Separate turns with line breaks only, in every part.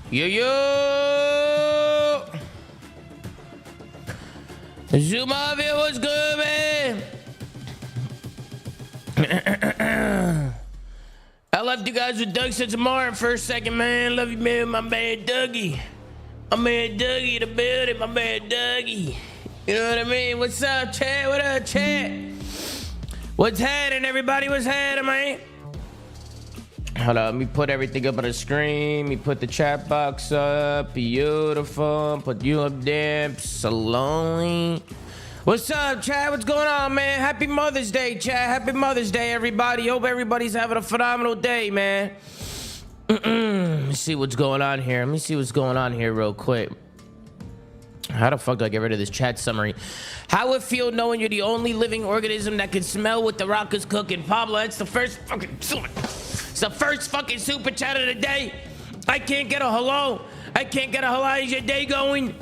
Yo. Zoomaa, what's good, man? I left you guys with Doug said tomorrow for a second, man. Love you, man. My man Dougie. My man Dougie in the building. My man Dougie. You know what I mean? What's up, chat? What up, chat? What's happening, everybody? What's happening, man? Hold on, let me put everything up on the screen. Let me put the chat box up. Beautiful. Put you up there slowly. What's up, chat? What's going on, man? Happy Mother's Day, chat. Happy Mother's Day, everybody. Hope everybody's having a phenomenal day, man. Let me see what's going on here. Let me see what's going on here real quick. How the fuck do I get rid of this chat summary? How it feel knowing you're the only living organism that can smell what the rock is cooking? Pablo, that's the first fucking... It's the first fucking super chat of the day. I can't get a hello. I can't get a hello. How's your day going?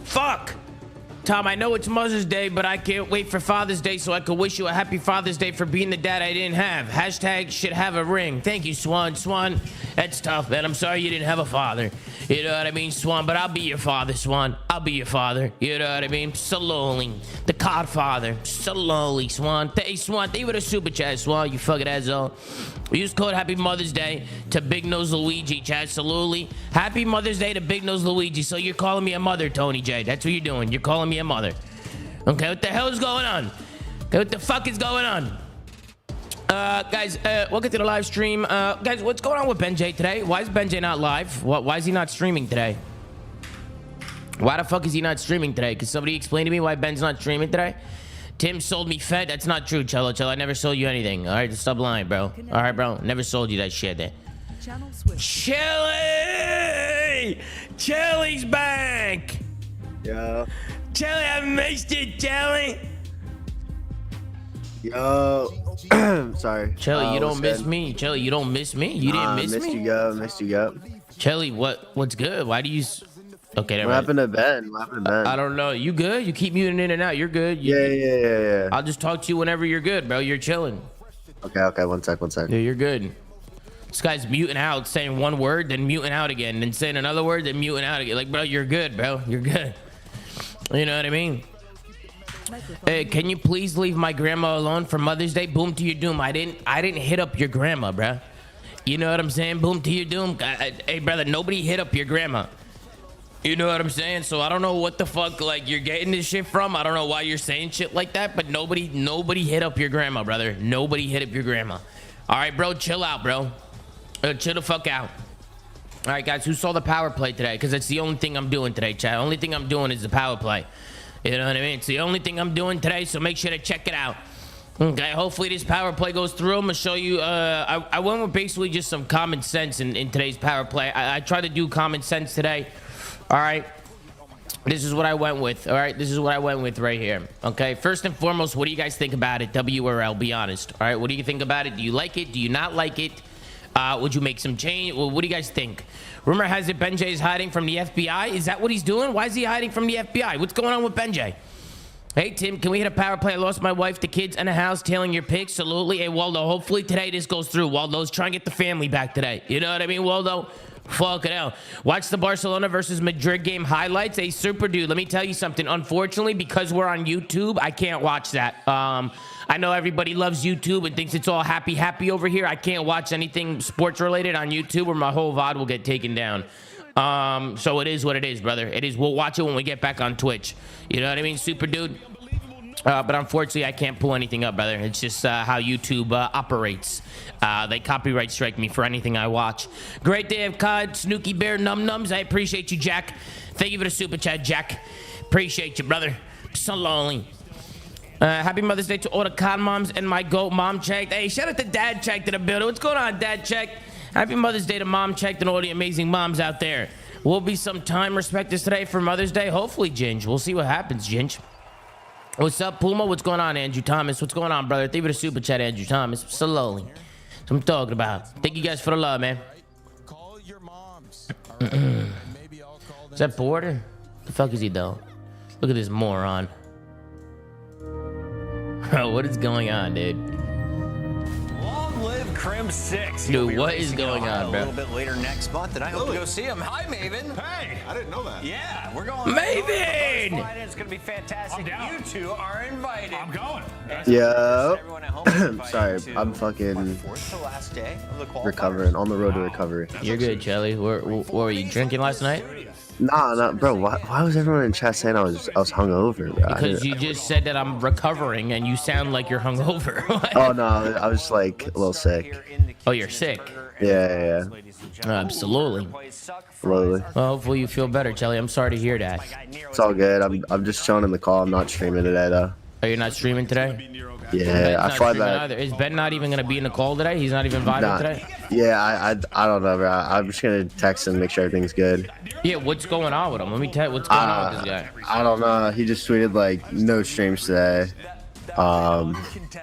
Fuck. Tom, I know it's Mother's Day, but I can't wait for Father's Day so I can wish you a happy Father's Day for being the dad I didn't have. Hashtag should have a ring. Thank you, Swan. Swan, that's tough, man. I'm sorry you didn't have a father. You know what I mean, Swan? But I'll be your father, Swan. I'll be your father. You know what I mean? Slowly. The Godfather. Slowly, Swan. Hey, Swan, thank you for the super chat, Swan. You fucking asshole. Use code Happy Mother's Day to Big Nose Luigi, chat. Absolutely. Happy Mother's Day to Big Nose Luigi. So you're calling me a mother, Tony J. That's what you're doing. You're calling me a mother. Okay, what the hell is going on? Okay, what the fuck is going on? Guys, welcome to the live stream. Guys, what's going on with Benj today? Why is Benj not live? Why is he not streaming today? Why the fuck is he not streaming today? Can somebody explain to me why Ben's not streaming today? Tim sold me Fed. That's not true, Cello. I never sold you anything. All right, just stop lying, bro. All right, bro. Never sold you that shit. Chili! Chili's back!
Yo.
Chili, I missed it, Chili.
Yo. Sorry.
Chili, you don't miss me. Chili, you don't miss me. You didn't miss me.
Missed you, go.
Chili, what's good? Why do you? Okay,
what happened to Ben? What happened to Ben?
I don't know. You good? You keep muting in and out. You're good.
Yeah.
I'll just talk to you whenever you're good, bro. You're chilling.
Okay. One sec.
Yeah, you're good. This guy's muting out, saying one word, then muting out again, then saying another word, then muting out again. Like, bro, you're good, bro. You're good. You know what I mean? Hey, can you please leave my grandma alone for Mother's Day? Boom to your doom. I didn't hit up your grandma, bro. You know what I'm saying? Boom to your doom. Hey, brother, nobody hit up your grandma. You know what I'm saying? So I don't know what the fuck like you're getting this shit from. I don't know why you're saying shit like that, but nobody hit up your grandma, brother. Nobody hit up your grandma. All right, bro, chill out, bro. Chill the fuck out. All right, guys, who saw the power play today? Because it's the only thing I'm doing today, chat. Only thing I'm doing is the power play. You know what I mean? It's the only thing I'm doing today, so make sure to check it out. Okay, hopefully this power play goes through. I'm gonna show you. I went with basically just some common sense in today's power play. I tried to do common sense today. All right, this is what I went with. All right, this is what I went with right here. Okay, first and foremost, what do you guys think about it? WRL, be honest. All right, what do you think about it? Do you like it? Do you not like it? Would you make some change? Well, what do you guys think? Rumor has it Benj is hiding from the FBI. Is that what he's doing? Why is he hiding from the FBI? What's going on with Benj? Hey, Tim, can we hit a power play? I lost my wife, the kids, and a house. Tailing your picks. Absolutely. Hey, Waldo, hopefully today this goes through. Waldo's trying to get the family back today. You know what I mean, Waldo? Fuck it out. Watch the Barcelona versus Madrid game highlights. Hey, super dude, let me tell you something. Unfortunately, because we're on YouTube, I can't watch that. I know everybody loves YouTube and thinks it's all happy over here. I can't watch anything sports related on YouTube or my whole VOD will get taken down. So it is what it is, brother. It is. We'll watch it when we get back on Twitch. You know what I mean, super dude? But unfortunately, I can't pull anything up, brother. It's just how YouTube operates. They copyright strike me for anything I watch. Great day of COD, Snooky Bear Num Nums. I appreciate you, Jack. Thank you for the super chat, Jack. Appreciate you, brother. So lonely. Happy Mother's Day to all the COD moms and my GOAT Mom Check. Hey, shout out to Dad Check to the building. What's going on, Dad Check? Happy Mother's Day to Mom Check and all the amazing moms out there. Will be some time respecters today for Mother's Day. Hopefully, Ginge. We'll see what happens, Ginge. What's up, Puma? What's going on, Andrew Thomas? What's going on, brother? Thank you for the super chat, Andrew Thomas. Slowly. That's what I'm talking about. Thank you guys for the love, man.
Call your moms. All right. Maybe I'll call them.
Is that Porter? The fuck is he, though? Look at this moron. What is going on, dude?
Long live Crim 6.
Dude,
He'll be
what is
racing in
going
Ohio
on, bro?
A little bit later next month, and I hope to
Really?
go see him. Hi, Maven.
Hey, I didn't know that.
Yeah, we're going.
Maven!
Friday. It's gonna be fantastic.
I'm down.
You two are invited.
I'm going.
Yo.
Everyone at home is invited
Sorry,
to
I'm fucking
our fourth to last day of the qualifiers.
recovering. On the road to recovery.
You're good, Chelly. What were you drinking last night?
Nah, bro. Why was everyone in chat saying I was hungover, bro?
Because you just said that I'm recovering and you sound like you're hungover.
Oh no, I was just like a little sick.
Oh, you're sick.
Yeah.
Absolutely.
Slowly.
Well, hopefully you feel better, Chelly. I'm sorry to hear that.
It's all good. I'm just chilling in the call. I'm not streaming today though.
Oh, you're not streaming today?
Yeah,
Ben's
I
not
fly
streaming
back.
either. Is Ben not even gonna be in the call today? He's not even vibing
Nah.
today?
Yeah, I don't know, bro. I'm just gonna text him, make sure everything's good.
Yeah, what's going on with him? Let me tell you what's going on with this guy.
I don't know. He just tweeted like no streams today.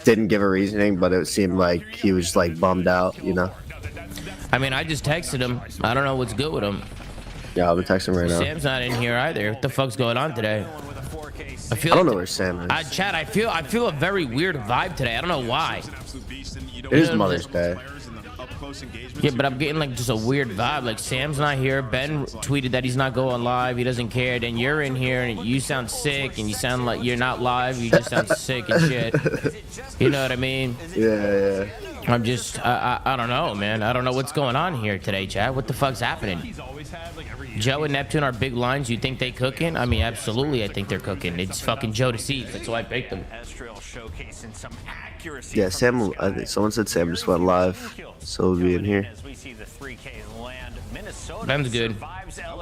Didn't give a reasoning, but it seemed like he was like bummed out, you know.
I mean, I just texted him. I don't know what's good with him.
Yeah, I'll be texting him right now.
Sam's not in here either. What the fuck's going on today? I feel
I don't know where Sam is.
Chad, I feel a very weird vibe today. I don't know why.
It is Mother's Day.
Yeah, but I'm getting like just a weird vibe. Like Sam's not here. Ben tweeted that he's not going live. He doesn't care. Then you're in here and you sound sick and you sound like you're not live. You just sound sick and shit. You know what I mean?
Yeah.
I'm just I don't know, man. I don't know what's going on here today, Chad. What the fuck's happening? Joe and Neptune are big lines. You think they cooking? I mean, absolutely. I think they're cooking. It's fucking Joe to see. That's why I picked them.
Yeah, Sam. I think someone said Sam just went live, so we'll be in here.
Ben's good.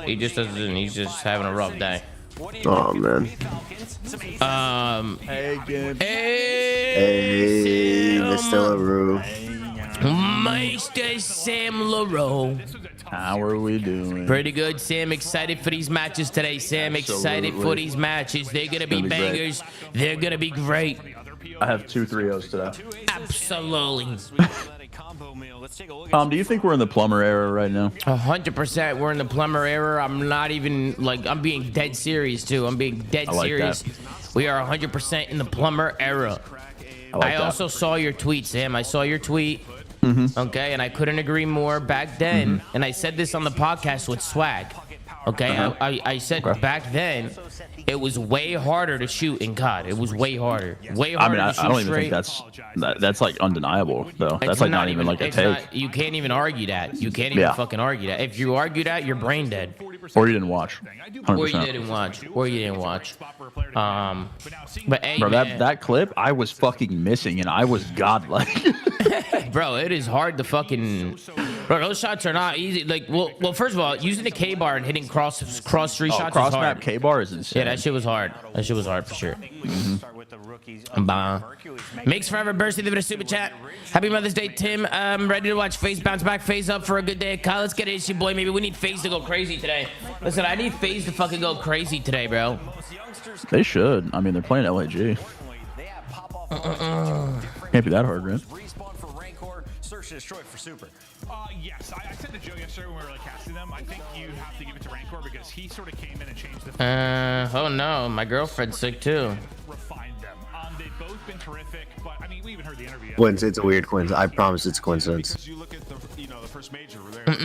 He just doesn't. He's just having a rough day.
Oh man.
Hey, Gibbs.
Hey, Mr. LaRue.
Meister Sam LaRoe.
How are we doing?
Pretty good, Sam. Excited for these matches today, Sam. Excited for
Absolutely.
these matches. They're gonna be
gonna be great.
bangers. They're gonna be great.
I have 2 3-0s today.
Absolutely.
Do you think we're in the Plumber era right now?
100%. We're in the Plumber era. I'm not even like I'm being dead serious too. I'm being dead
I like
serious.
that.
We are 100% in the Plumber era.
I like
I
that.
also saw your tweet, Sam. I saw your tweet.
Mm-hmm.
Okay, and I couldn't agree more back then. And I said this on the podcast with Swag. Okay, I said
Okay.
back then it was way harder to shoot in COD. It was way harder. Way
I
harder
mean,
to shoot
I don't even
straight.
think that's like undeniable though.
It's
That's like not even like a
it's
take.
not- you can't even argue that. You can't even
Yeah.
fucking argue that. If you argue that, you're brain dead.
Or you didn't watch.
Or you
100%.
didn't watch. Or you didn't watch. But hey,
Bro,
man,
that clip, I was fucking missing, and I was godlike.
bro, it is hard to fucking. Bro, those shots are not easy. Like, well, first of all, using the K bar and hitting cross three shots
Cross
is hard.
map K bar is insane.
Yeah, that shit was hard. That shit was hard for sure. Makes forever birthday with a super chat. Happy Mother's Day, Tim. Ready to watch FaZe bounce back, FaZe up for a good day. Kyle, let's get it, issue boy. Maybe we need FaZe to go crazy today. Listen, I need FaZe to fucking go crazy today, bro.
They should. I mean, they're playing LAG. Can't be that hard, right?
Respawn for Rancor, search and destroy for Super.
Yes, I said to Joe yesterday when we were like casting them, I think you have to give it to Rancor because he sort of came in and changed the
Oh no, my girlfriend's sick too.
refined them. They've both been terrific, but I mean, we even heard the interview.
It's a weird coincidence. I promise it's a coincidence.
You look at the, the first major there.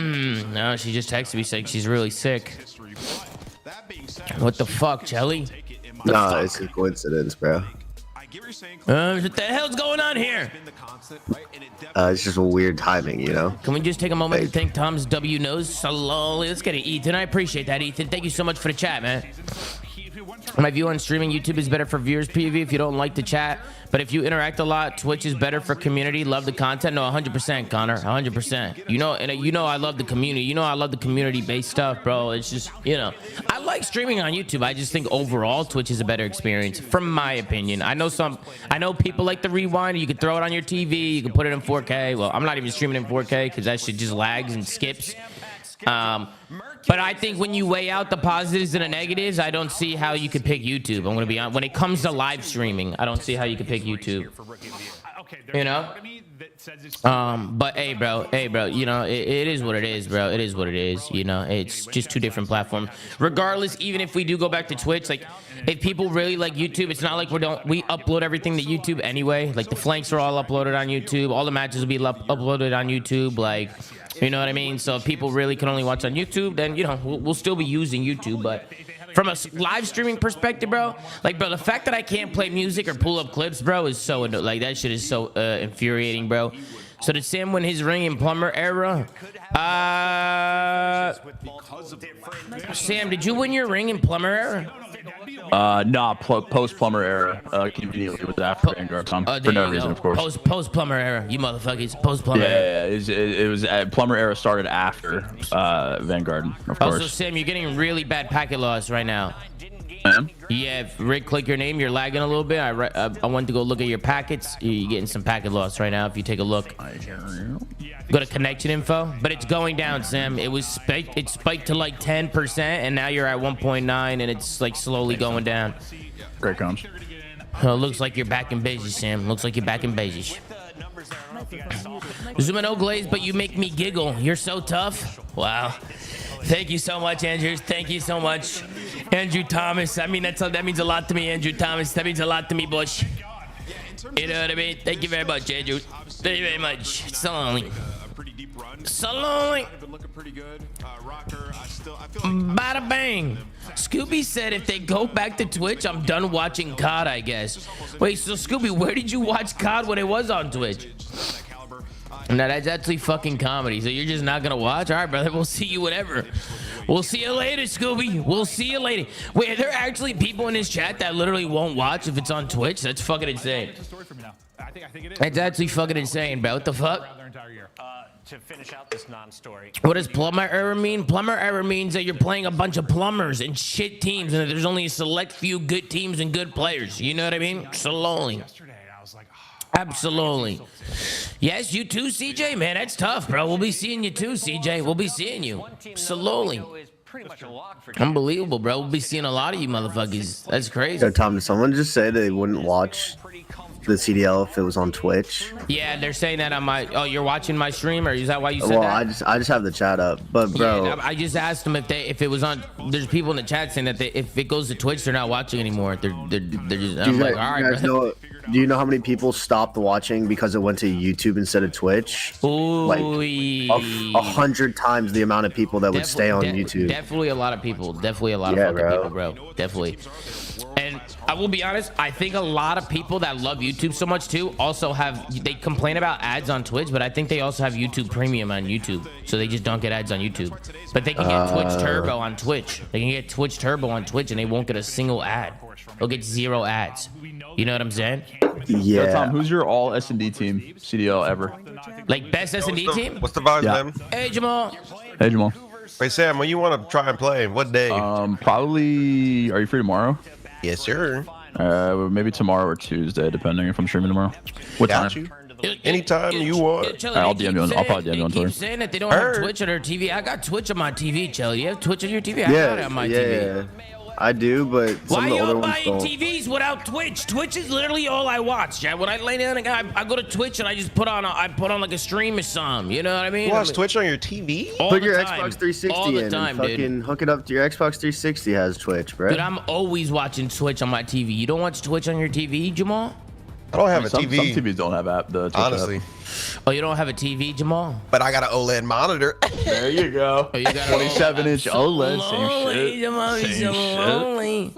No, she just texted me saying she's really sick.
History, but that being said,
What the fuck, Jelly?
take it in my
No, it's a coincidence, bro.
I get what you're saying.
What the hell's going on here?
Been the constant, right? And it definitely
It's just a weird timing, you know.
Can we just take a moment to thank Tom's W nose slowly? Let's get it, Ethan. I appreciate that, Ethan. Thank you so much for the chat, man. My view on streaming YouTube is better for viewers PV if you don't like the chat, but if you interact a lot, Twitch is better for community. Love the content. No, 100%, Connor. 100%. You know, and you know I love the community. You know I love the community-based stuff, bro. It's just, you know, I like streaming on YouTube. I just think overall Twitch is a better experience, from my opinion. I know people like the rewind. You can throw it on your TV. You can put it in 4K. Well, I'm not even streaming in 4K because that shit just lags and skips. But I think when you weigh out the positives and the negatives, I don't see how you could pick YouTube. I'm gonna be honest. When it comes to live streaming, I don't see how you could pick YouTube. You know? But hey, bro, you know, it is what it is, bro. It is what it is. You know, it's just two different platforms. Regardless, even if we do go back to Twitch, like if people really like YouTube, it's not like we upload everything to YouTube anyway. Like the flanks are all uploaded on YouTube. All the matches will be uploaded on YouTube. Like, you know what I mean? So if people really can only watch on YouTube, then, you know, we'll still be using YouTube. But from a live streaming perspective, bro, like, bro, the fact that I can't play music or pull up clips, bro, is so, like, that shit is so infuriating, bro. So did Sam win his ring in Plumber era? Sam, did you win your ring in Plumber era?
Nah, post Plumber era. Conveniently was after Vanguard, Tom. For no reason, of course.
Post Plumber era, you motherfuckers. Post Plumber era.
Yeah, it was Plumber era started after Vanguard, of course.
Also, Sam, you're getting really bad packet loss right now.
Man.
Yeah, if Rick, click your name. You're lagging a little bit. I went to go look at your packets. You're getting some packet loss right now. If you take a look, go to connection info. But it's going down, Sam. It spiked to like 10%, and now you're at 1.9, and it's like slowly going down.
Great comes.
Oh, looks like you're back in Benj, Sam. Looks like you're back in Benj. Zoomaa no glaze, but you make me giggle. You're so tough. Wow. Thank you so much, Andrew. Thank you so much, Andrew Thomas. I mean, that means a lot to me, Andrew Thomas. That means a lot to me, Bush. You know what I mean? Thank you very much, Andrew. Thank you very much. So lonely. So lonely. Bada bang. Scooby said if they go back to Twitch, I'm done watching COD, I guess. Wait, so Scooby, where did you watch COD when it was on Twitch? No, that's actually fucking comedy. So you're just not gonna watch? All right, brother. We'll see you whenever. We'll see you later, Scooby. We'll see you later. Wait, are there actually people in this chat that literally won't watch if it's on Twitch? That's fucking insane. That's actually fucking insane, bro. What the fuck?
To finish out this non-story.
What does plumber error mean? Plumber error means that you're playing a bunch of plumbers and shit teams, and that there's only a select few good teams and good players. You know what I mean? So lonely. Absolutely. Yes, you too, CJ. Man, that's tough, bro. We'll be seeing you too, CJ. We'll be seeing you. Slowly. Unbelievable, bro. We'll be seeing a lot of you motherfuckers. That's crazy.
So, Tom, did someone just say they wouldn't watch the CDL if it was on Twitch?
Yeah, they're saying that on my... Oh, you're watching my stream, or is that why you said
well,
that?
I just have the chat up, but bro,
yeah, I just asked them if it was on. There's people in the chat saying that if it goes to Twitch, they're not watching anymore. They're just. I'm like, all right, bro.
Do you know how many people stopped watching because it went to YouTube instead of Twitch?
Ooh,
like 100 times the amount of people that would stay on YouTube.
Definitely a lot of people. Definitely a lot of fucking people, bro. Definitely. And I will be honest, I think a lot of people that love YouTube so much too also they complain about ads on Twitch, but I think they also have YouTube Premium on YouTube, so they just don't get ads on YouTube. But they can get Twitch Turbo on Twitch. They can get Twitch Turbo on Twitch, and they won't get a single ad. They'll get 0 ads. You know what I'm saying?
Yeah.
So, Tom, who's your all S&D team CDL ever?
Like best S&D team?
What's the vibes, man?
Hey, Jamal.
Hey, Jamal.
Hey, Sam, when you want to try and play? What day?
Probably. Are you free tomorrow?
Yes, sir.
Maybe tomorrow or Tuesday, depending if I'm streaming tomorrow. What
Got
time?
you. Anytime you want.
I'll DM you on. I'll probably DM you on Twitter.
Keep saying that they don't have Twitch on their TV. I got Twitch on my TV, Chelly. You have Twitch on your TV? I got it on my TV.
I do, but some
why
of the
y'all
older ones
buying
don't.
TVs without Twitch? Twitch is literally all I watch. Yeah, when I lay down, I go to Twitch and I just put on like a stream or something. You know what I mean?
You watch Twitch on your TV?
Put your Xbox 360
all the
in
time,
and fucking hook it up to your Xbox 360 has Twitch, bro.
Dude, I'm always watching Twitch on my TV. You don't watch Twitch on your TV, Jamal?
I don't have a
some,
TV.
Some TVs don't have the Twitch
honestly.
app.
Oh, you don't have a TV, Jamal?
But I got an OLED monitor.
There you go.
Oh, you got
27-inch OLED. Same shit.
Jamal,
Same
lonely.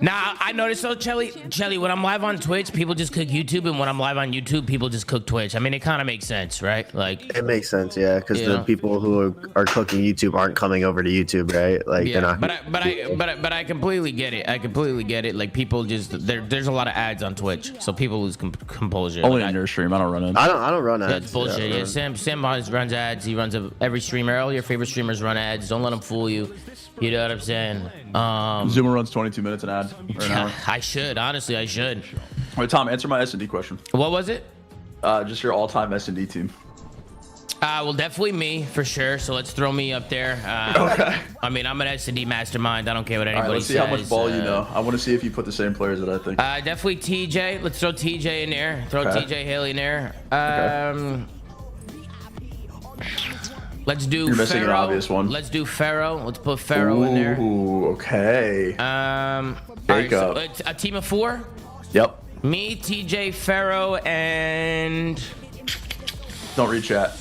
Nah, I noticed though, Chelly, when I'm live on Twitch, people just cook YouTube, and when I'm live on YouTube, people just cook Twitch. I mean, it kind of makes sense, right? Like,
it makes sense, yeah, because the people who are cooking YouTube aren't coming over to YouTube, right? Like,
yeah,
they're not.
but I completely get it. I completely get it. Like, people just there's a lot of ads on Twitch, so people lose composure.
Only
like,
in your stream. I don't run it.
I don't run ads.
That's bullshit. Yeah, Sam always runs ads. He runs every streamer. All your favorite streamers run ads. Don't let them fool you. You know what I'm saying?
Zoomaa runs 22 minutes an ad. Or an hour.
I should. Honestly, I should.
Wait, Tom, answer my S&D question.
What was it?
Just your all-time S&D team.
Well, definitely me for sure. So let's throw me up there.
Okay.
I mean, I'm an S&D mastermind. I don't care what
All
anybody
right, let's see
says.
how much ball you know. I want to see if you put the same players that I think.
Definitely TJ. Let's throw TJ in there. Throw
Okay.
TJ Haley in there.
Okay.
Let's do.
You're missing an
Pharaoh.
obvious one.
Let's do Pharaoh. Let's put Pharaoh in there.
Ooh, okay.
All right,
Jacob.
so it's a team of 4.
Yep.
Me, TJ, Pharaoh, and.
Don't read chat.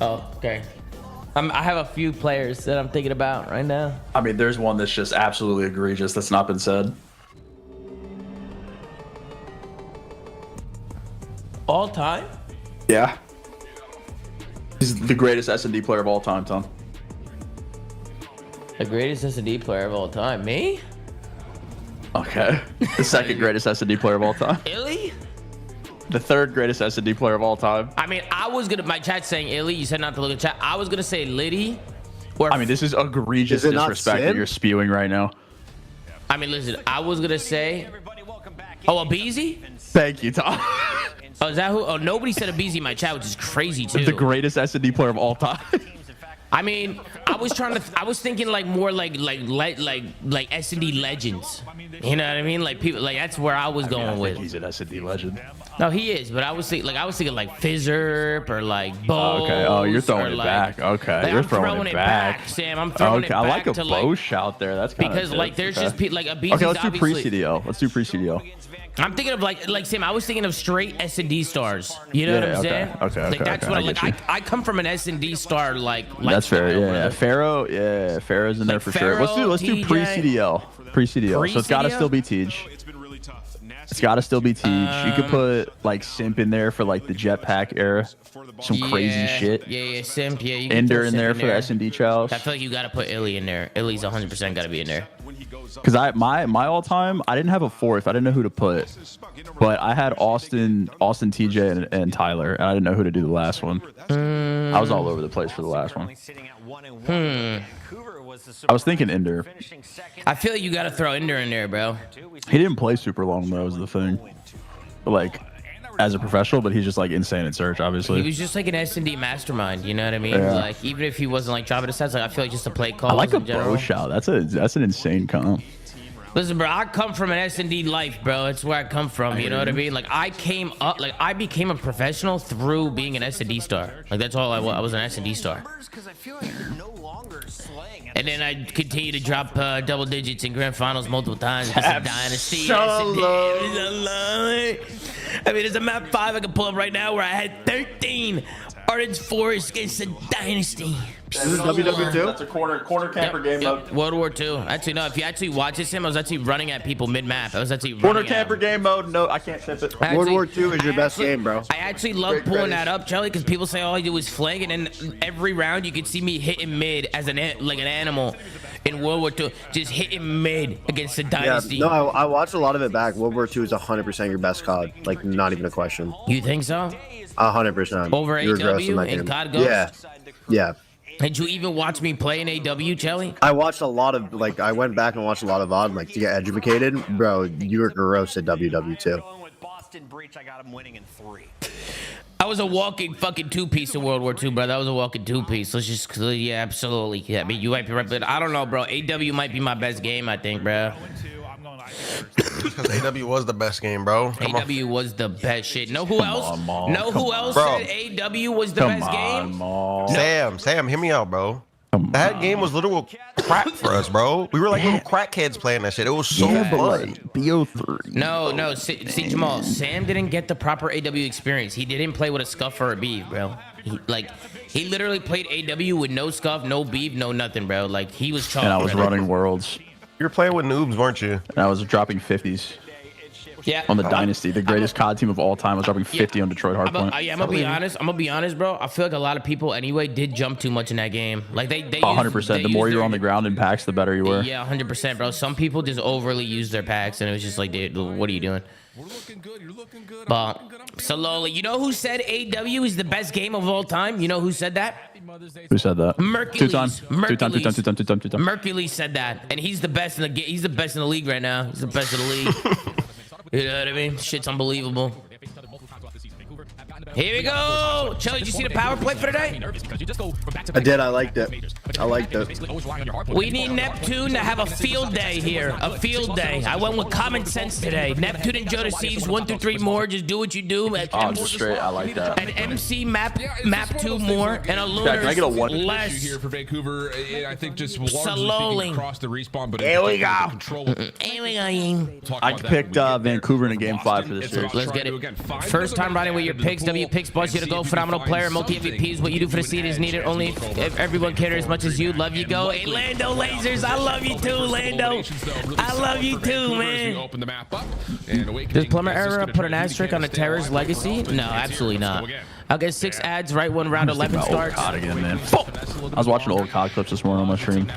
Oh, okay. I have a few players that I'm thinking about right now.
I mean, there's one that's just absolutely egregious that's not been said.
All time?
Yeah. He's the greatest S&D player of all time, Tom.
The greatest S&D player of all time. Me?
Okay. The second greatest S&D player of all time.
Illy?
The third greatest S&D player of all time.
I mean, I was gonna. My chat's saying Illy. You said not to look at chat. I was gonna say Liddy. Or
I mean, this is egregious
Is it not
disrespect that
Sim?
you're spewing right now.
I mean, listen. I was gonna say. Oh, Abeezy?
Thank you, Tom.
Oh, is that who? Oh, nobody said Abeezy in my chat, which is crazy too.
The greatest S&D player of all time.
I mean, I was trying to. I was thinking like more like S&D legends. You know what I mean? Like people. Like that's where I was going with.
He's an S&D legend.
No, he is. But I was thinking like Fizzerp or like Bo.
Okay. Oh, you're throwing it back. Okay. You're
I'm
throwing it back.
Sam. I'm throwing it
Okay.
back
I like a
to
Bo shout there. That's kind
because
of
like there's just like Abeezy's
Okay, let's do
obviously.
pre-CDO. Let's do pre-CDO.
I'm thinking of like Sam. I was thinking of straight S&D stars. You know
Yeah,
what I'm
okay,
saying?
okay,
Like
okay,
that's
okay,
what
I
I like.
get you.
I come from an S&D star like.
That's fair.
lifestyle,
Yeah.
bro.
Pharaoh. Yeah. Pharaoh's in there
Like
for sure. Let's
Pharaoh,
do
TJ.
pre-CDO. Pre-CDO. So it's got to
Pre-CDO?
still be Tej. It's got to still be Tej. You could put like Simp in there for like the jetpack era. Some crazy shit.
Yeah, Simp. Yeah, you can
Ender
throw
in
Simp
there for the S&D chows.
I feel like you gotta put Illy in there. Illy's 100% gotta be in there.
Because my all time, I didn't have a fourth. I didn't know who to put, but I had Austin, TJ, and Tyler, and I didn't know who to do the last one. I was all over the place for the last one. I was thinking Ender.
I feel like you gotta throw Ender in there, bro.
He didn't play super long though, was the thing. But, like as a professional, but he's just like insane at search,
He
obviously.
was just like an S&D mastermind. You know what I mean?
Yeah.
Like even if he wasn't like dropping the stats, like I feel like just a play call.
I like a
in general.
bro shout. That's an insane comp.
Listen, bro, I come from an S&D life, bro. It's where I come from. You know what I mean? Like I came up, like I became a professional through being an S&D star. Like that's all I was. I was an S&D star. And then I continue to drop double digits in grand finals multiple times. It's a dynasty. I mean, there's a map 5 I can pull up right now where I had 13 Orange Forest against a dynasty.
This is WW2?
That's a corner camper game mode.
World War II. Actually, no. If you actually watch this, Sam, I was actually running at people mid map. I was actually
Corner
running at
camper game mode. No, I can't tip it.
I
World
actually-
War II is your best game, bro.
I actually love
Great
pulling
credits.
that up, Charlie, because people say all I do is flank, and then every round you can see me hitting mid as an animal in World War II, just hitting mid against the
Yeah,
dynasty.
no, I watched a lot of it back. World War II is 100% your best COD. Like, not even a question.
You think so?
100%.
Over
You're gross in
AW
that
and
game.
COD Ghost?
Yeah. Yeah.
Did you even watch me play in AW, Charlie?
I watched a lot of, like, I went back and watched a lot of VOD, like, to get educated. Bro, you were gross at WW2.
Going with Boston Breach, I got him winning in 3.
I was a walking fucking two-piece in World War II, bro. That was a walking two-piece. Let's just, yeah, absolutely. Yeah, I mean, you might be right, but I don't know, bro. AW might be my best game, I think, bro.
Because AW was the best game, bro. Come on.
AW was the best shit. Know who else?
on, Maul.
Know
Come
who else
Bro.
said AW was the
Come
best
on,
game?
Maul.
Sam, hear me out, bro. That game was literal crack for us, bro. We were like little crackheads playing that shit. It was so
Yeah, but
fun.
like BO3.
No. See, Jamal, Sam didn't get the proper AW experience. He didn't play with a scuff or a beef, bro. He literally played AW with no scuff, no beef, no nothing, bro. Like, he was chalk.
And I was
bro.
running worlds.
You were playing with noobs, weren't you?
And I was dropping 50s
Yeah.
on the Dynasty, the greatest COD team of all time. I was dropping 50 on Detroit
I'm
Hardpoint.
gonna be honest. I'm gonna be honest, bro. I feel like a lot of people anyway did jump too much in that game. Like they
100%. The more you were on the ground in packs, the better you were.
Yeah, 100%, bro. Some people just overly use their packs, and it was just like, dude, what are you doing?
We're looking good. You're looking good.
But Saloli, you know who said AW is the best game of all time? You know who said that?
Who said that?
Mercules.
Two-time.
Mercules said that, and he's the best in the game. He's the best in the league right now. He's the best in the league. You know what I mean? Shit's unbelievable. Here we go. Chili, did you see the power play for today?
I did. I liked it. I liked it.
We need Neptune to have a field day here. A field day. I went with common sense today. Neptune and Joe Deceives 1 through 3 more. Just do what you do.
Oh, just straight. I like that.
An MC map 2 more and a lunar
can I get a one?
less.
Here for Vancouver, I think just
Slowly.
largely across the respawn, but
Here we go.
Here we go, Ying.
I picked Vancouver in a game 5 for this year.
Let's get it. First time riding with your picks. W Picks bust you to go. Phenomenal player. Multi MVPs. What you do for the seed is needed only if everyone cares as much as you. Love you. Go. Hey, Lando Lasers. I love you too, Lando. I love you too, man. Does Plumber Era put an asterisk on the Terror's legacy? No, absolutely not. I'll get 6 ads right when round 11 starts.
COD again, man. I was watching old COD clips this morning on my stream.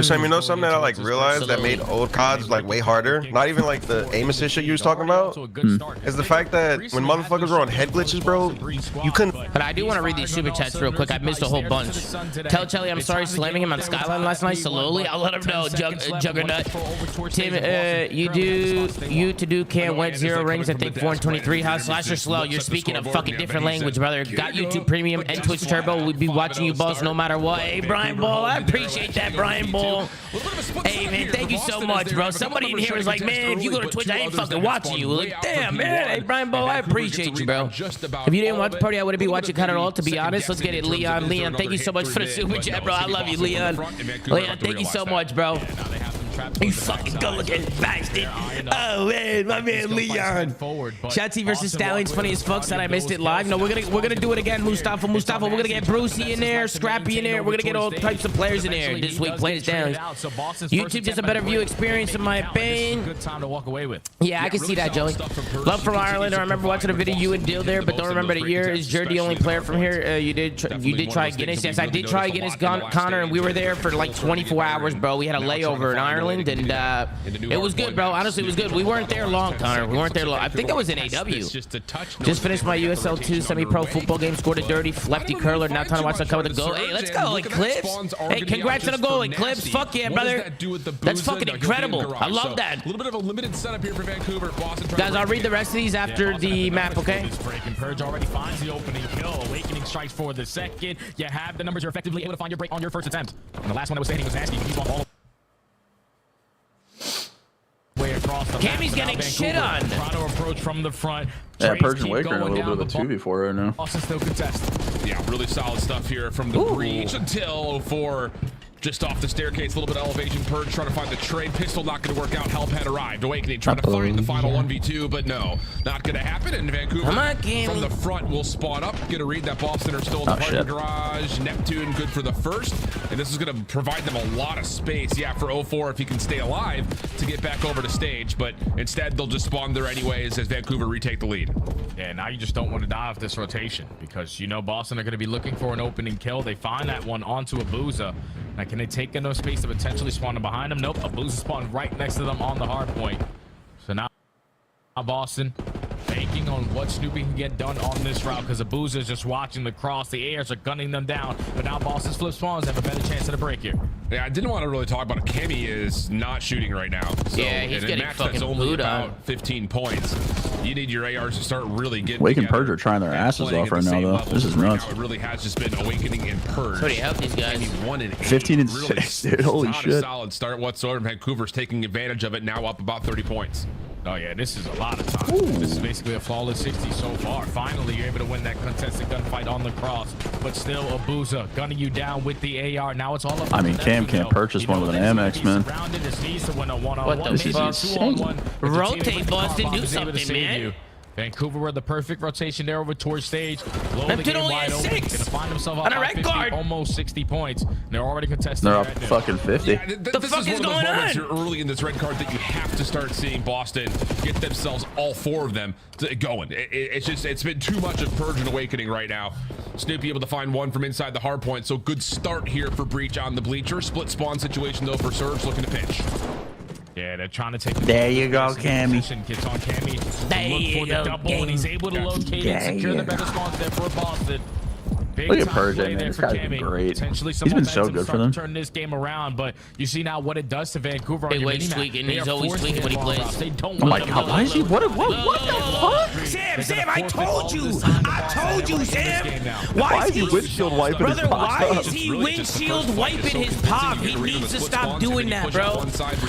Sam, you know something that I like realized that made old CODs like way harder? Not even like the aim assist shit you was talking about. Is the fact that when motherfuckers were on head glitches, bro, you couldn't.
But I do want to read these super chats real quick. I missed a whole bunch. Tell Chelly I'm sorry slamming him on Skyline last night slowly. I'll let him know, Juggernaut. Tim, you to do can't win 0 rings. I think 4 and 23. How slasher slow? You're speaking a fucking different language, brother. Got YouTube Premium and Twitch Turbo. We'd be watching you, boss, no matter what. Hey, Brian Ball, I appreciate that, Brian Ball. Hey, man, thank you so much, bro. Somebody in here was like, man, if you go to Twitch, I ain't fucking watching you. Like, damn, man. Hey, Brian Ball, I appreciate you, bro. If you didn't watch the party, I wouldn't be watching COD at all, to be honest. Let's get it, Leon. Leon, thank you so much for the super chat, bro. I love you, Leon. Leon, thank you so much, bro. You fucking good-looking bastard. Oh, man, my man Leon. Shotzi versus Stallions, funny as fuck. Said I missed it live. No, we're gonna do it again, Mustafa. We're gonna get Brucey in there, Scrappy in there. We're gonna get all types of players in there this week. Plays down. YouTube just a better view experience in my opinion.
Good time to walk away with.
Yeah, I can see that, Joey. Love from Ireland. I remember watching a video you and Deal there, but don't remember the year. Is Jer the only player from here? You did try Guinness. Yes, I did try Guinness, Connor, and we were there for like 24 hours, bro. We had a layover in Ireland, and it was good, bro. Honestly, it was good. We weren't there long, Connor. We weren't there long. I think I was in AW. Just finished my USL 2 semi-pro football game. Scored a dirty lefty curler. Now time to watch the cover the goal. Hey, let's go, Eclipse. Hey, congrats on the goal, Eclipse. Fuck yeah, brother. That's fucking incredible. I love that.
A little bit of a limited setup here for Vancouver.
Guys, I'll read the rest of these after the map, okay?
Purge already finds the opening kill. Awakening strikes for the second. You have the numbers. You're effectively able to find your break on your first attempt. And the last one I was saying, he was nasty. He's on all way across the
Cammy's getting shit on.
Trying to approach from the front.
Yeah, Purge and Waker in a little bit of a 2v4 right now.
Austin still contested.
Yeah, really solid stuff here from the breach until 04. Just off the staircase, a little bit of elevation. Purge trying to find the trade. Pistol not going to work out. Help had arrived. Awakening trying to find the final 1v2, but no, not going to happen. And Vancouver from the front will spawn up. Get a read that Boston are still in the parking garage. Neptune good for the first. And this is going to provide them a lot of space. Yeah, for 04 if he can stay alive to get back over to stage. But instead, they'll just spawn there anyways as Vancouver retake the lead.
Yeah, now you just don't want to die off this rotation because you know Boston are going to be looking for an opening kill. They find that one onto Abuza. Now, can they take enough space to potentially spawn behind them? Nope. Abuza spawned right next to them on the hard point. So now Boston banking on what Snoopy can get done on this route because Abuza is just watching the cross. The airs are gunning them down. But now Boston's flip spawns have a better chance at a break here.
Yeah, I didn't want to really talk about it. Cammy is not shooting right now. So
yeah, he's
in a
getting
match
fucking
that's only
booed
about
on.
15 points. You need your ARs to start really getting
Wake and Purge are trying their asses off right now, though. This is nuts.
It really has just been Awakening and Purge.
So do you help these guys?
15 and 6, dude. Holy
not
shit.
a solid start whatsoever. Vancouver's taking advantage of it now, up about 30 points.
Oh yeah, this is a lot of time. This is basically a flawless 60 so far. Finally, you're able to win that contested gunfight on the cross, but still Abuza gunning you down with the AR. Now it's all about.
I mean, Cam can't purchase one with an Amex, man.
What the fuck? Rotate, Boston, do something, man.
Vancouver were the perfect rotation there over towards stage.
Neptune only has 6.
Gonna find himself
on a red guard.
Almost 60 points. And they're already contesting.
They're up fucking 50.
Yeah,
the fuck is going on?
You're early in this red card that you have to start seeing Boston get themselves, all 4 of them, going. It's been too much of Purge and Awakening right now. Snoopy able to find one from inside the hard point. So good start here for Breach on the bleacher. Split spawn situation though for Surge looking to pinch.
Yeah, they're trying to take.
There you go, Cammy.
Gets on Cammy.
There
Look for the double, and he's able to locate and secure the better spawns there for Boston. Big
Look at
time
Purge,
play
man.
there
This
for
guy's
Cammy.
great.
Potentially some
He's been so
momentum
good for
start
them.
to turn this game around, but you see now what it does to Vancouver.
Big
on your
Wake's
mini-map.
tweaking.
They
He's
are
always
forced to
tweaking
hit
when he
long
plays.
routes. They don't
Oh
want
my
them
god,
to
why is he?
look.
What the fuck?
Sam, I told you. I told you, Sam.
Why is he windshield wiping his
Brother,
pops
why
up?
is he windshield wiping his pop? He needs to stop doing that, bro.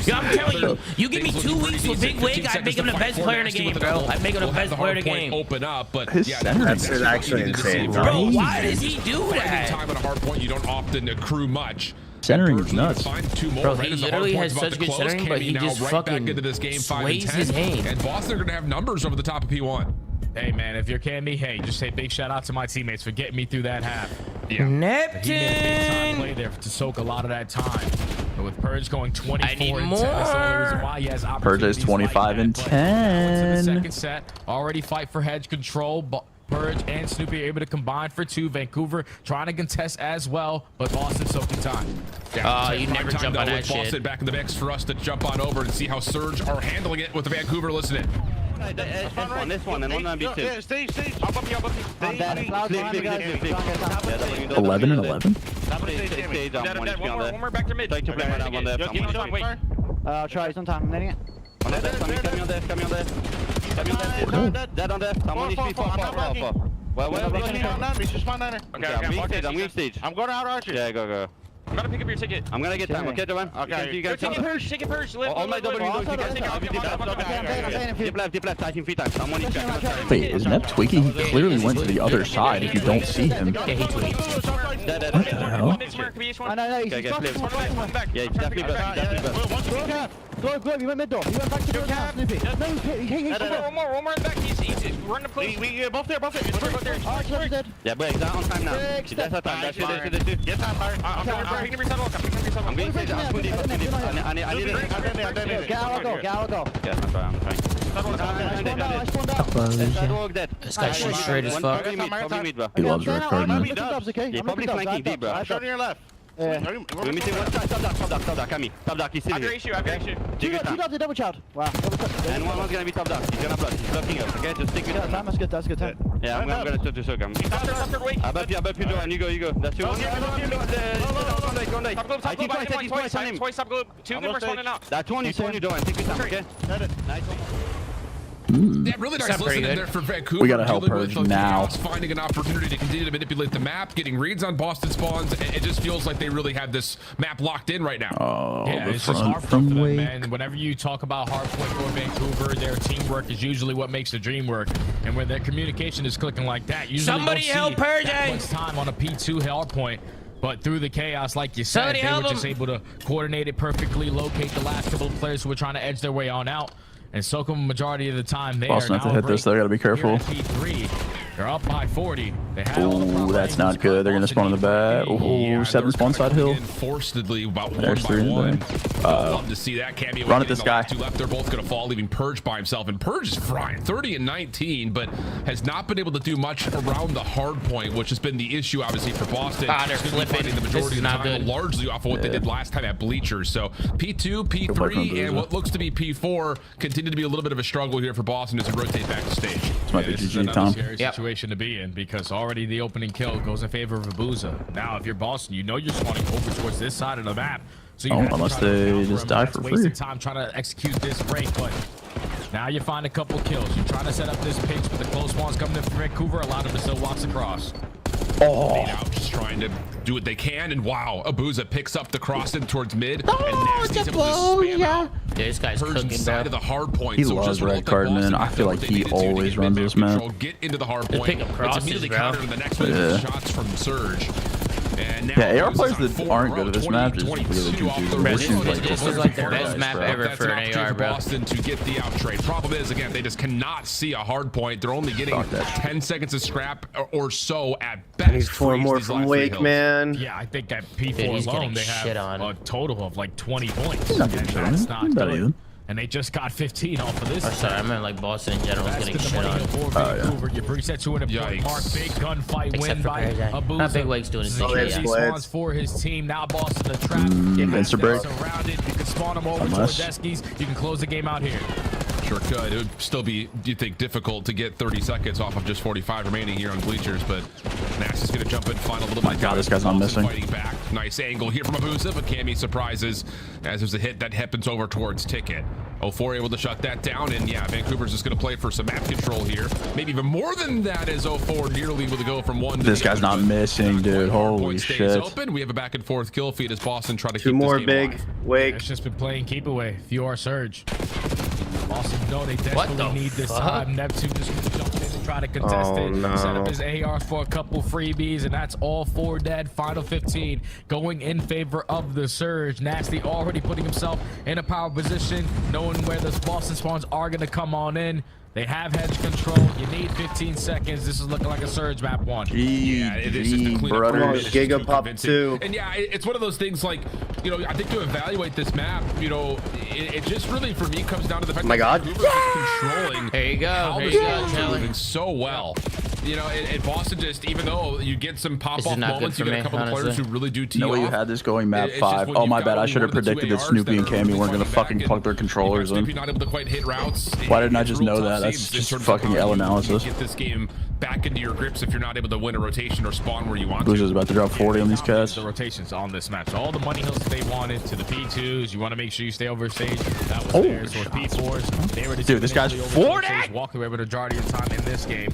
Yeah, I'm telling you, you give me 2 weeks with Big Wig, I'd make him the best player in the game, bro. I'd make him the best player in the game.
Open up, but
His center
That's actually insane, bro.
Bro, why does he do that?
Time at a hard point, you don't often accrue much.
Centering is nuts.
Bro, he literally has such good centering, but he just fucking sways his game.
And Boston are going to have numbers over the top of P1.
Hey, man, if you're Cammy, hey, just say big shout out to my teammates for getting me through that half.
Yeah.
He made a big time
Neptune.
play there to soak a lot of that time. But with Purge going 24
need
and 10, that's the only reason
more.
why he has
Purge is
opportunities
25 and
like that. But now into
10.
the second set, already fight for hedge control. But Purge and Snoopy are able to combine for 2. Vancouver trying to contest as well, but Boston soaking time.
You never jump on that
with Boston
shit.
back in the mix for us to jump on over and see how Surge are handling it with the Vancouver listening.
This one, and one on B2.
Yeah, stay. I'll bump you.
I'm dead. Flip.
11 and 11.
Stay down.
One more back to mid.
Take to play right now, one left.
Wait.
Try sometime. I'm letting it. One left, coming on death. Dead on death. I'm on HP. Well, I'm weak stage.
I'm going out archer.
Yeah, go.
I'm gonna pick up your ticket.
I'm gonna get time, okay, Jovan?
Okay.
You guys
Take it Purge.
all my W goes, you guys Dip left, I think 3 times. I'm on each back.
Wait, is Nep tweaking? He clearly went to the other side if you don't see him.
Yeah, he tweaked.
What
the hell?
Okay, flip. Yeah, he's definitely best.
Go, you went mid door. You went back to the cap, Snoopy. No, one more in back. He's run the close. We both there. Archer's dead.
Yeah, but he's not on time now. That's our time. That's it.
Get time, fire. I'm picking up your sidewalk.
I'm going to say I'm too deep. I need it.
Gallo, go.
Yeah, I'm trying.
I spawned out.
Sidewalk dead.
This guy's shooting straight as fuck.
Probably mid, bro.
He loves red card, man.
Yeah, probably flanking deep, bro.
I'm shooting your left.
We're missing one side. Top dark, Kami. Top dark, he's still here.
I've got you.
Take your time.
Double child. Wow.
And one's gonna be top dark. He's gonna block. He's blocking us. Okay, just take your time.
That's good time.
Yeah, I'm gonna start to soak him. Above you, Johan. You go. That's two. Go on. I think twice. He's twice on him.
Top globe. 2 of them are spawning out.
That's one. He's on you, Johan. Take your time, okay? Nice one.
Yeah, really nice listening there for Vancouver.
We gotta help
dealing with
Purge
the
now.
chaos, finding an opportunity to continue to manipulate the map, getting reads on Boston spawns. It just feels like they really have this map locked in right now.
Oh,
Yeah,
the
it's just
front
hard for
from
them,
Wake.
man. Whenever you talk about hard point for Vancouver, their teamwork is usually what makes the dream work. And when their communication is clicking like that, usually
Somebody
don't see
help Purge!
that much time on a P2 hard point. But through the chaos, like you said,
Somebody
they were
help
just
him.
able to coordinate it perfectly, locate the last couple of players who were trying to edge their way on out, and soak them majority of the time there.
Boston have to
Now
hit this, though. Gotta be careful.
here at P3, they're up by 40. They had all the
Ooh,
proper
that's
angles
not good. They're gonna spawn in the back.
Yeah,
Ooh, 7
they're
spawn side hill.
Forcedly about one
There's
by
3 in
one.
there.
Love to see that cameo.
Run at this guy.
2 left, they're both going to fall, leaving Purge by himself. And Purge is frying 30 and 19, but has not been able to do much around the hard point, which has been the issue, obviously, for Boston.
They're
Just gonna be
flipping.
finding the majority
This is
of the
not
time,
good.
largely off of what they did last time at Bleachers. So P2,
play from
P3,
Boozer.
and what looks to be P4 continue to be a little bit of a struggle here for Boston as they rotate back to stage.
This might be
This is
GG,
another
Tom.
scary situation to be in because already the opening kill goes in favor of Abuza. Now, if you're Boston, you know you're spawning over towards this side of the map. So you
Oh,
have to
unless
try to
they
counter
just
them.
die
That's
for
wasted
free.
time trying to execute this break, but now you find a couple kills. You're trying to set up this pitch, but the close ones coming in from Vancouver allow them to still walk across.
Made out, just trying to do what they can, and wow, Abuza picks up the cross in towards mid, and Nasty's able to spam out.
Yeah, this guy's
Purge
cooking,
inside
bro.
of the hard point.
He
so
loves
just when it
red
looked
card,
like
man.
Boston
I
had
feel
done
like
what they
he
needed to to
always
get
runs
mid
this
map
map.
control, get into the hard
Just
point.
pick up
It's
crosses,
immediately
bro.
countered in the next wave
Yeah.
of shots from Surge. And now
Yeah, AR
Abuza's
players
on
that
4
aren't
in a
good at this
row,
map just
22
really
off the
confusing.
red
This seems
zone.
like
This
the
is like the
first
best
guys,
map
bro.
ever
That's
for
an
an
opportunity
AR,
for
bro.
Boston to get the out trade. Problem is, again, they just cannot see a hard point. They're only getting
Fuck that.
10 seconds of scrap or so at best.
I need 4
freeze
more
these
from
last 3
Wake,
hills.
man.
Yeah, I think at P4
Dude, he's
alone,
getting
they
shit
have
on.
a total of like 20 points.
He's not
And
getting shit on.
that's not
He's better
good.
even.
And they just got 15 off of this.
Oh, sorry, I meant like Boston in general is
That's
getting
the
shit
money
on.
hill for Vancouver. Your preset to an important
Yikes.
mark. Big gunfight
Except
win
for
by
Purge,
Abuza.
Not Big Wake's doing his thing,
Easy
yeah.
spawns for his team. Now Boston the trap.
Insta break.
Surrounded. You can spawn them over
Unless-
towards Eskies. You can close the game out here.
Sure could. It would still be, do you think, difficult to get 30 seconds off of just 45 remaining here on bleachers, but Nash is going to jump in, find a little bit.
My God, this guy's not missing.
Fighting back. Nice angle here from Abusa, but Cammy surprises as there's a hit that happens over towards Ticket. 04 able to shut that down, and yeah, Vancouver's just going to play for some map control here. Maybe even more than that as 04 nearly able to go from one to
this
the
guy's
other,
not missing, dude. Holy
stays
shit.
Open. We have a back and forth kill feed as Boston try to
Two
keep
more
this game
big.
alive.
Wake.
It's just been playing keep away. FUR Surge. Boston know they
What
desperately
the
need this
fuck?
time. Neptune just gonna jump in and try to contest
Oh,
it.
no.
Set up his ARs for a couple freebies, and that's all 4 dead. Final 15 going in favor of the Surge. Nasty already putting himself in a power position, knowing where the Boston spawns are gonna come on in. They have hedge control. You need 15 seconds. This is looking like a Surge map 1.
Yeah, it is just a cleanup.
brother.
Come on,
It's
Giga
too
Pop
convincing.
2.
And yeah, it's one of those things like, you know, I think to evaluate this map, you know, it just really for me comes down to the fact
Oh my
that
God.
Vancouver is controlling
There you go.
how
There
the
you go,
Surge are
Charlie.
moving so well. You know, and Boston just, even though you get some
This
pop-off
is not
moments,
good
you
for
get a
me,
couple of players who
honestly.
really do tee
No way you
off.
had this going map
It's just
5.
when
Oh
you've
my
got
bad. I
only
should have
one or two
predicted that
ARs
Snoopy and
that are
Cammy
really
weren't gonna
fighting
fucking
back,
plug their
and
controllers
you've got Snoopy
in.
not able to quite hit routes.
Why didn't I
It's
just
real
know
tough
that?
scenes
That's
in
just
terms of
fucking
how
L
you
analysis.
Get this game back into your grips if you're not able to win a rotation or spawn where you want to.
Booza's about to drop 40 on these cats.
The rotations on this match. So all the money hills that they wanted to the P2s. You want to make sure you stay over stage. That was theirs. So with P4s, they were
Dude, this guy's 40.
walking away with the majority of the time in this game.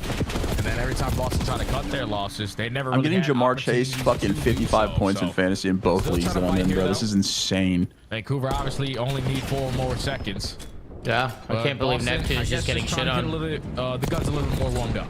And then every time Boston tried to cut their losses, they never.
I'm
really
getting
had
Jamar Chase
opportunities to
fucking
do
55
so.
points in
So
fantasy in both
still
leagues
trying
that
to
I'm
fight
in,
here,
bro.
though.
This is insane.
Vancouver obviously only need 4 more seconds.
Yeah, I can't believe
Boston,
Neptune
I
is
guess
just getting
trying
shit
to get a
on.
little bit, the guns a little bit more warmed up.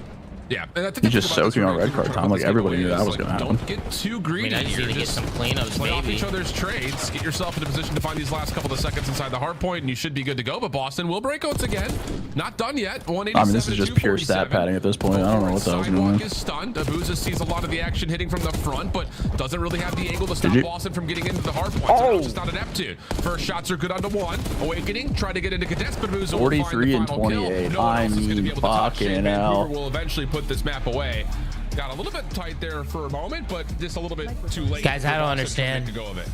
Yeah, and I think
He's
the
just
thing about
soaking
this
on red
Vancouver
card
trying
time
to
like
get
everybody
away
knew that
is,
was
like,
gonna happen.
Don't get too
I
greedy
mean, I just
here.
need to get some cleanups,
play off
maybe.
each other's trades. Get yourself in a position to find these last couple of seconds inside the hard point, and you should be good to go. But Boston will break outs again. Not done yet. 187
I mean, this is just pure stat padding at this point. I don't know what the hell's going
Sidewalk
on.
is stunned. Abusa sees a lot of the action hitting from the front, but doesn't really have the angle to stop
GG.
Boston from getting into the hard point. So it's just not a Neptune. First shots are good onto 1. Awakening, try to get into contest, but Abusa will find
43
the
and
final kill.
28.
No one
I
else is gonna be
mean,
able to touch it.
fucking
Vancouver
hell.
will eventually put this map away. Got a little bit tight there for a moment, but just a little bit too late.
Guys, I
for
don't
Boston to
understand.
make the go of it.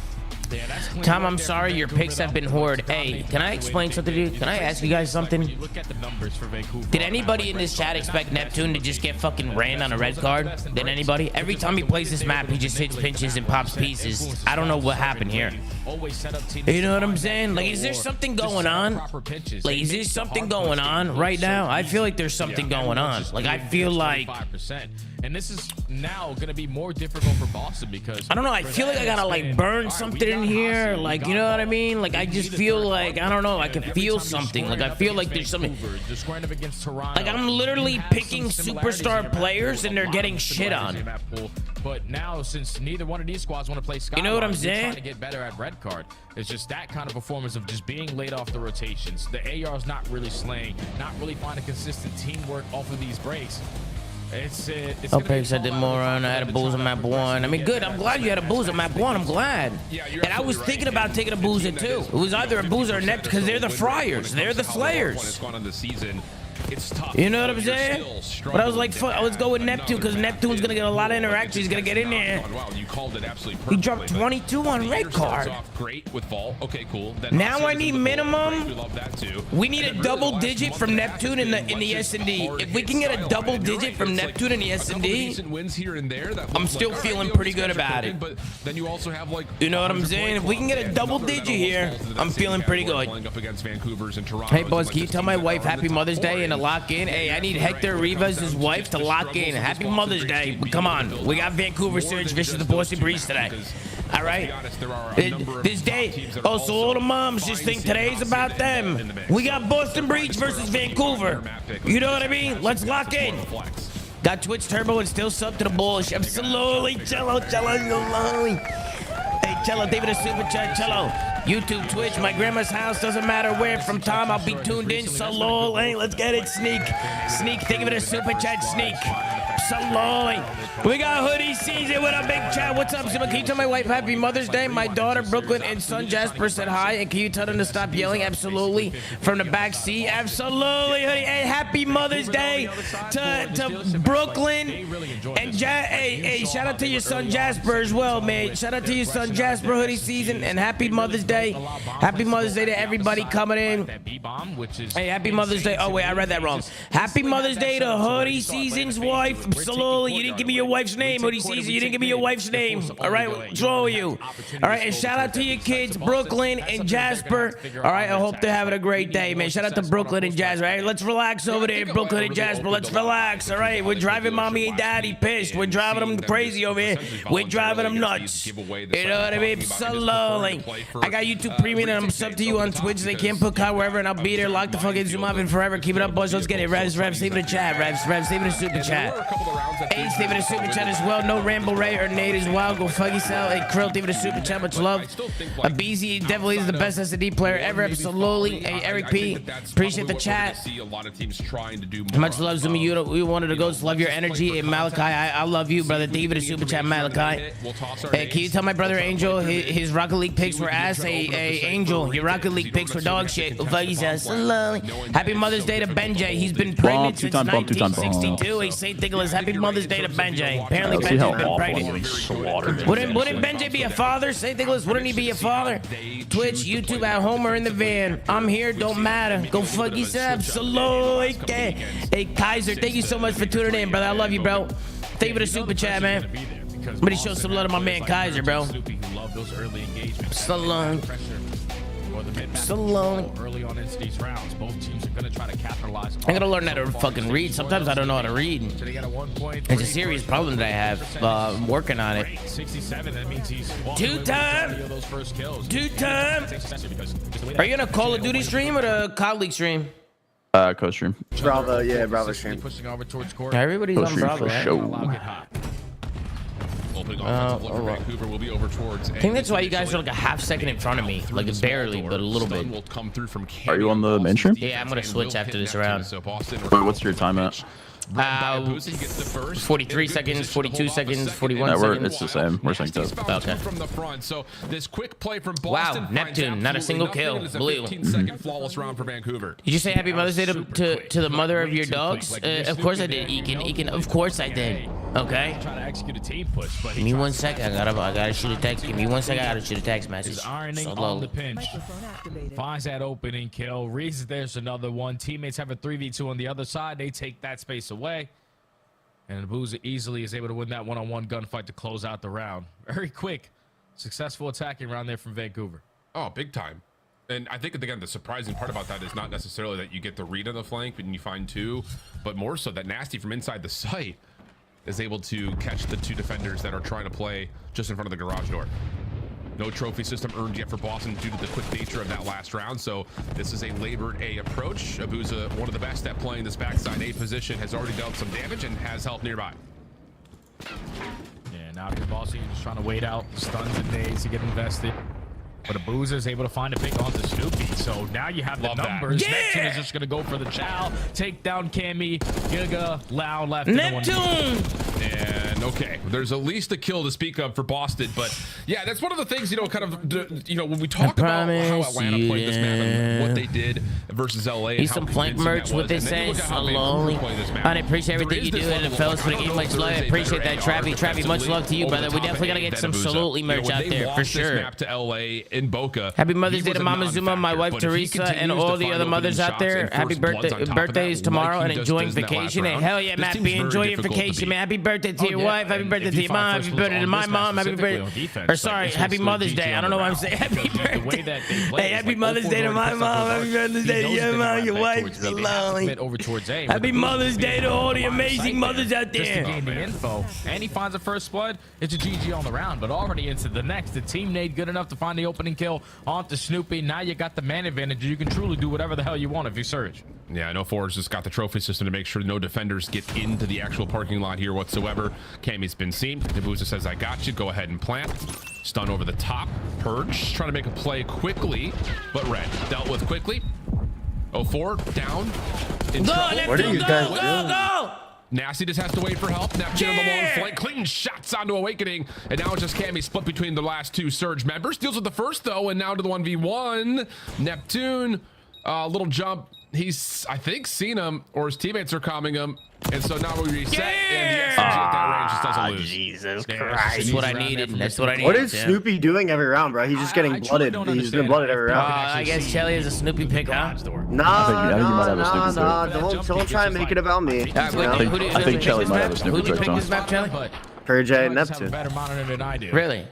Yeah, that's clean
Tom,
right
I'm
there
sorry
from
your
Vancouver,
picks have
though.
been hoard.
Like,
Hey, can I
way
explain
they
something to you?
do
Can I
this.
ask you guys something?
When you look at the numbers for Vancouver,
Did anybody in this chat expect Neptune to just get fucking ran on a red card? Did anybody? Every time he plays this map, he just hits pinches and pops pieces. I don't know what happened here. You know what I'm saying? Like, is there something going on? Like, is there something going on right now? I feel like there's something going on. Like, I feel like...
And this is now going to be more difficult for Boston because...
I don't know. I feel like I gotta, like, burn something in here. Like, you know what I mean? Like, I just feel like, I don't know. I can feel something. Like, I feel like there's something... Like, I'm literally picking superstar players and they're getting shit on.
But now, since neither one of these squads want to play Skyward,
You know what I'm
you're
saying?
trying to get better at red card. It's just that kind of performance of just being laid off the rotations. The AR's not really slaying, not really finding consistent teamwork off of these breaks. It's
Okay, so I did more on. I had a booze on map 1. I mean, good. I'm glad you had a booze on map 1. I'm glad. And I was thinking about taking a boozer too. It was either a boozer or a Nept because they're the Friars. They're the Slayers.
It's tough.
You know what I'm saying? But I was like, fuck, let's go with Neptune because Neptune's gonna get a lot of interaction. He's gonna get in there.
Wow, you called it absolutely
He
perfectly,
dropped
but
22 on red
starts
card.
off great with Vault. Okay, cool. Then
Now
Haas
I
is
need
in the Vault.
minimum.
Great, we love that too.
We need
And
a
really
double
the last
digit
month
from
and a half
Neptune
has
in the
been
S&D.
much
If we
hard
can get
hit
a
style.
double
And you're
digit
right,
from
it's
Neptune in the
a couple
S&D,
decent wins here and there that
I'm
look
still
like,
feeling
all right,
pretty
these guys
good
are
about
cooking,
it.
But then you also have like
you know what I'm saying? If we can get a double digit here, I'm feeling pretty good. Hey, boys, can you tell my wife Happy Mother's Day and to lock in? Hey, I need Hector Rivas' wife to lock in. Happy Mother's Day. But come on. We got Vancouver Surge versus the Boston Breeze today. All right? This day, so all the moms just think today's about them. We got Boston Breeze versus Vancouver. You know what I mean? Let's lock in. Got Twitch Turbo and still sub to the bullshit. Absolutely. Cello. Hey, Cello, David, a super chat. Cello. YouTube, Twitch, my grandma's house, doesn't matter where. From Tom, I'll be tuned in. So lol, hey, let's get it. Sneak. Think of it as super chat. Sneak. Absolutely. We got hoodie season with a big chat. What's up, Zoomaa? Can you tell my wife Happy Mother's Day? My daughter Brooklyn and son Jasper said hi. And can you tell them to stop yelling? Absolutely. From the back seat. Absolutely, hoodie. Hey, Happy Mother's Day to Brooklyn. And hey, shout out to your son Jasper as well, man. Shout out to your son Jasper, hoodie season. And Happy Mother's Day. Happy Mother's Day to everybody coming in. Hey, Happy Mother's Day. Oh, wait, I read that wrong. Happy Mother's Day to hoodie season's wife. Absolutely. You didn't give me your wife's name, hoodie season. You didn't give me your wife's name. All right, what's wrong with you? All right, and shout out to your kids, Brooklyn and Jasper. All right, I hope they're having a great day, man. Shout out to Brooklyn and Jasper. All right, let's relax over there, Brooklyn and Jasper. Let's relax. All right, we're driving mommy and daddy pissed. We're driving them crazy over here. We're driving them nuts. You know what I mean? Slowly. I got YouTube Premium and I'm sub to you on Twitch. They can't put Kai wherever, and I'll be there. Lock the fucking Zoomaa in forever. Keep it up, boys. Let's get it. Revs, leave it in the chat. Revs, leave it in the super chat. Ace, leave it in the super chat as well. No Rambo Ray or Nate as well. Go fuck yourself. Hey, Krill, leave it in the super chat. Much love. BZ definitely is the best SD player ever. Absolutely. Hey, Eric P. Appreciate the chat. Much love, Zoomaa. You wanted to go. Love your energy. Hey, Malachi, I love you, brother. David, a super chat, Malachi. Hey, can you tell my brother Angel his Rocket League picks were ass? Hey, Angel, your Rocket League picks were dog shit. Happy Mother's Day to Benj. He's been pregnant since 1962. Hey, St. Nicholas, happy Mother's Day to Benj. Apparently, Benj's been pregnant. Wouldn't Benj be a father? St. Nicholas, wouldn't he be a father? Twitch, YouTube, at home or in the van. I'm here, don't matter. Go fuck yourself. Absolutely. Hey, Kaiser, thank you so much for tuning in, brother. I love you, bro. Thank you for the super chat, man. Somebody show some love to my man Kaiser, bro. So long.
Early on into these rounds, both teams are gonna try to capitalize.
I gotta learn how to fucking read. Sometimes I don't know how to read. It's a serious problem that I have. I'm working on it.
67. That means he's
Two-time. Are you gonna Call of Duty stream or the COD League stream?
Co-stream.
Bravo, yeah, Bravo stream.
Everybody's on Bravo, right?
Vancouver will be over towards.
I think that's why you guys are like a half second in front of me, like barely, but a little bit.
Are you on the main stream?
Yeah, I'm gonna switch after this round.
Wait, what's your time at?
43 seconds, 42 seconds, 41 seconds.
It's the same. We're synced up.
Okay.
From the front. So this quick play from
Boston. Wow, Neptune, not a single kill. Unbelievable.
15-second flawless round for Vancouver.
Did you say Happy Mother's Day to the mother of your dogs? Of course I did, Ekin. Of course I did. Okay.
Try to execute a team push, but
give me 1 second. I gotta shoot a text. Give me 1 second. I gotta shoot a text message.
Ironing on the pinch. Finds that opening kill. Reads there's another one. Teammates have a 3v2 on the other side. They take that space away. And Booza easily is able to win that one-on-one gunfight to close out the round. Very quick, successful attacking round there from Vancouver.
Oh, big time. And I think, again, the surprising part about that is not necessarily that you get the read on the flank and you find two, but more so that Nasty from inside the site is able to catch the two defenders that are trying to play just in front of the garage door. No trophy system earned yet for Boston due to the quick nature of that last round. So this is a labored A approach. Abuza, one of the best at playing this backside A position, has already dealt some damage and has help nearby.
Yeah, now if you're Boston, you're just trying to wait out stuns and nades to get invested. But Abuza is able to find a pick onto Snoopy. So now you have the numbers.
Yeah!
Neptune is just going to go for the chow. Take down Cammy, Giga, Lau left.
Neptune!
And okay, there's at least a kill to speak of for Boston. But yeah, that's one of the things, kind of, when we talk about how Atlanta played this map and what they did versus LA.
He's some flank merch with this sense. Slowly. I appreciate everything you do, and fellas for the game. Much love. I appreciate that, Travi. Much love to you, brother. We definitely got to get some absolutely merch out there for sure.
Map to LA in Boca.
Happy Mother's Day to Mama Zoomaa, my wife Teresa, and all the other mothers out there. Happy birthday! Birthdays tomorrow and enjoying vacation. And hell yeah, Matt B, enjoy your vacation, man. Happy birthday to your wife. Happy birthday to your mom. Happy birthday to my mom. Happy birthday. Or sorry, Happy Mother's Day. I don't know why I'm saying Happy birthday. Hey, Happy Mother's Day to my mom. Happy Mother's Day to your mom, your wife. Happy Mother's Day to all the amazing mothers out there.
Just to gain the info, and he finds a first blood. It's a GG on the round, but already into the next. The team nade good enough to find the opening kill onto Snoopy. Now you got the man advantage. You can truly do whatever the hell you want if you surge.
Yeah, I know Forrest just got the trophy system to make sure no defenders get into the actual parking lot here whatsoever. Cammy's been seen. Nabuza says, I got you. Go ahead and plant. Stun over the top. Purge. Trying to make a play quickly, but Red dealt with quickly. 04 down.
Go, Neptune, go!
Nasty just has to wait for help. Neptune on the long flank. Clean shots onto Awakening. And now it's just Cammy split between the last two Surge members. Deals with the first, though, and now to the 1v1. Neptune, little jump. He's, I think, seen him, or his teammates are calming him. And so now we reset, and the SMG at that range just doesn't lose.
Jesus
Christ. That's what I needed. That's what I needed.
What is Snoopy doing every round, bro? He's just getting blooded. He's getting blooded every round.
I guess Shelly is a Snoopy pick, huh?
Nah. Don't try and make it about me.
I think Shelly might have a Snoopy pick,
pick this map, Shelly?
Purge and Neptune.
Better monitor than I do.
Really?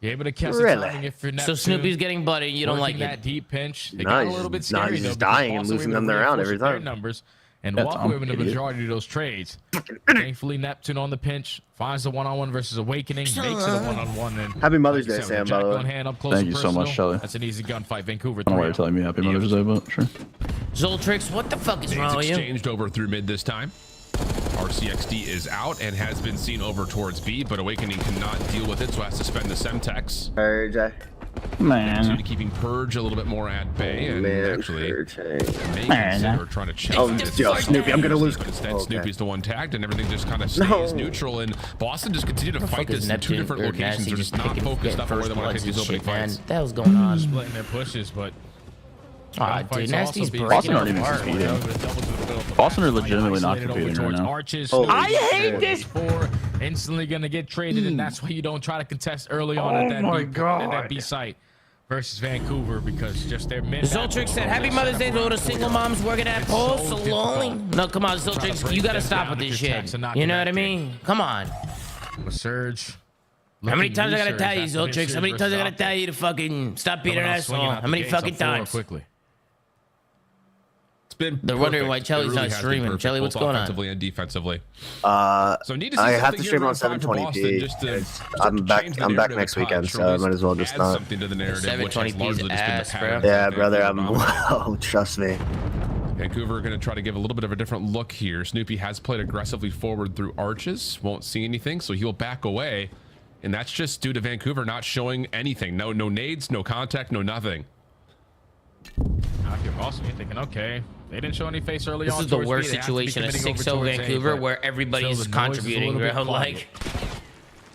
You're able to catch the timing if you're
So Snoopy's getting blooded. You don't like
that
it?
deep pinch. They
No,
got a little bit scary,
he's just
though,
dying and losing them around every time.
Numbers and walk away with the majority of those trades. Thankfully, Neptune on the pinch finds the one-on-one versus Awakening, makes it a one-on-one. And
Happy Mother's Day, Sam, by the way.
Thank
you so much, Shelly.
That's an easy gunfight. Vancouver.
I don't know why you're telling me Happy Mother's Day, but sure.
Zoltrix, what the fuck is wrong with you?
Exchanged over through mid this time. RCXD is out and has been seen over towards B, but Awakening cannot deal with it, so has to spend the Semtex.
Purge.
Man.
Keeping Purge a little bit more at bay and actually or trying to check.
Snoopy, I'm gonna lose.
But instead, Snoopy's the one tagged, and everything just kind of stays neutral. And Boston just continue to fight this in two different locations. They're just not focused up on where they want to take these opening fights.
What the hell's going on?
Splitting their pushes, but
dude, Nasty's
Boston aren't even competing. Boston are legitimately not competing right now.
I hate this. Instantly gonna get traded, and that's why you don't try to contest early on at that B site versus Vancouver, because just their mid.
Zoltrix said, "Happy Mother's Day to all the single moms working at Pulse alone." No, come on, Zoltrix, you gotta stop with this shit. You know what I mean? Come on.
Surge.
How many times I gotta tell you, Zoltrix? How many times I gotta tell you to fucking stop being an asshole? How many fucking times? They're wondering why Chelly's not streaming. Chelly, what's going on?
Offensively and defensively.
So need to see I have to stream on 720p. I'm back next weekend, so I might as well just not.
720p is ass, bro.
Yeah, brother. Wow, trust me.
Vancouver are going to try to give a little bit of a different look here. Snoopy has played aggressively forward through arches. Won't see anything, so he'll back away. And that's just due to Vancouver not showing anything. No nades, no contact, no nothing.
Now if you're Boston, you're thinking, okay, they didn't show any face early on.
This is the worst situation of 6-0 Vancouver where everybody's contributing. Like,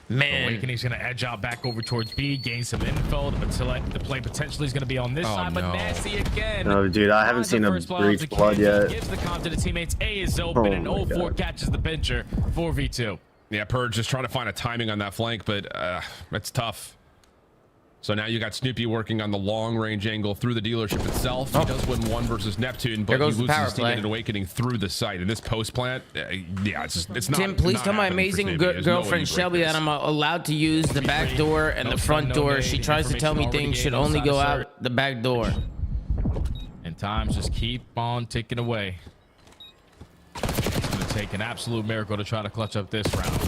man.
Awakening's going to edge out back over towards B, gain some info. The play potentially is going to be on this side, but Nasty again.
No, dude, I haven't seen him breach blood yet.
Gives the comp to the teammates. A is open, and 0-4 catches the pincher. 4v2.
Yeah, Purge just trying to find a timing on that flank, but it's tough. So now you got Snoopy working on the long-range angle through the dealership itself. He does win one versus Neptune, but he loses his teammate at Awakening through the site. And this post plant, yeah, it's not.
Tim, please tell my amazing girlfriend Shelby that I'm allowed to use the back door and the front door. She tries to tell me things should only go out the back door.
And times just keep on ticking away. It's going to take an absolute miracle to try to clutch up this round.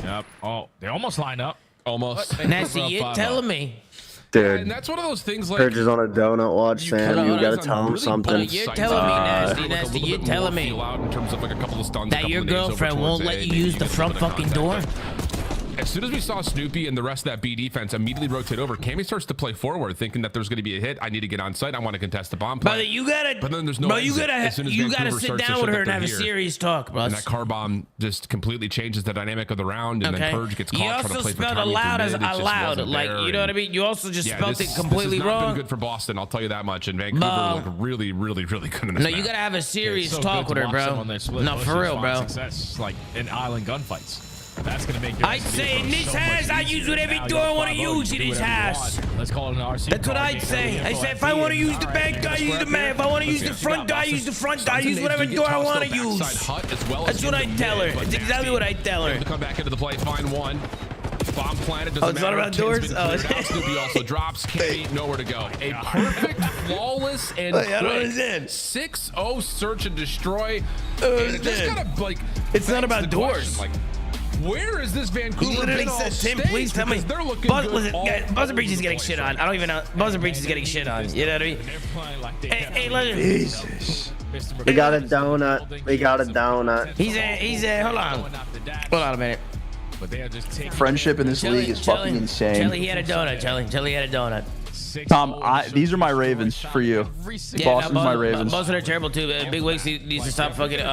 Yep. Oh, they almost line up.
Almost.
Nasty, you're telling me.
Dude,
and that's one of those things like
Purge is on a donut watch, Sam. You gotta tell him something.
You're telling me, Nasty, you're telling me that your girlfriend won't let you use the front fucking door?
As soon as we saw Snoopy and the rest of that B defense immediately rotate over, Cammy starts to play forward, thinking that there's going to be a hit. I need to get on site. I want to contest the bomb play.
But you gotta,
but then there's no.
Bro, you gotta sit down with her and have a serious talk, bro.
And that car bomb just completely changes the dynamic of the round, and then Purge gets caught trying to play for
You also spelled allowed as allowed, like, you know what I mean? You also just spelled it completely wrong.
This has not been good for Boston, I'll tell you that much. And Vancouver look really good in this.
No, you gotta have a serious talk with her, bro. No, for real, bro.
Success like in island gunfights. That's gonna make
I'd say in this house, I use whatever door I want to use in this house.
Let's call it an RC.
That's what I'd say. I say if I want to use the back door, I use the back. If I want to use the front door, I use the front door. I use whatever door I want to use. That's what I tell her. It's exactly what I tell her.
Come back into the play, find one. Bomb planted. Doesn't
it's not about doors.
Oh, Snoopy also drops. Cammy, nowhere to go. A perfect, flawless, and 6-0 search and destroy. And just kind of like.
It's not about doors.
Like, where is this Vancouver?
He literally said, Tim, please tell me.
They're looking
listen, Buzzer Breach is getting shit on. I don't even know. Buzzer Breach is getting shit on. You know what I mean? Hey,
Jesus. We got a donut. We got a donut.
He's a, hold on. Hold on a minute.
Friendship in this league is fucking insane.
Jelly, he had a donut, Jelly. Jelly had a donut.
Tom, these are my Ravens for you. Boston's my Ravens.
Boston are terrible too. Big Wigs needs to stop fucking. You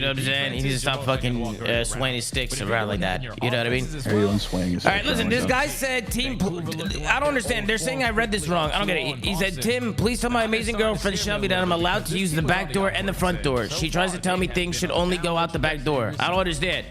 know what I'm saying? He needs to stop fucking swaying his sticks around like that. You know what I mean?
Everyone's swaying his sticks.
All right, listen. This guy said, "Team." I don't understand. They're saying I read this wrong. I don't get it. He said, "Tim, please tell my amazing girlfriend Shelby that I'm allowed to use the back door and the front door. She tries to tell me things should only go out the back door. I don't understand."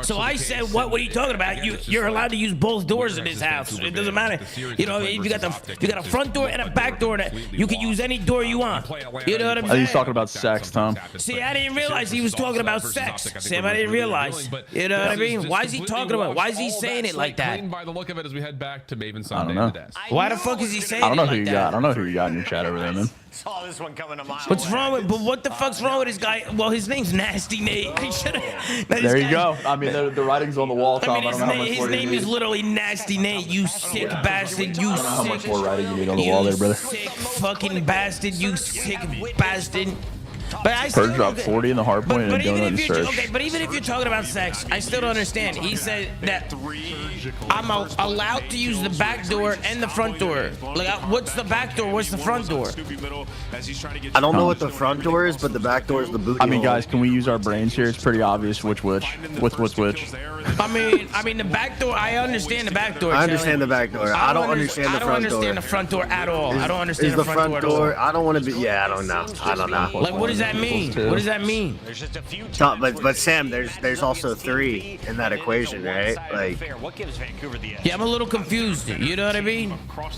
So I said, "What are you talking about? You're allowed to use both doors in this house. It doesn't matter. You know, you got a front door and a back door. That you can use any door you want. You know what I'm saying?"
He's talking about sex, Tom.
See, I didn't realize he was talking about sex. Sam, I didn't realize. You know what I mean? Why is he talking about? Why is he saying it like that?
By the look of it, as we head back to Maven
I
Sunday.
don't know.
Why the fuck is he saying?
I don't know
it
who
like
you
that?
got. I don't know who you got in your chat over there, man.
Saw this one coming a mile
What's
away.
wrong with? But what the fuck's wrong with this guy? Well, his name's Nasty Nate.
There you go. I mean, the writing's on the wall, Tom.
I mean, his name is literally Nasty Nate. You sick bastard. You sick.
How much more writing you need on the wall there, brother?
Sick fucking bastard. You sick bastard. But I
Purge dropped 40 in the hard point and
but even
donut
if
and
you're
search.
okay, but even if you're talking about sex, I still don't understand. He said that I'm allowed to use the back door and the front door. Like, what's the back door? What's the front door?
I don't know what the front door is, but the back door is the booty
I mean,
hole.
guys, can we use our brains here? It's pretty obvious which. Which.
I mean, the back door. I understand the back door.
I understand the back door. I don't understand the front door.
I don't understand the front door at all. I don't understand
Is
the front door.
I don't want to be. Yeah, I don't know. I don't know.
Like, what does that mean? What does that mean?
But Sam, there's also 3 in that equation, right? Like,
yeah, I'm a little confused. You know what I mean?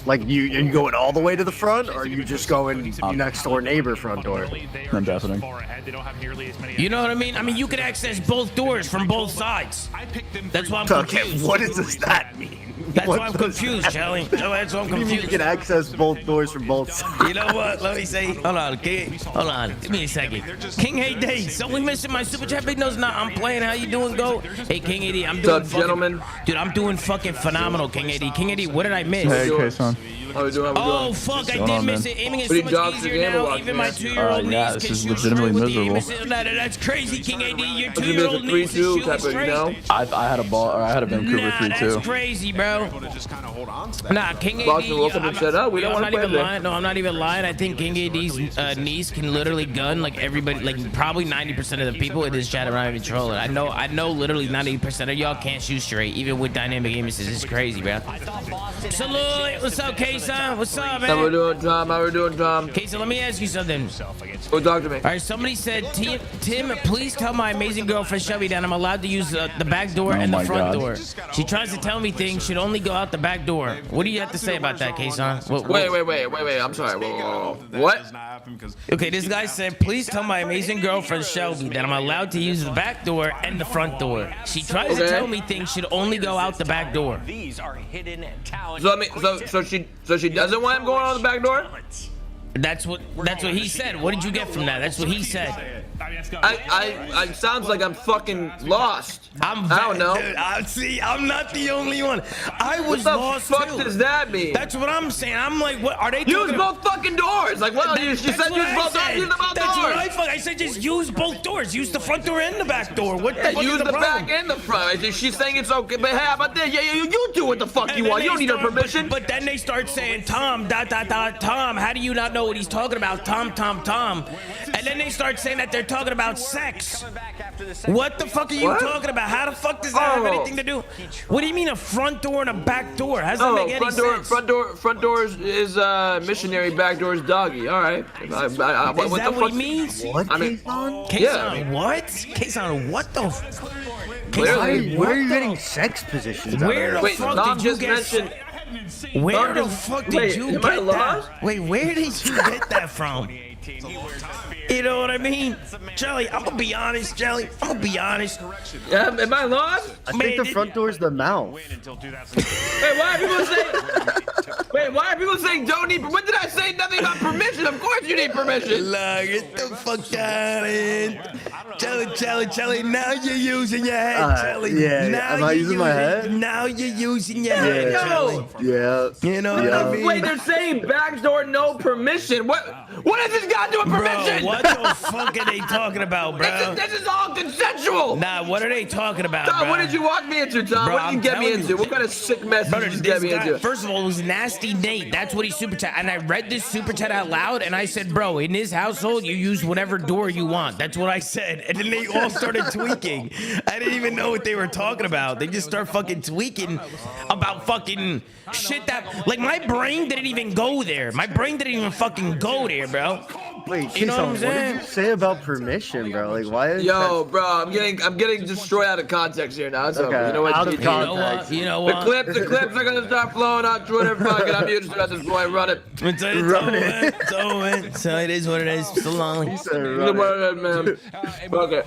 Like you going all the way to the front, or you just going next door neighbor front door?
I'm definitely.
You know what I mean? I mean, you can access both doors from both sides. That's why I'm confused.
Okay, what does that mean?
That's why I'm confused, Charlie. That's why I'm confused.
You can access both doors from both sides.
You know what? Let me say. Hold on, King. Hold on. Give me a second. King AD. So we missing my super chat big nose? Nah, I'm playing. How you doing, go? Hey, King AD. I'm doing fucking, gentlemen. Dude, I'm doing fucking phenomenal, King AD. King AD, what did I miss?
Hey, K-Son.
How we doing?
Oh fuck! I did miss it. Aiming is so much easier now. Even my 2-year-old
yeah,
niece
this
can
is
shoot
legitimately
straight with the
miserable.
That's crazy, King AD. Your 2-year-old niece is shooting straight.
I had a ball. Or I had a Vancouver 3-2.
That's crazy, bro. Nah, King AD. I'm not even lying. No, I'm not even lying. I think King AD's niece can literally gun like everybody, like probably 90% of the people in this chat are not even trolling. I know literally 90% of y'all can't shoot straight, even with dynamic aim assist. It's crazy, bro. Salute. What's up, K-Son? What's up, man?
How we doing, Tom? How we doing, Tom?
K-Son, let me ask you something.
Go talk to me.
All right, somebody said, Tim, please tell my amazing girlfriend Shelby that I'm allowed to use the back door and the front door. She tries to tell me things should only go out the back door. What do you have to say about that, K-Son?
Wait. I'm sorry. Whoa. What?
Okay, this guy said, please tell my amazing girlfriend Shelby that I'm allowed to use the back door and the front door. She tries to tell me things should only go out the back door.
These are hidden talent.
So she doesn't want him going on the back door?
That's what he said. What did you get from that? That's what he said.
I sounds like I'm fucking lost. I don't know.
Dude, see, I'm not the only one. I was lost too.
What the fuck does that mean?
That's what I'm saying. I'm like, what are they?
Use both fucking doors. Like, well, you said use both doors. Use the both
That's
doors.
what I said. Just use both doors. Use the front door and the back door. What the fuck
use
is
the
problem?
back and the front. She's saying it's okay, but how about this? Yeah, you do what the fuck you want. You don't need her permission.
But then they start saying, Tom, Tom. How do you not know what he's talking about? Tom. And then they start saying that they're talking about sex. What the fuck are you talking about? How the fuck does that have anything to do? What do you mean a front door and a back door? How does that make any sense?
Front door is missionary, back door is doggy. All right.
Is that what he means?
What?
I mean,
K-Son, what? K-Son, what the?
Where are you getting sex positions?
Where the fuck did you get? Where the fuck did you get that? Wait, where did you get that from? You know what I mean? Jelly, I'm gonna be honest, Jelly. I'm gonna be honest.
Yeah, am I lost?
I think the front door is the mouth.
Wait, why are people saying don't need? When did I say nothing about permission? Of course you need permission.
Look, get the fuck out of here. Chelly, now you're using your head, Chelly.
Yeah,
now
am I using my head?
Now you're using your head, Chelly.
Yeah.
You know what I mean?
Wait, they're saying backdoor no permission. What has this got to do with permission?
Bro, what the fuck are they talking about, bro?
This is all consensual.
Nah, what are they talking about,
Tom,
bro?
what did you walk me into, Tom?
Bro,
what did you get me into? What kind of sick message did you get me into?
First of all, it was Nasty Nate. That's what he super chat. And I read this super chat out loud, and I said, bro, in this household, you use whatever door you want. That's what I said. And then they all started tweaking. I didn't even know what they were talking about. They just start fucking tweaking about fucking shit that, like, my brain didn't even go there. My brain didn't even fucking go there, bro.
Wait,
You know what I'm saying?
What did you say about permission, bro? Like, why is
Yo, bro, I'm getting destroyed out of context here now. It's over. You know what?
Out of
GG.
context.
You know what?
The clips are gonna start flowing on Twitter. Fuck it, I'm used to it at this point. Run it.
It's over. So it is what it is. So long.
It's what it is, man. Fuck it.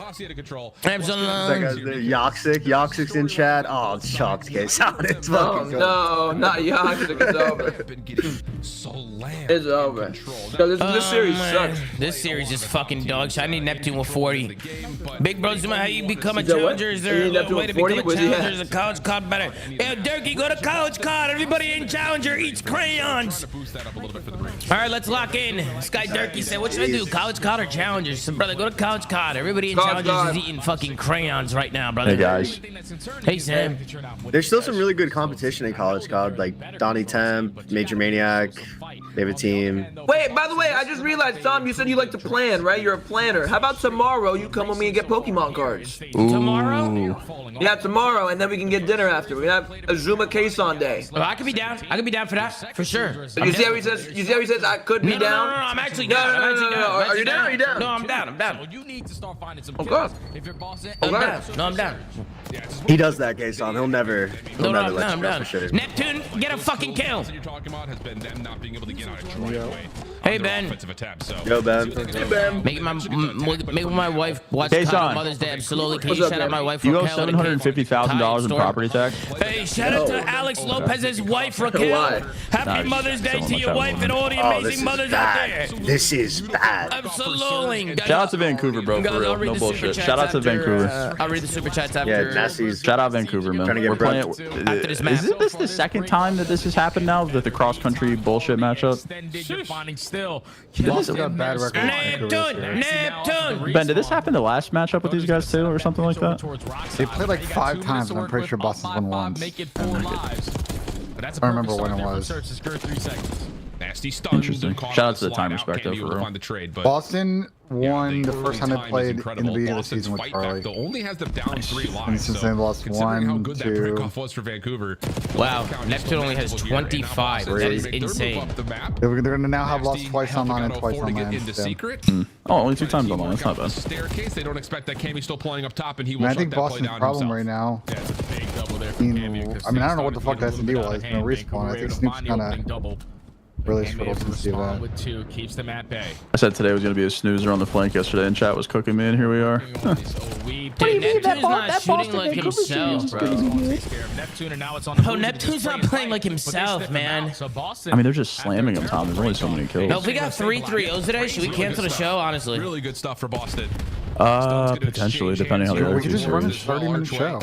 Absolutely.
Yoxic's in chat. Oh, it's shocked case out. It's fucking good.
No, not Yoxic. It's over. It's over. Yo, this series sucks.
This series is fucking dog shit. I need Neptune with 40. Big bro, Zoomaa, how you become a challenger? Is there a way to become a challenger? Is a college card better? Hey, Durkee, go to college card. Everybody in challenger eats crayons. All right, let's lock in. Sky Durkee said, what should I do? College card or challengers? So, brother, go to college card. Everybody in challengers is eating fucking crayons right now, brother.
Hey, guys.
Hey, Sam.
There's still some really good competition in college card, like Donnie Temp, Major Maniac. They have a team.
Wait, by the way, I just realized, Tom, you said you like to plan, right? You're a planner. How about tomorrow you come with me and get Pokemon cards?
Tomorrow?
Yeah, tomorrow, and then we can get dinner after. We can have a Zoomaa Case-On day.
Well, I could be down. I could be down for that, for sure.
You see how he says I could be down?
No, I'm actually down.
Are you down? Are you down?
No, I'm down.
Well, you need to start finding some
Okay.
kills. If your boss
I'm down. No, I'm down.
He does that case on. He'll never let you
I'm
know
down.
for sure.
Neptune, get a fucking kill.
You're talking about has been them not being able to get out of Troy.
Hey, Ben.
Yo, Ben.
Making my wife watch Mother's Day. Absolutely. Can you shout out my wife?
You owe $750,000 in property tax.
Hey, shout out to Alex Lopez's wife, Raquel. Happy Mother's Day to your wife and all the amazing mothers out there.
This is bad.
Absolutely.
Shout out to Vancouver, bro, for real. No bullshit. Shout out to Vancouver.
I'll read the super chats after.
Yeah, Nasty's.
Shout out Vancouver, man. We're playing.
After this match.
Is this the second time that this has happened now? That the cross country bullshit matchup?
Neptune.
Ben, did this happen the last matchup with these guys too, or something like that?
They played like 5 times, and I'm pretty sure Boston's won once. I don't remember when it was.
Nasty stun.
Interesting. Shout out to the time respect though, for real.
Boston won the first time they played in the beginning of the season with Charlie.
Only has them down 3 lives.
And since they lost 1, 2.
That break-off was for Vancouver.
Wow, Neptune only has 25. That is insane.
They're going to now have lost twice online and twice on land.
Oh, only 2 times online. That's not bad.
Staircase. They don't expect that Cammy's still playing up top, and he will.
I think Boston's problem right now. I mean, I don't know what the fuck that SD was. No respawn. I think Snoop's kind of really struggled to see that.
With 2 keeps them at bay.
I said today was going to be a snoozer on the flank yesterday, and chat was cooking me, and here we are.
Dude, Neptune's not shooting like himself, bro. Oh, Neptune's not playing like himself, man.
I mean, they're just slamming him, Tom. There's only so many kills.
No, if we got 3 3-0s today, should we cancel the show, honestly?
Really good stuff for Boston.
Potentially, depending on the
We could just run a 30-minute show.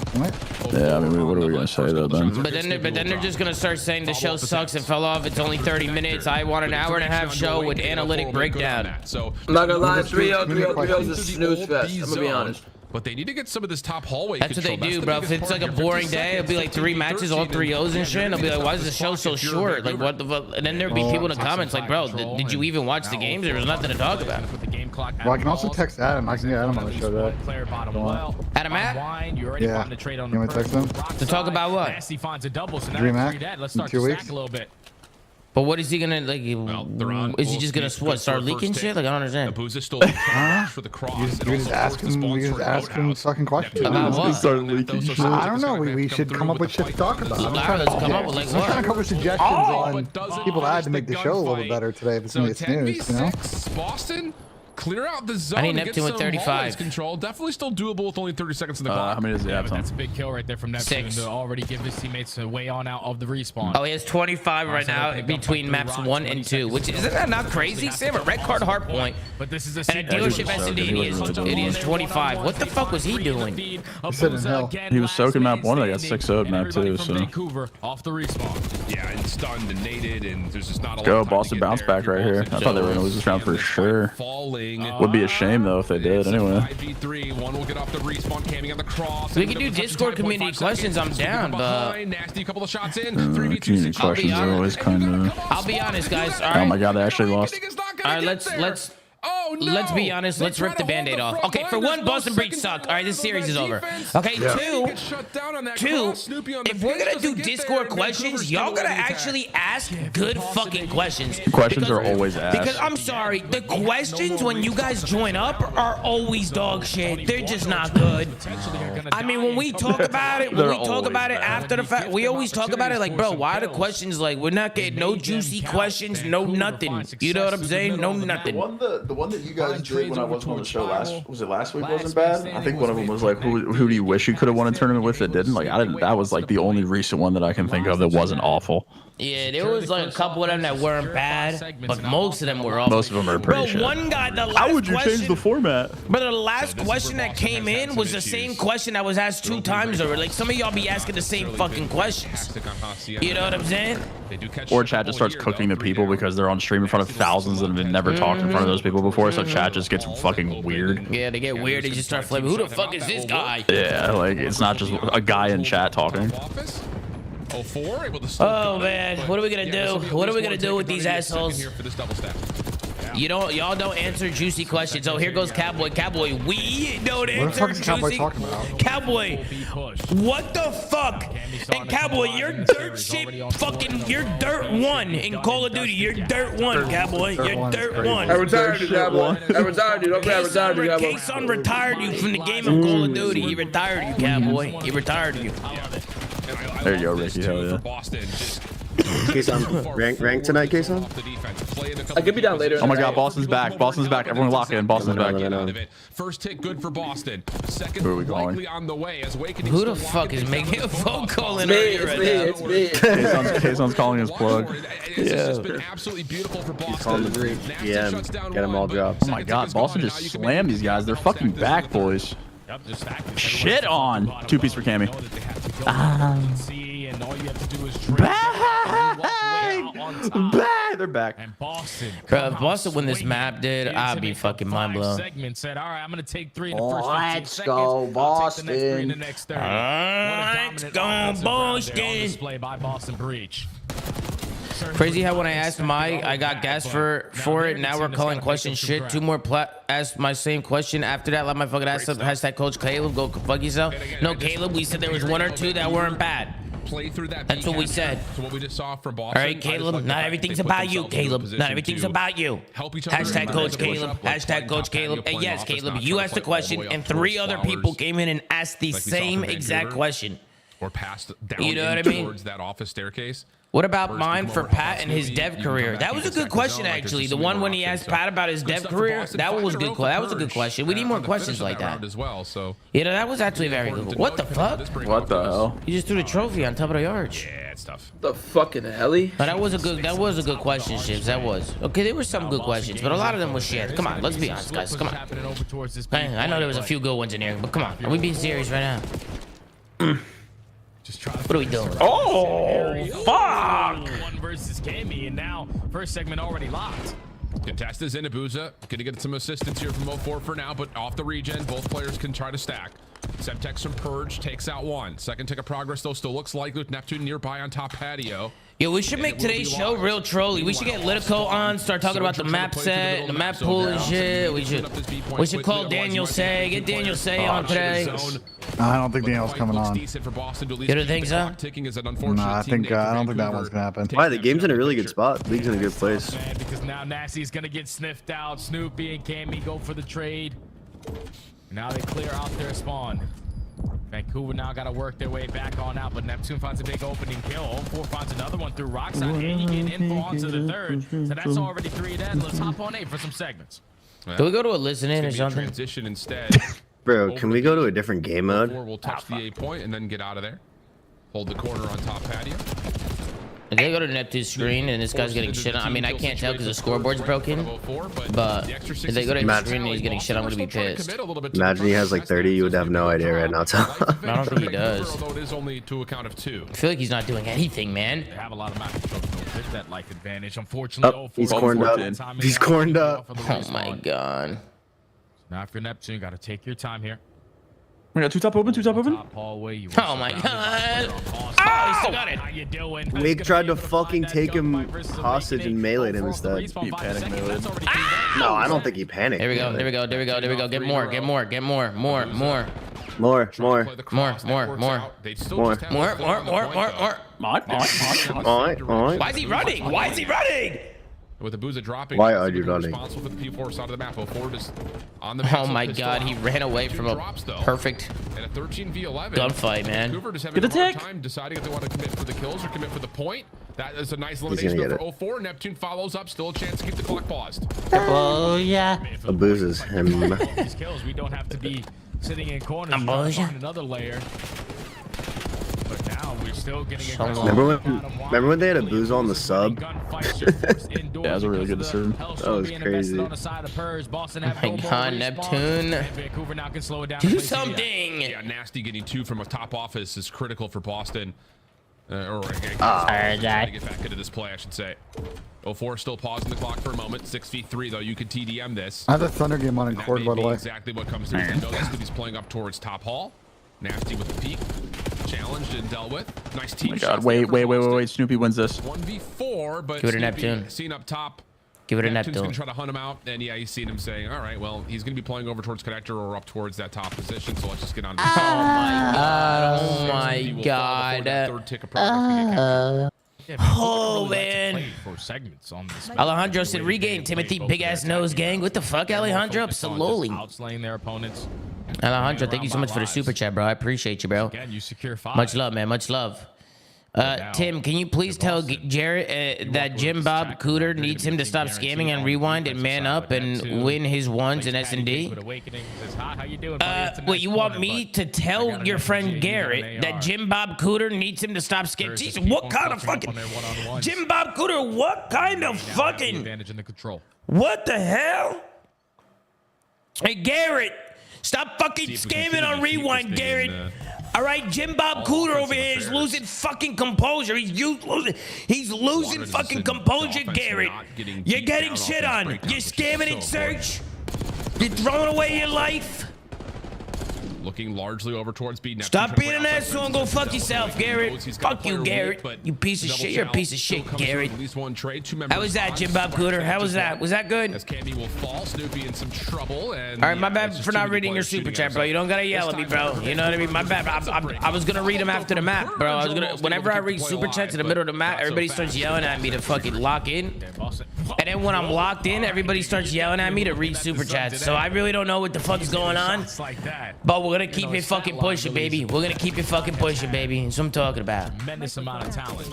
Yeah, I mean, what are we going to say, though, then?
But then they're just going to start saying the show sucks and fell off. It's only 30 minutes. I want an hour and a half show with analytic breakdown.
I'm not gonna lie, 3-0 is a snooze fest. I'm gonna be honest.
But they need to get some of this top hallway.
That's what they do, bro. If it's like a boring day, it'll be like 3 matches, all 3-0s and shit. And I'll be like, why is the show so short? Like, what the fuck? And then there'll be people in the comments like, bro, did you even watch the games? There was nothing to talk about.
Well, I can also text Adam. I can get Adam on the show, that.
Adam at?
Yeah. You want me to text him?
To talk about what?
Dream Act in 2 weeks?
But what is he gonna like? Is he just gonna start leaking shit? Like I don't understand.
For the cross.
We just ask him fucking questions.
About what?
Start leaking shit.
I don't know. We should come up with shit to talk about. I'm trying
Let's come up with like
I'm trying to
what?
come with suggestions on people to add to make the show a little better today. If it's gonna be a snooze, you know?
Boston. clear out the zone.
I need
and
Neptune
get
with
some
35.
hallways control. Definitely still doable with only 30 seconds in the clock.
How many does he have?
That's a big kill right there from Neptune
6.
to already give his teammates a way on out of the respawn.
Oh, he has 25 right now between maps 1 and 2, which isn't that not crazy? Sam, a red card hard point.
But this is a
And a dealership S&D, he has 25. What the fuck was he doing?
He's sitting in hell.
He was soaking map 1. I got 6-0 map 2. So
Vancouver off the respawn.
Yeah, and stunned and naded, and there's just not a lot
go
of time to
Boston
get
bounce
there.
back right here. I thought they were gonna lose this round for sure.
Falling.
Would be a shame though if they did. Anyway.
5v3. One will get off the respawn, camming on the cross.
We can do Discord community questions. I'm down, but
Nasty, couple of shots in.
Community questions are always kind of.
I'll be honest, guys. All
Oh
right.
my god, they actually lost.
All right, let's be honest. Let's rip the band-aid off. Okay, for one, Boston Breach sucked. All right, this series is over. Okay, two, if we're gonna do Discord questions, y'all gotta actually ask good fucking questions.
Questions are always asked.
Because I'm sorry, the questions when you guys join up are always dog shit. They're just not good. I mean, when we talk about it, after the fact, we always talk about it like, bro, why are the questions like, we're not getting no juicy questions, no nothing. You know what I'm saying? No nothing.
The one that you guys did when I wasn't on the show last week wasn't bad. I think one of them was like, who do you wish you could have won a tournament with that didn't? Like I didn't. That was like the only recent one that I can think of that wasn't awful.
Yeah, there was like a couple of them that weren't bad, but most of them were awful.
Most of them are pretty shit.
One guy, the last
How would you
question,
change the format?
But the last question that came in was the same question that was asked 2 times over. Like some of y'all be asking the same fucking questions. You know what I'm saying?
Or chat just starts cooking the people because they're on stream in front of thousands and have never talked in front of those people before, so chat just gets fucking weird.
Yeah, they get weird. They just start flipping. Who the fuck is this guy?
Yeah, like it's not just a guy in chat talking.
Oh man, what are we gonna do? What are we gonna do with these assholes? Y'all don't answer juicy questions. Oh, here goes Cowboy. Cowboy, we don't answer juicy. Cowboy, what the fuck? And Cowboy, you're dirt shit. Fucking, you're dirt 1 in Call of Duty. You're dirt 1, Cowboy. You're dirt 1.
I retired you, Cowboy. I retired you. Okay, I retired you, Cowboy.
K-Son retired you from the game of Call of Duty. He retired you, Cowboy. He retired you.
There you go, Ricky. Hell yeah.
K-Son, rank tonight, K-Son?
I could be down later.
Oh my god, Boston's back. Boston's back. Everyone lock in. Boston's back.
First hit good for Boston. Second
Who are we going?
likely on the way as Awakening.
Who the fuck is making a phone call in
It's me.
K-Son's calling his plug.
It's just been absolutely beautiful for Boston.
He's calling the breach. Yeah, get them all dropped.
Oh my god, Boston just slammed these guys. They're fucking back, boys. Shit on. 2-piece for Cammy. Back. They're back.
And Boston.
Bro, if Boston win this map, dude, I'd be fucking mind blown.
Segment said, all right, I'm gonna take 3 in the first 15
Let's
seconds.
go,
Boston.
Let's go, Boston.
Display by Boston Breach.
Crazy how when I asked Mike, I got gas for it. Now we're calling question shit. 2 more asked my same question. After that, let my fucking ass up. Hashtag Coach Caleb. Go fuck yourself. No, Caleb, we said there was 1 or 2 that weren't bad.
Play through that.
That's what we said.
So what we just saw from Boston.
All right, Caleb. Not everything's about you, Caleb. Not everything's about you. Hashtag Coach Caleb. Hashtag Coach Caleb. And yes, Caleb, you asked a question, and 3 other people came in and asked the same exact question.
Or passed down
you know what I mean?
Towards that office staircase.
What about mine for Pat and his dev career? That was a good question, actually. The one when he asked Pat about his dev career, that one was good. That was a good question. We need more questions like that.
As well, so
you know, that was actually very good. What the fuck?
What the hell?
You just threw the trophy on top of the arch.
Yeah, it's tough.
The fucking helly.
That was a good question, Ships. That was. Okay, there were some good questions, but a lot of them was shit. Come on, let's be honest, guys. Come on. I know there was a few good ones in here, but come on. Are we being serious right now? What are we doing?
Oh, fuck! 1 versus Cammy, and now first segment already locked.
Contestas in Abuza. Gonna get some assistance here from 04 for now, but off the regen, both players can try to stack. Semtex from Purge takes out 1. Second tick of progress, though, still looks likely with Neptune nearby on top patio.
Yeah, we should make today's show real trolly. We should get Litico on, start talking about the map set, the map pool and shit. We should call Daniel Say. Get Daniel Say on today.
I don't think Daniel's coming on.
You don't think so?
Nah, I don't think that one's gonna happen.
Why? The game's in a really good spot. League's in a good place.
Because now Nasty's gonna get sniffed out. Snoopy and Cammy go for the trade. Now they clear out their spawn. Vancouver now got to work their way back on out, but Neptune finds a big opening kill. 04 finds another one through Rockside. Here you get info onto the 3rd. So that's already 3 dead. Let's hop on 8 for some segments.
Can we go to a listen-in or something?
Transition instead.
Bro, can we go to a different game mode?
We'll touch the A point and then get out of there. Hold the corner on top patio.
If they go to Neptune's screen and this guy's getting shit on, I mean, I can't tell because the scoreboard's broken. But if they go to his screen and he's getting shit, I'm gonna be pissed.
Imagine he has like 30, you would have no idea right now.
I don't think he does.
Although it is only to a count of 2.
I feel like he's not doing anything, man.
They have a lot of matches with that life advantage. Unfortunately,
oh, he's corned up. He's corned up.
Oh my god.
Now if you're Neptune, got to take your time here.
We got 2 top open, 2 top open.
Oh my god. Oh, he still got it.
How you doing?
Wig tried to fucking take him hostage and meleeed him instead.
He panic meleeed.
No, I don't think he panicked.
There we go. There we go. There we go. There we go. Get more. Get more. Get more. More. More.
More.
More. More. More. More. Why is he running? Why is he running?
With the Booza dropping,
why are you running?
Responsible for the P4 side of the map. 04 is on the
oh my god, he ran away from a perfect
and a 13v11
gunfight, man.
Vancouver just having a hard time deciding if they want to commit for the kills or commit for the point. That is a nice elimination for 04. Neptune follows up, still a chance to keep the clock paused.
Oh yeah.
Abuses him.
These kills, we don't have to be sitting in corners trying to find another layer. But now we're still getting
remember when they had a booze on the sub?
Yeah, that was a really good decision.
That was crazy.
Oh my god, Neptune. Do something.
Yeah, Nasty getting 2 from a top office is critical for Boston. To get back into this play, I should say. 04 still pausing the clock for a moment. 6v3 though, you could TDM this.
I have the Thunder game on in court, by the way.
Exactly what comes through. Notice that he's playing up towards top hall. Nasty with the peak. Challenged and dealt with. Nice team.
Oh my god, wait. Snoopy wins this.
1v4, but
give it a Neptune.
Seen up top.
Give it a
Neptune's
Neptune.
Gonna try to hunt him out, and yeah, you see him saying, "All right, well, he's gonna be playing over towards connector or up towards that top position, so let's just get on."
Oh my god! Oh my god! Oh man! Alejandro said, "Regain Timothy, big ass nose gang." What the fuck, Alejandro? Slowly.
Outslaying their opponents.
Alejandro, thank you so much for the super chat, bro. I appreciate you, bro.
Again, you secure 5.
Much love, man. Much love. Tim, can you please tell Jarrett that Jim Bob Cooter needs him to stop scamming and rewind and man up and win his ones in S&D? Wait, you want me to tell your friend Garrett that Jim Bob Cooter needs him to stop scamming? Jesus, what kind of fucking Jim Bob Cooter? What kind of fucking? What the hell? Hey, Garrett, stop fucking scamming on rewind, Garrett. All right, Jim Bob Cooter over here is losing fucking composure. He's losing fucking composure, Garrett. You're getting shit on. You're scamming in search. You're throwing away your life.
Looking largely over towards B.
Stop being an asshole and go fuck yourself, Garrett. Fuck you, Garrett. You piece of shit. You're a piece of shit, Garrett. How was that, Jim Bob Cooter? How was that? Was that good?
As Cammy will fall, Snoopy in some trouble. And
all right, my bad for not reading your super chat, bro. You don't gotta yell at me, bro. You know what I mean? My bad. I was gonna read them after the map, bro. I was gonna. Whenever I read super chats in the middle of the map, everybody starts yelling at me to fucking lock in. And then when I'm locked in, everybody starts yelling at me to read super chats. So I really don't know what the fuck is going on. But we're gonna keep it fucking pushing, baby. We're gonna keep it fucking pushing, baby. That's what I'm talking about.
Tremendous amount of talent.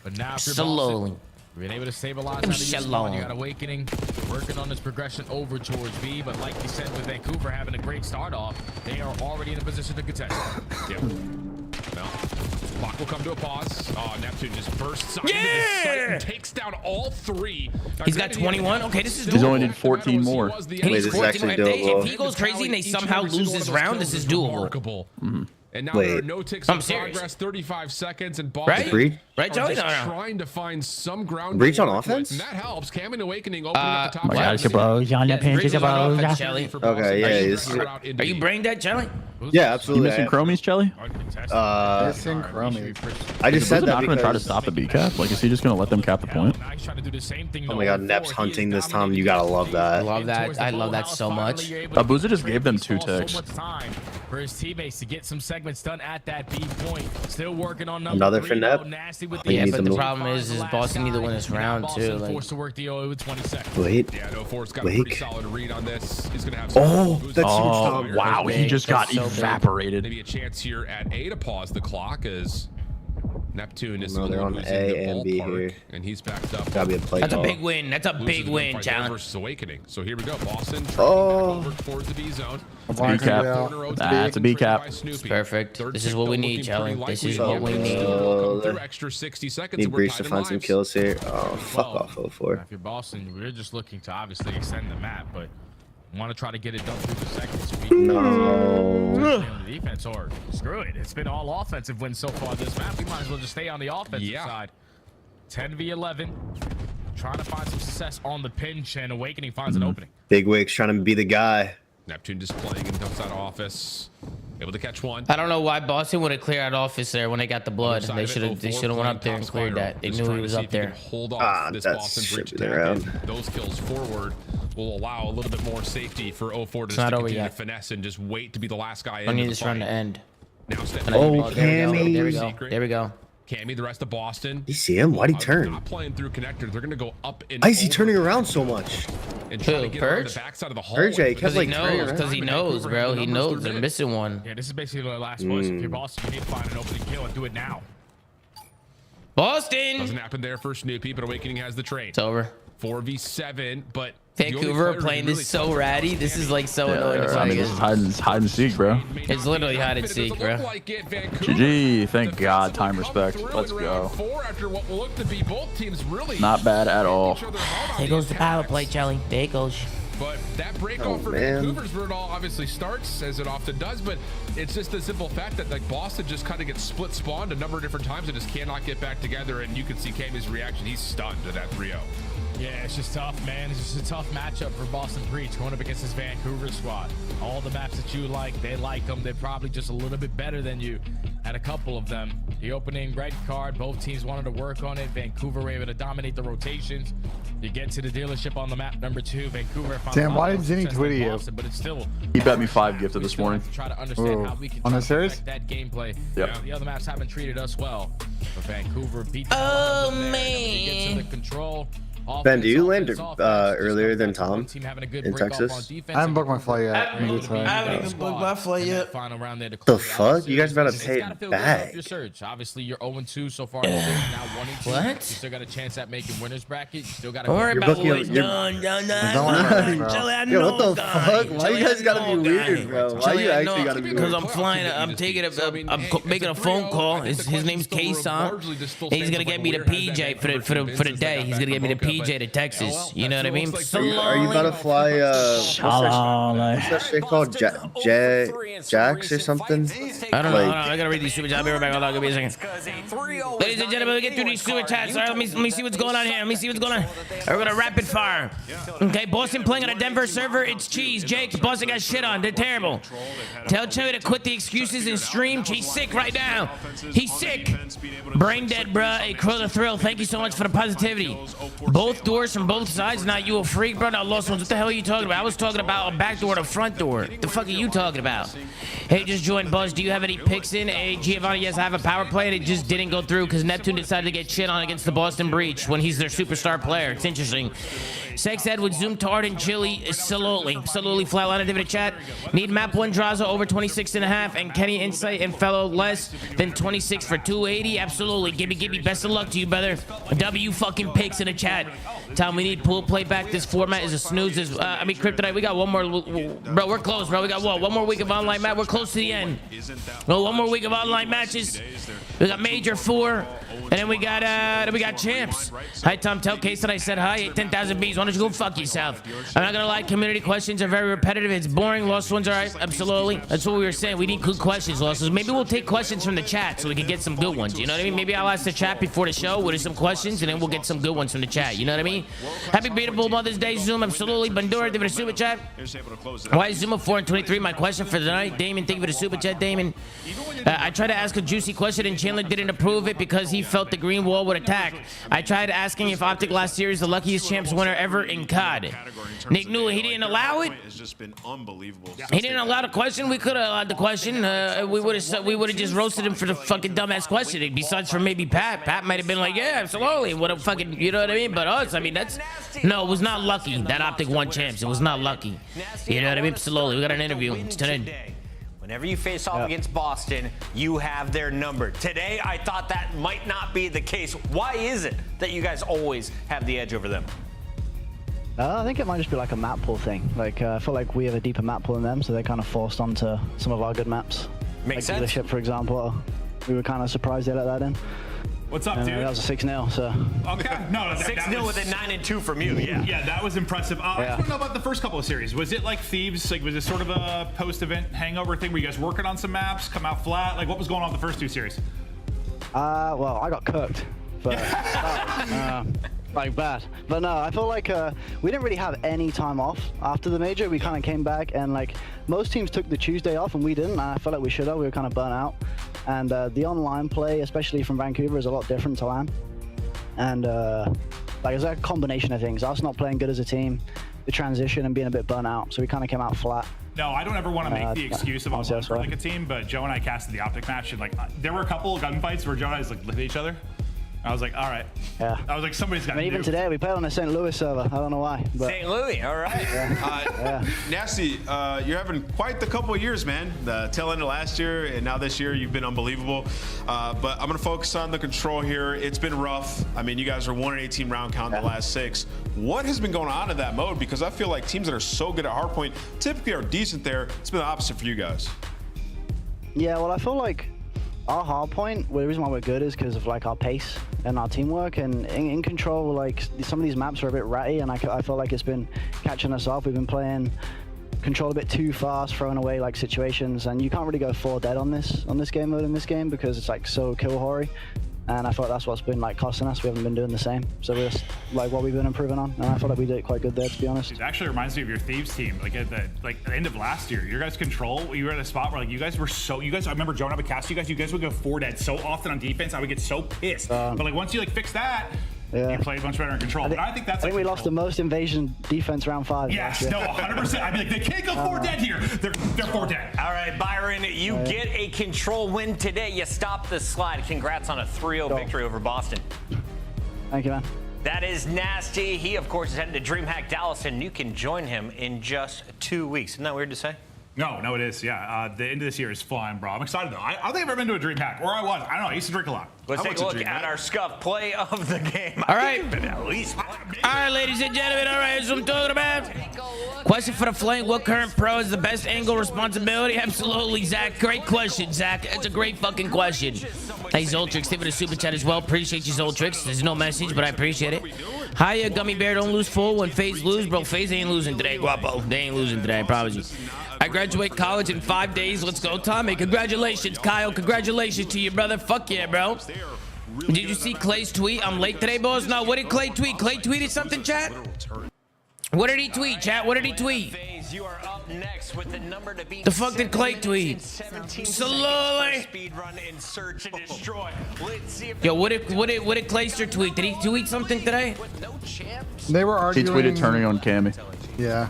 But now
slowly.
We've been able to stabilize out of this one. You got Awakening working on this progression over towards B, but like you said, with Vancouver having a great start off, they are already in a position to contest.
Yep. No. Clock will come to a pause. Oh, Neptune just bursts on
yeah!
and takes down all 3.
He's got 21. Okay, this is doable.
He's only need 14 more.
He needs 14 more. If he goes crazy and they somehow lose this round, this is doable.
Mm-hmm.
And now there are no ticks in progress. 35 seconds and
Boston right, Joey?
Trying to find some ground.
Breach on offense?
And that helps. Cam and Awakening opening up the top.
Okay, yeah.
Are you brain dead, Jelly?
Yeah, absolutely.
You missing chromies, Jelly?
Missing chromies.
I just said that
not
because...
gonna try to stop the B cap. Like, is he just gonna let them cap the point?
Oh my god, Nep's hunting this time. You gotta love that.
I love that. I love that so much.
Abuza just gave them 2 ticks.
For his teammates to get some segments done at that B point. Still working on
another for Nep.
Yeah, but the problem is Boston need to win this round too. Like,
forced to work the OA with 20 seconds.
Wait.
Yeah, no, Forrest's got a pretty solid read on this. He's gonna have
that's huge.
Wow, he just got evaporated.
Maybe a chance here at A to pause the clock as Neptune is
No, they're on
who's
A
in
and
the
B
ballpark,
here.
and he's backed up.
Gotta be a play
That's
call.
a big win. That's a big win, challenge.
Versus Awakening. So here we go. Boston
Oh.
over towards the B zone.
B cap. That's a B cap.
It's perfect. This is what we need, challenge. This is
likely.
what we need.
Through extra 60 seconds.
Need
and we're
Breach
tied
to
in
find some
lives.
kills here. Oh, fuck off 04.
If you're Boston, we're just looking to obviously extend the map, but want to try to get it done through the seconds.
No.
On the defense, or screw it. It's been all offensive wins so far this map. We might as well just stay on the offensive side. 10v11. Trying to find some success on the pinch, and Awakening finds an opening.
Big Wick's trying to be the guy.
Neptune just playing in outside office. Able to catch one.
I don't know why Boston would have cleared out office there when they got the blood. They should have went up there and cleared that. They knew he was up there.
Hold off this Boston breach attack. Those kills forward will allow a little bit more safety for 04 to just continue to finesse and just wait to be the last guy in.
I need this run to end.
Now
Cammy.
There we go. There we go.
Cammy, the rest of Boston.
You see him? Why'd he turn?
Not playing through connector. They're gonna go up and
Why is he turning around so much?
And try to get around the backside of the hall.
Because he knows, bro. He knows they're missing one.
Yeah, this is basically the last push. If you're Boston, you need to find an opening kill and do it now.
Boston!
Doesn't happen there for Snoopy, but Awakening has the trade.
It's over.
4v7, but
Vancouver playing this so ratty. This is like so annoying to play.
I mean, this is hide and seek, bro.
It's literally hide and seek, bro.
GG. Thank God. Time respect. Let's go. Not bad at all.
There goes the power play, Charlie. There it goes.
But that break off for Vancouver's where it all obviously starts, as it often does, but it's just the simple fact that like Boston just kind of gets split spawned a number of different times and just cannot get back together, and you can see Camy's reaction. He's stunned to that 3-0.
Yeah, it's just tough, man. It's just a tough matchup for Boston Breach going up against this Vancouver squad. All the maps that you like, they like them. They're probably just a little bit better than you at a couple of them. The opening red card, both teams wanted to work on it. Vancouver were able to dominate the rotations. You get to the dealership on the map number 2. Vancouver found
Damn, why didn't Zinni tweet you?
Boston, but it's still,
He bet me 5 gifted this morning.
try to understand how we can
On the
affect
series?
that gameplay.
Yep.
The other maps haven't treated us well. But Vancouver beat the get to the control.
Ben, do you land earlier than Tom in Texas?
I haven't booked my flight yet.
I haven't even booked my flight yet.
The fuck? You guys better pay it back.
Obviously, you're 0-2 so far. Now 1-2.
What?
You still got a chance at making winners bracket. You still got to.
Don't worry about
booking-
what's
you're-
done.
Yo, what the fuck? Why you guys gotta be weird, bro? Why you actually gotta be weird?
Because I'm flying. I'm taking I'm making a phone call. His name's Kason. He's gonna get me the PJ for the day. He's gonna get me the PJ to Texas. You know what I mean?
Are you about to fly? What's that shit called? Jax or something?
I don't know. I gotta read these super chats. I'll be right back. Hold on, give me a second. Ladies and gentlemen, we get through these super chats. All right, let me see what's going on here. Let me see what's going on. We're gonna rapid fire. Okay, Boston playing on a Denver server. It's cheese. Jake, Boston got shit on. They're terrible. Tell Cherry to quit the excuses and stream. He's sick right now. He's sick. Brain dead, bruh. Hey, Crow the Thrill. Thank you so much for the positivity. Both doors from both sides. Not you a freak, bro. Now, Lost Ones. What the hell are you talking about? I was talking about a back door to front door. The fuck are you talking about? Hey, just joined Buzz. Do you have any picks in? Hey, Giovanni, yes, I have a power play, and it just didn't go through because Neptune decided to get shit on against the Boston Breach when he's their superstar player. It's interesting. Sex Ed with Zoom Tard and Chili. Absolutely. Flatline and Dividend Chat. Need map 1 Draza over 26.5 and Kenny Insight and fellow less than 26 for 280. Absolutely. Give me. Best of luck to you, brother. W fucking picks in the chat. Tom, we need pool playback. This format is a snooze. Kryptonite, we got one more. Bro, we're close, bro. We got what? One more week of online match. We're close to the end. Well, one more week of online matches. We got Major 4, and then we got champs. Hi, Tom. Tell Case that I said hi. 10,000 Bs. Why don't you go fuck yourself? I'm not gonna lie. Community questions are very repetitive. It's boring. Lost Ones, all right. Absolutely. That's what we were saying. We need good questions, Lost Ones. Maybe we'll take questions from the chat so we can get some good ones. You know what I mean? Maybe I'll ask the chat before the show with some questions, and then we'll get some good ones from the chat. You know what I mean? Happy beautiful Mother's Day, Zoom. Absolutely. Bandura, give it a super chat. Why is Zuma 4 and 23? My question for the night. Damon, thank you for the super chat, Damon. I tried to ask a juicy question, and Chandler didn't approve it because he felt the green wall would attack. I tried asking if Optic last year is the luckiest champs winner ever in COD. Nick Newell, he didn't allow it. He didn't allow the question. We could have allowed the question. We would have just roasted him for the fucking dumbass question. Besides for maybe Pat. Pat might have been like, yeah, absolutely. What a fucking, you know what I mean? But us, I mean, no, it was not lucky that Optic won champs. It was not lucky. You know what I mean? Absolutely. We got an interview. It's today.
Whenever you face off against Boston, you have their number. Today, I thought that might not be the case. Why is it that you guys always have the edge over them?
I think it might just be like a map pool thing. Like, I feel like we have a deeper map pool than them, so they're kind of forced onto some of our good maps.
Makes
like
sense.
Dealership, for example, we were kind of surprised they let that in.
What's up, dude?
That was a 6-0, so.
Okay. No,
6-0 with a 9-2 from you. Yeah.
Yeah, that was impressive. I just want to know about the first couple of series. Was it like Thieves? Like, was it sort of a post-event hangover thing? Were you guys working on some maps, come out flat? Like, what was going on with the first 2 series?
Well, I got cooked, but like bad. But no, I feel like we didn't really have any time off after the major. We kind of came back, and like most teams took the Tuesday off, and we didn't. And I felt like we should have. We were kind of burnt out. And the online play, especially from Vancouver, is a lot different to LAN. And like it's a combination of things. Us not playing good as a team, the transition, and being a bit burnt out. So we kind of came out flat.
No, I don't ever want to make the excuse of us for like a team, but Joe and I casted the Optic match, and like there were a couple of gunfights where Joe and I just like looked at each other. I was like, all right.
Yeah.
I was like, somebody's got to
even today, we played on a St. Louis server. I don't know why. But
St. Louis, all right.
Nasty, you're having quite the couple of years, man. The tail end of last year and now this year, you've been unbelievable. But I'm going to focus on the control here. It's been rough. I mean, you guys are 1-18 round count in the last 6. What has been going on in that mode? Because I feel like teams that are so good at hardpoint typically are decent there. It's been the opposite for you guys.
Yeah, well, I feel like our hard point, the reason why we're good is because of like our pace and our teamwork, and in control, like some of these maps are a bit ratty, and I feel like it's been catching us off. We've been playing control a bit too fast, throwing away like situations, and you can't really go 4 dead on this game mode in this game because it's like so kill hoary. And I thought that's what's been like costing us. We haven't been doing the same. So we're just like what we've been improving on. And I feel like we did it quite good there, to be honest.
It actually reminds me of your Thieves team. Like at the end of last year, your guys' control, you were at a spot where like you guys, I remember Joe and I would cast you guys would go 4 dead so often on defense. I would get so pissed. But like once you like fix that, you play a bunch better in control. I think
we lost the most invasion defense round 5.
Yes, no, 100%. I'd be like, they can't go 4 dead here. They're 4 dead.
All right, Byron, you get a control win today. You stop the slide. Congrats on a 3-0 victory over Boston.
Thank you, man.
That is Nasty. He, of course, is headed to DreamHack Dallas, and you can join him in just 2 weeks. Isn't that weird to say?
No, it is. Yeah, the end of this year is flying, bro. I'm excited though. I don't think I've ever been to a DreamHack, or I was. I don't know. I used to drink a lot.
Let's take a look at our scuff play of the game.
All right.
At least.
All right, ladies and gentlemen. All right, that's what I'm talking about. Question for the flank: what current pro is the best angle responsibility? Absolutely, Zach. Great question, Zach. It's a great fucking question. Hey, Zoltrix, give it a super chat as well. Appreciate you, Zoltrix. There's no message, but I appreciate it. Hiya, Gummy Bear. Don't lose full when FaZe lose, bro. FaZe ain't losing today, guapo. They ain't losing today. I promise you. I graduate college in 5 days. Let's go, Tommy. Congratulations, Kyle. Congratulations to you, brother. Fuck yeah, bro. Did you see Clay's tweet? I'm late today, boys. No, what did Clay tweet? Clay tweeted something, chat? What did he tweet, chat? What did he tweet? The fuck did Clay tweet? Slowly. Yo, what did Clayster tweet? Did he tweet something today?
They were arguing.
He tweeted turning on Cammy.
Yeah.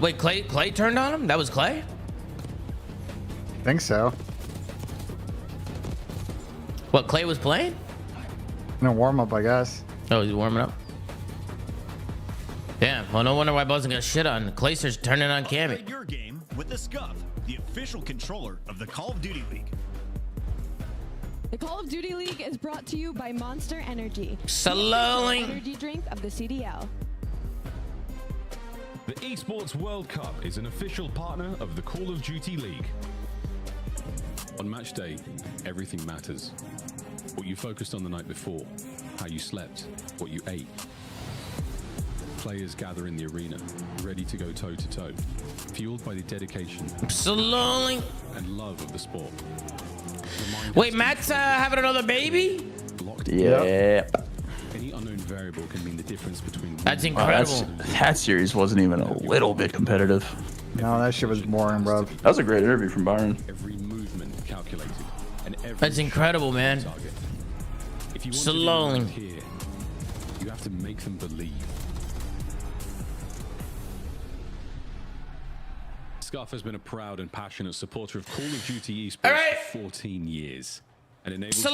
Wait, Clay turned on him? That was Clay?
I think so.
What, Clay was playing?
No warm up, I guess.
Oh, he's warming up. Damn. Well, no wonder why Buzz got shit on. Clayster's turning on Cammy.
Your game with the Scuff, the official controller of the Call of Duty League.
The Call of Duty League is brought to you by Monster Energy.
Slowly.
Energy drink of the CDL.
The Esports World Cup is an official partner of the Call of Duty League. On match day, everything matters. What you focused on the night before, how you slept, what you ate. Players gather in the arena, ready to go toe-to-toe, fueled by the dedication
Slowly.
and love of the sport.
Wait, Matt's having another baby?
Yeah.
Any unknown variable can mean the difference between.
That's incredible.
That series wasn't even a little bit competitive.
No, that shit was boring, bro.
That was a great interview from Byron.
Every movement calculated, and every
That's incredible, man.
If you want
Slowly.
to do here, you have to make them believe. Scuff has been a proud and passionate supporter of Call of Duty esports for 14 years and enables you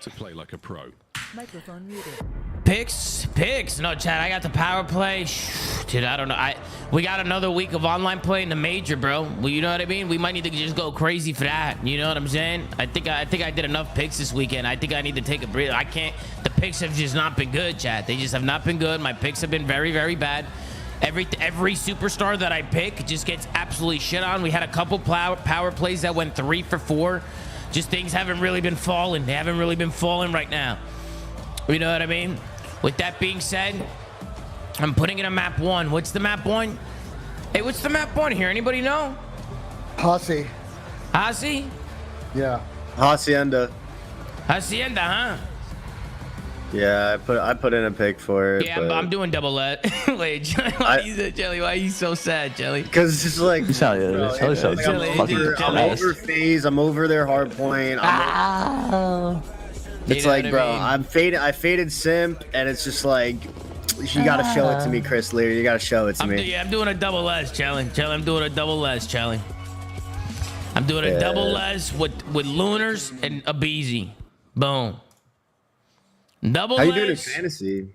to play like a pro.
Microphone muted.
Picks. No, Chad, I got the power play. Dude, I don't know. We got another week of online play in the major, bro. Well, you know what I mean? We might need to just go crazy for that. You know what I'm saying? I think I did enough picks this weekend. I think I need to take a breather. I can't. The picks have just not been good, Chad. They just have not been good. My picks have been very, very bad. Every superstar that I pick just gets absolutely shit on. We had a couple power plays that went 3 for 4. Just things haven't really been falling. They haven't really been falling right now. You know what I mean? With that being said, I'm putting in a map 1. What's the map 1? Hey, what's the map 1 here? Anybody know?
Hasi.
Hasi?
Yeah.
Hacienda.
Hacienda, huh?
Yeah, I put in a pick for it.
Yeah,
but
I'm doing double let. Wait, Jelly, why are you so sad, Jelly?
Because it's just like, I'm over FaZe. I'm over their hard point. It's like, bro, I faded Simp, and it's just like, you gotta show it to me, Chris Lear. You gotta show it to me.
Yeah, I'm doing a double S, Jelly. I'm doing a double S, Jelly. I'm doing a double S with Lunars and a BZ. Boom. Double
How you
S.
doing in fantasy?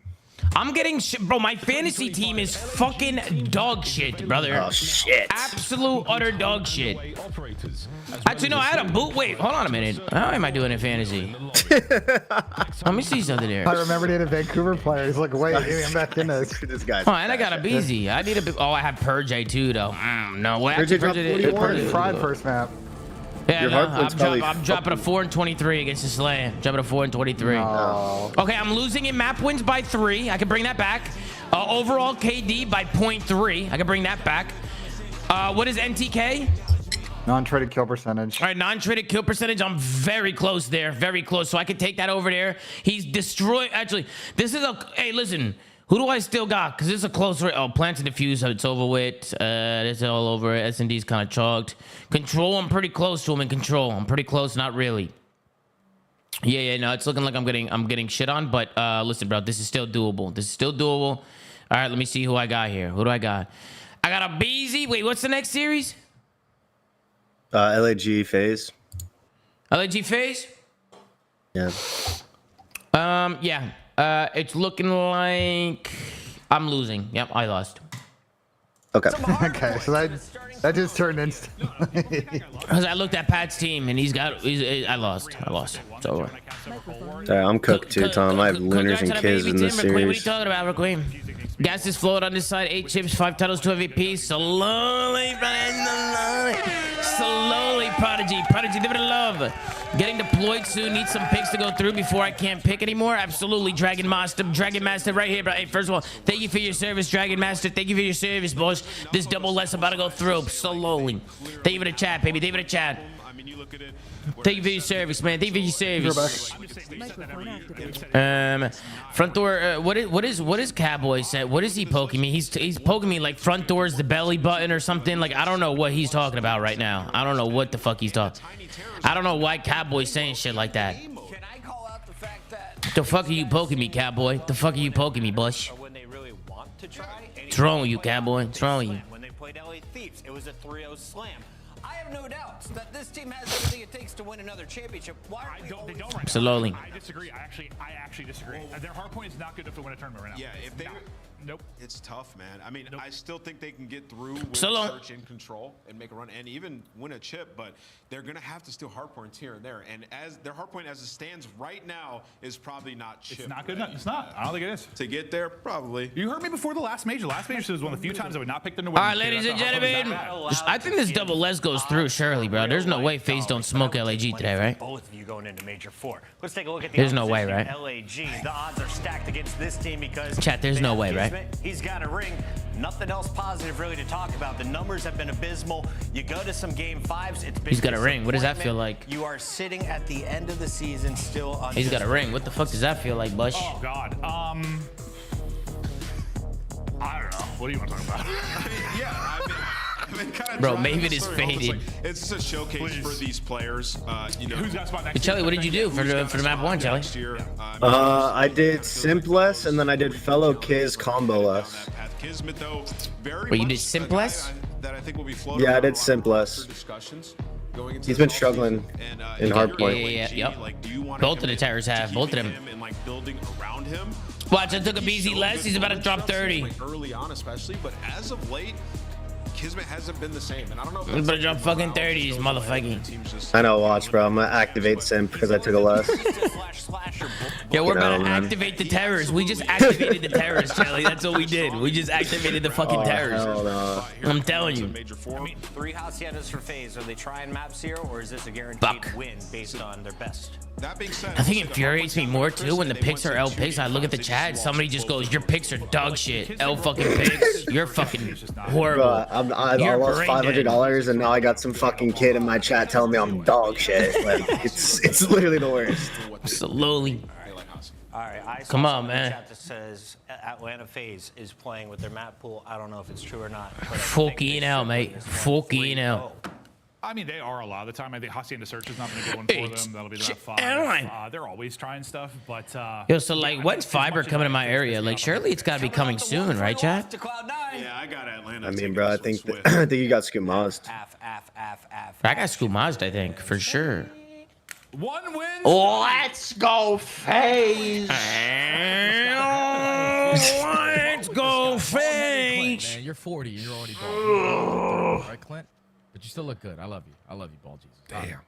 I'm getting shit, bro. My fantasy team is fucking dog shit, brother.
Oh shit!
Absolute utter dog shit. Actually, no, I had a boot. Wait, hold on a minute. How am I doing in fantasy? Let me see something there.
I remember he had a Vancouver player. He's like, wait, I'm back in this.
This guy.
Oh, and I got a BZ. I need a. Oh, I have Purge too, though. No, what?
Purge fried first map.
Yeah, no, I'm dropping a 4 and 23 against the Slam. Dropping a 4 and 23.
No.
Okay, I'm losing in map wins by 3. I can bring that back. Overall KD by 0.3. I can bring that back. What is NTK?
Non-traded kill percentage.
All right, non-traded kill percentage. I'm very close there. Very close. So I can take that over there. He's destroyed. Actually, this is a... Hey, listen. Who do I still got? Because this is a close rate. Oh, Plant and Diffuse, it's over with. It's all over. S&D's kind of chalked. Control, I'm pretty close to him in control. I'm pretty close, not really. Yeah, no, it's looking like I'm getting shit on. But listen, bro, this is still doable. This is still doable. All right, let me see who I got here. Who do I got? I got a BZ. Wait, what's the next series?
LAG FaZe.
LAG FaZe?
Yeah.
Yeah. It's looking like I'm losing. Yep, I lost.
Okay.
Okay, so that just turned instantly.
Because I looked at Pat's team and I lost. It's over.
Sorry, I'm cooked too, Tom. I have Lunars and Kids in this series.
What are you talking about, McQueen? Gas is flowed on this side. 8 chips, 5 titles, 2 MVP. Slowly, Prodigy. Prodigy, give it a love. Getting deployed soon. Need some picks to go through before I can't pick anymore. Absolutely, Dragon Master right here. But hey, first of all, thank you for your service, Dragon Master. Thank you for your service, boys. This double less about to go through slowly. Thank you for the chat, baby. Thank you for the chat. Thank you for your service, man. Thank you for your service. Front door. What is Cowboy said? What is he poking me? He's poking me like front door is the belly button or something. Like I don't know what he's talking about right now. I don't know what the fuck he's talking. I don't know why Cowboy's saying shit like that. The fuck are you poking me, Cowboy? The fuck are you poking me, Bush? What's wrong with you, Cowboy? What's wrong with you?
When they played LA Thieves, it was a 3-0 slam. I have no doubts that this team has everything it takes to win another championship. Why are they don't right
slowly?
I disagree. I actually disagree. Their hard point is not good enough to win a tournament right now.
Yeah, if they
nope.
It's tough, man. I mean, I still think they can get through with Search in control and make a run and even win a chip, but they're going to have to steal hard points here and there. And as their hard point as it stands right now is probably not chip.
It's not good enough. It's not. I don't think it is.
To get there, probably.
You heard me before the last major. Last major was one of the few times I would not pick them to win.
All right, ladies and gentlemen. I think this double les goes through, surely, bro. There's no way FaZe don't smoke LAG today, right?
Both of you going into Major 4. Let's take a look at the
There's no way, right?
LAG. The odds are stacked against this team because
chat, there's no way, right?
He's got a ring. Nothing else positive really to talk about. The numbers have been abysmal. You go to some game 5s. It's been
he's got a ring. What does that feel like?
You are sitting at the end of the season still on.
He's got a ring. What the fuck does that feel like, Bush?
Oh God. I don't know. What do you want to talk about?
Yeah,
bro, Maven is faded.
It's just a showcase for these players. You know,
who's got spot next?
Hey, Chelly, what did you do for the map 1, Chelly?
I did Simpless and then I did Fellow Kiz Comboless.
Wait, you did Simpless?
Yeah, I did Simpless. He's been struggling in hardpoint.
Yeah. Yep. Both of the terrors have. Both of them. Watch, I took a BZ less. He's about to drop 30.
Early on, especially, but as of late, Kismet hasn't been the same, and I don't know if
He's about to drop fucking 30s, motherfucking.
I know, watch, bro. I'm gonna activate Simp because I took a less.
Yeah, we're about to activate the terrors. We just activated the terrors, Charlie. That's what we did. We just activated the fucking terrors.
No.
I'm telling you.
I mean, 3 haciendas for FaZe. Are they trying maps here, or is this a guaranteed win based on their best?
That being said,
I think it infuriates me more too when the picks are L picks. I look at the chat, somebody just goes, "Your picks are dog shit. L fucking picks. You're fucking horrible."
Bro, I lost $500 and now I got some fucking kid in my chat telling me I'm dog shit. Like it's literally the worst.
Slowly.
All right, I
Come on, man.
Chat that says Atlanta FaZe is playing with their map pool. I don't know if it's true or not.
Fucking out, mate. Fucking out.
I mean, they are a lot of the time. I think Hacienda Search is not going to be good one for them. That'll be the 5. They're always trying stuff, but
Yo, so like, when's fiber coming to my area? Like, surely it's got to be coming soon, right, chat?
Yeah, I got Atlanta.
I mean, bro, I think you got Scoomazed.
I got Scoomazed, I think, for sure.
1 win.
Let's go, FaZe. Let's go, FaZe.
Man, you're 40. You're already bald. Right, Clint? But you still look good. I love you. I love you, Ball Jesus.
Damn.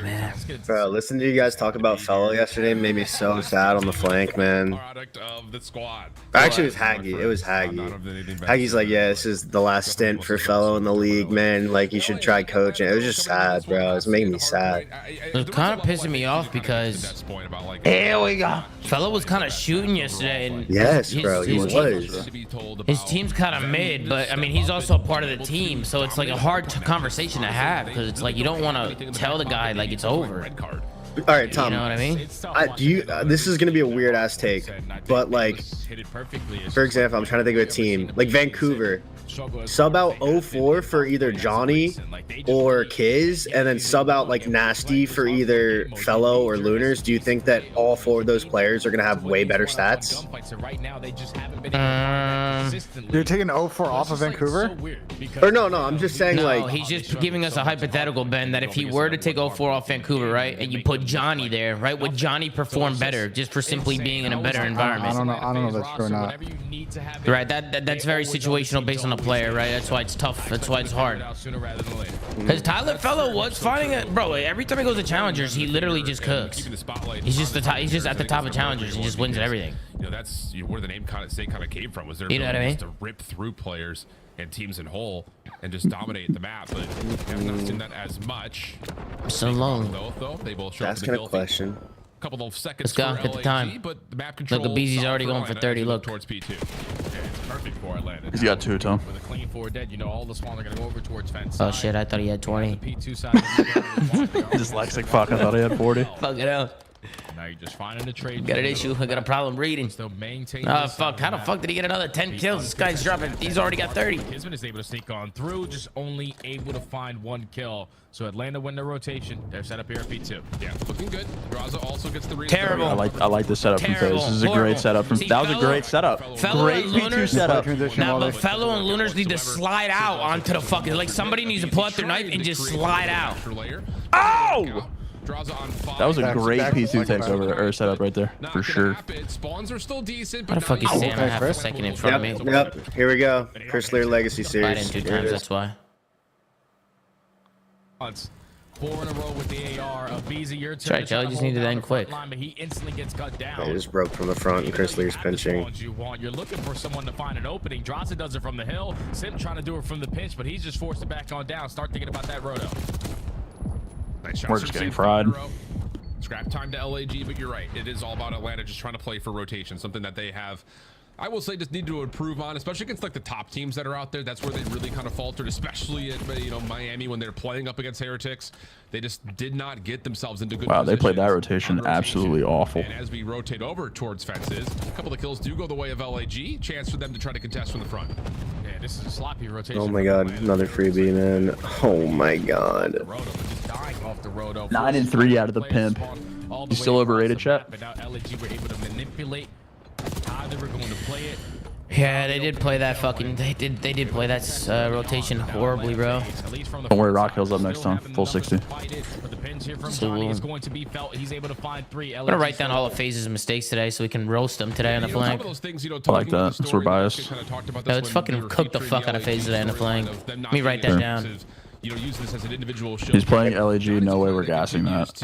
Man.
Bro, listen to you guys talk about Fellow yesterday made me so sad on the flank, man.
Product of the squad.
Actually, it was Haggy. It was Haggy. Haggy's like, yeah, this is the last stint for Fellow in the league, man. Like, you should try coaching. It was just sad, bro. It was making me sad.
It was kind of pissing me off because here we go. Fellow was kind of shooting yesterday, and
yes, bro, he was.
His team's kind of mid, but I mean, he's also a part of the team, so it's like a hard conversation to have because it's like you don't want to tell the guy like it's over.
All right, Tom.
You know what I mean?
This is gonna be a weird ass take, but like, for example, I'm trying to think of a team like Vancouver. Sub out 04 for either Johnny or Kiz, and then sub out like Nasty for either Fellow or Lunars. Do you think that all 4 of those players are gonna have way better stats?
You're taking 04 off of Vancouver?
Or no, I'm just saying
like he's just giving us a hypothetical, Ben, that if he were to take 04 off Vancouver, right, and you put Johnny there, right, would Johnny perform better just for simply being in a better environment?
I don't know if that's true or not.
Right, that's very situational based on the player, right? That's why it's tough. That's why it's hard. Because Tyler Fellow was finding it, bro. Every time he goes to challengers, he literally just cooks. He's just at the top of challengers. He just wins everything.
You know, that's where the name kind of came from. Was their ability to rip through players and teams in whole and just dominate the map. But I've not seen that as much.
So long.
Though they both show up
asking a question.
Couple of seconds.
Let's go. Get the time.
But the map control.
Look, BZ's already going for 30. Look.
Towards P2. Yeah, it's perfect for Atlanta.
He's got 2, Tom.
With a clean forward dead, you know all the spawn are gonna go over towards fence.
Oh shit! I thought he had 20.
P2 side.
Dyslexic fuck. I thought he had 40.
Fuck it out.
Now you're just finding the trade.
Got an issue. I got a problem reading.
Still maintain.
Oh fuck! How the fuck did he get another 10 kills? This guy's dropping. He's already got 30.
Kismet is able to sneak on through, just only able to find 1 kill. So Atlanta win their rotation. They're set up here at P2.
Yeah, looking good. Draza also gets the
terrible.
I like the setup from FaZe. This is a great setup from. That was a great setup. Great P2 setup.
Now, but Fellow and Lunars need to slide out onto the fucking. Like somebody needs to pull out their knife and just slide out.
Oh! That was a great P2 takeover or setup right there, for sure.
Spawns are still decent.
What the fuck is Sam half a second in front of me?
Yep. Here we go. Chris Lear Legacy Series.
I didn't 2 times. That's why.
4 in a row with the AR. BZ, your turn.
That's right, Joe. Just needed to end quick.
But he instantly gets cut down.
I just broke from the front, and Chris Lear's pinching.
You're looking for someone to find an opening. Draza does it from the hill. Sim trying to do it from the pinch, but he's just forced it back on down. Start thinking about that roto.
Nice
We're just getting fried.
Scrap time to LAG, but you're right. It is all about Atlanta just trying to play for rotation, something that they have, I will say, just need to improve on, especially against like the top teams that are out there. That's where they really kind of faltered, especially at Miami when they're playing up against Heretics. They just did not get themselves into good
positions. They played that rotation absolutely awful.
And as we rotate over towards fences, a couple of kills do go the way of LAG. Chance for them to try to contest from the front.
Yeah, this is a sloppy rotation.
Oh my god, another freebie, man. Oh my god.
9 and 3 out of the pimp. You still overrated, chat?
But now LAG were able to manipulate how they were going to play it.
Yeah, they did play that fucking. They did play that rotation horribly, bro.
Don't worry, Rock Hill's up next time. Full 60.
I'm gonna write down all of FaZe's mistakes today so we can roast them today on the flank.
I like that. That's we're biased.
Let's fucking cook the fuck out of FaZe today on the flank. Let me write that down.
Use this as an individual shield.
He's playing LAG. No way we're gassing that. Okay.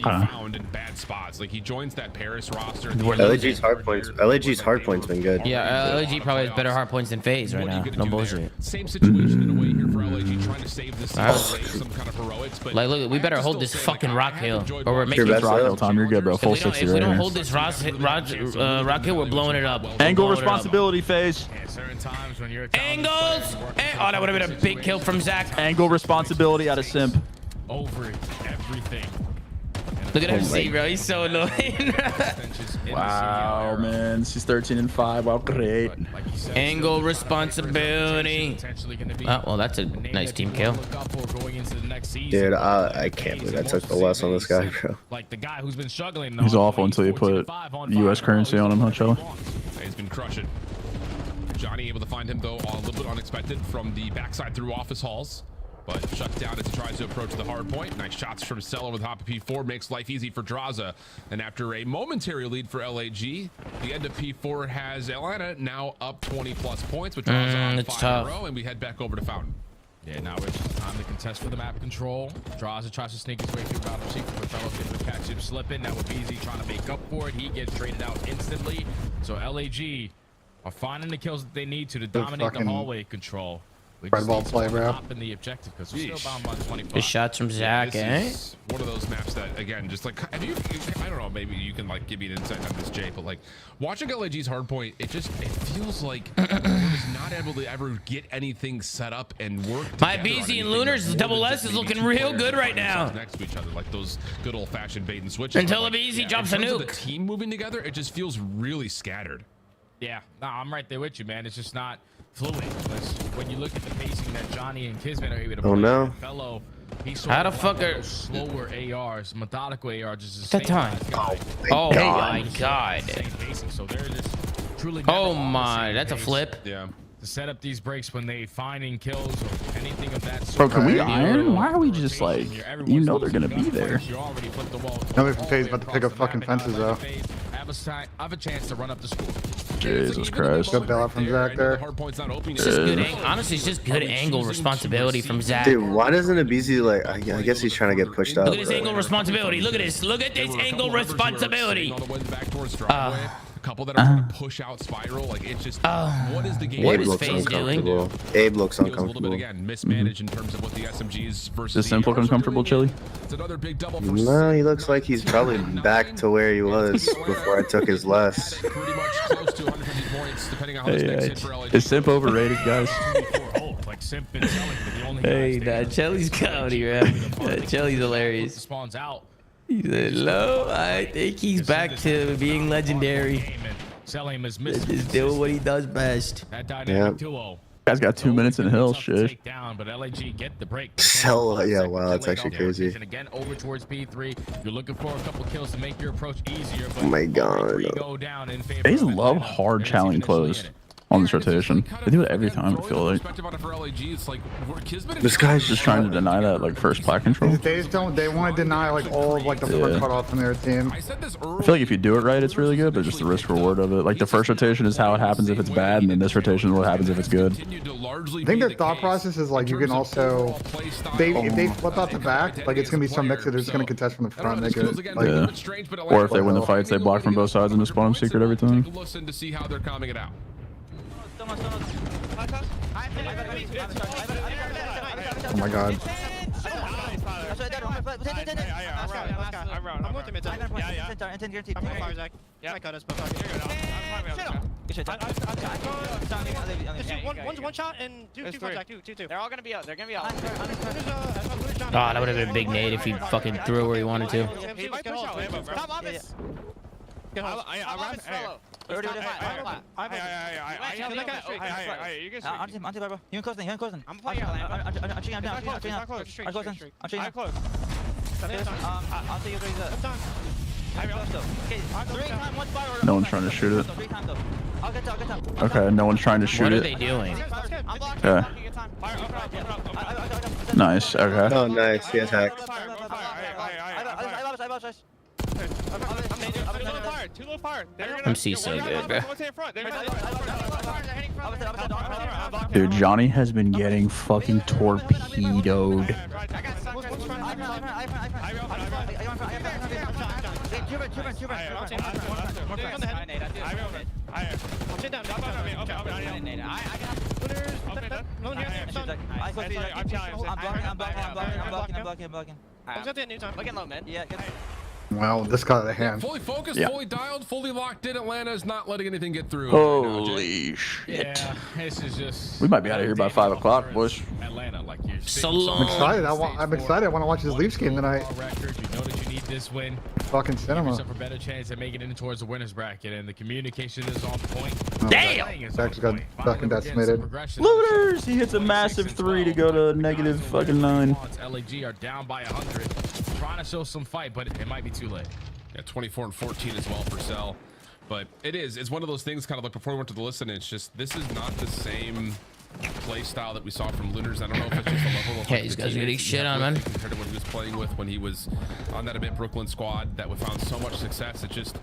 Found in bad spots. Like he joins that Paris roster.
LAG's hard points. LAG's hard points been good.
Yeah, LAG probably has better hard points than FaZe right now. No bullshit.
Same situation in a way here for LAG, trying to save this some kind of heroics. But
like, look, we better hold this fucking Rock Hill, or we're making
Rock Hill time. You're good, bro. Full 60
If we
right
don't
here.
hold this Rock Hill, we're blowing it up.
Angle responsibility, FaZe.
Angles. Oh, that would have been a big kill from Zach.
Angle responsibility out of Simp.
Over everything.
Look at MC, bro. He's so annoying.
Wow, man. She's 13 and 5. Wow, great.
Angle responsibility. Oh, well, that's a nice team kill.
Dude, I can't believe I took the loss on this guy, bro.
Like the guy who's been struggling.
He's awful until you put U.S. currency on him, huh, Chella?
He's been crushing. Johnny able to find him, though, a little bit unexpected from the backside through office halls. But shut down as he tries to approach the hard point. Nice shots from Cello with hop of P4 makes life easy for Draza. And after a momentary lead for LAG, the end of P4 has Atlanta now up 20+ points with Draza on 5 in a row, and we head back over to Fountain.
Yeah, now it's time to contest for the map control. Draza tries to sneak his way through bottom seat, but fellow able to catch him slipping. Now with BZ trying to make up for it, he gets traded out instantly. So LAG are finding the kills that they need to dominate the hallway control.
Red ball play, bro.
In the objective because we're still bound by 25.
Good shots from Zach,
This is one of those maps that, again, just like, have you, I don't know, maybe you can like give me an insight on this, Jay, but like watching LAG's hardpoint, it feels like we're just not able to ever get anything set up and work.
My BZ and Lunar's double S is looking real good right now.
Next to each other, like those good old-fashioned bait and switches.
Until the BZ drops a nuke.
The team moving together, it just feels really scattered.
Yeah, no, I'm right there with you, man. It's just not fluid. When you look at the pacing that Johnny and Kismet are able to play, fellow,
how the fuck are
slower ARs, methodical ARs, just
that time? Oh my god!
So they're just truly.
Oh my, that's a flip.
Yeah.
To set up these breaks when they finding kills or anything of that sort.
Bro, can we iron? Why are we just like, you know they're gonna be there?
Nobody from FaZe about to pick up fucking fences though.
I have a chance to run up the score.
Jesus Christ.
Good bailout from Zach there.
It's just good honestly, it's just good angle responsibility from Zach.
Dude, why doesn't a BZ like? I guess he's trying to get pushed up.
Look at this angle responsibility. Look at this. Look at this angle responsibility.
A couple that are going to push out spiral, like it's just what is the game?
What is FaZe doing?
Abe looks uncomfortable.
A little bit again mismanaged in terms of what the SMGs versus.
Is Simple uncomfortable, Chili?
It's another big double for
No, he looks like he's probably back to where he was before I took his less.
pretty much close to 150 points, depending on how this next hit for LAG.
Is Simp overrated, guys?
Hey, that Chelly's comedy, man. Chelly's hilarious.
Spawns out.
He said, "Low, I think he's back to being legendary. Just doing what he does best."
That dynamic duo.
Guy's got 2 minutes in hill, shit.
But LAG get the break.
So yeah, wow, that's actually crazy.
And again, over towards P3. You're looking for a couple kills to make your approach easier.
Oh my god.
FaZe love hard challenge close on this rotation. They do it every time, I feel like. This guy's just trying to deny that like first plat control.
They just don't. They want to deny like all of like the front cutoff from their team.
I feel like if you do it right, it's really good, but just the risk reward of it. Like the first rotation is how it happens if it's bad, and then this rotation is what happens if it's good.
I think their thought process is like you can also, if they flip out the back, like it's gonna be some mix that are just gonna contest from the front. They could, like,
yeah. Or if they win the fights, they block from both sides and just spawn them secret every time.
Listen to see how they're calming it out.
Oh my god.
One's one shot and two contact. Two. They're all gonna be out. They're gonna be out.
Oh, that would have been a big nade if he fucking threw where he wanted to.
I'm playing
No one's trying to shoot it. Okay, no one's trying to shoot
What are
it.
they doing?
Okay. Nice. Okay.
Oh, nice. He attacked.
MC so good, bro.
Dude, Johnny has been getting fucking torpedoed.
Well, this got out of hand.
Fully focused,
Yeah.
fully dialed, fully locked in. Atlanta is not letting anything get through.
Holy shit.
Yeah, this is just.
We might be out of here by 5 o'clock, boys.
Atlanta, like you're
So
I'm excited. I'm excited. I want to watch this Leafs game tonight.
Record, you know that you need this win.
Fucking cinema.
Yourself a better chance at making it in towards the winners bracket, and the communication is on point.
Damn!
Zach's got fucking decimated.
Looters! He hits a massive 3 to go to negative fucking 9.
LAG are down by 100, trying to show some fight, but it might be too late.
Yeah, 24 and 14 as well for Cell. But it's one of those things, kind of like before we went to the listen, it's just, this is not the same play style that we saw from Lunars. I don't know if it's just a level of
Hey, these guys are getting shit on, man.
compared to what he was playing with when he was on that Admit Brooklyn squad that we found so much success. It just,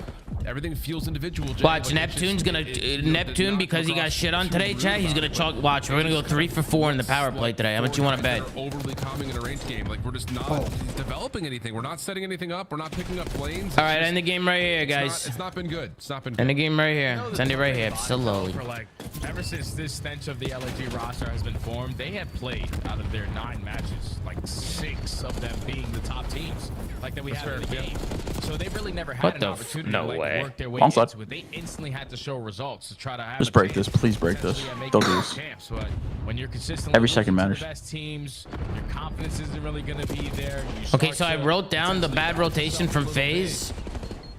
everything feels individual. Jay.
Watch,
Like,
Neptune's gonna Neptune because he got shit on today, chat. He's gonna chalk. Watch, we're gonna go 3 for 4 in the power play today. How much you want to bet?
Overly calming in a range game. Like, we're just not developing anything. We're not setting anything up. We're not picking up planes.
All right, end the game right here, guys.
It's not been good. It's not been good.
End the game right here. Send it right here. Slowly.
For like, ever since this stench of the LAG roster has been formed, they have played out of their 9 matches, like 6 of them being the top teams, like that we had in the game. So they really never had
What
an
the
opportunity
no
to like
way.
work their way
Onside.
into it. They instantly had to show results to try to have.
Just
a
break
chance
this. Please break this.
potentially at
Don't
making
do
it
this.
champs. But when you're consistently
Every second
losing to
matters.
the best teams, your confidence isn't really going to be there. You
Okay,
start
so I
to
wrote down the bad rotation from FaZe,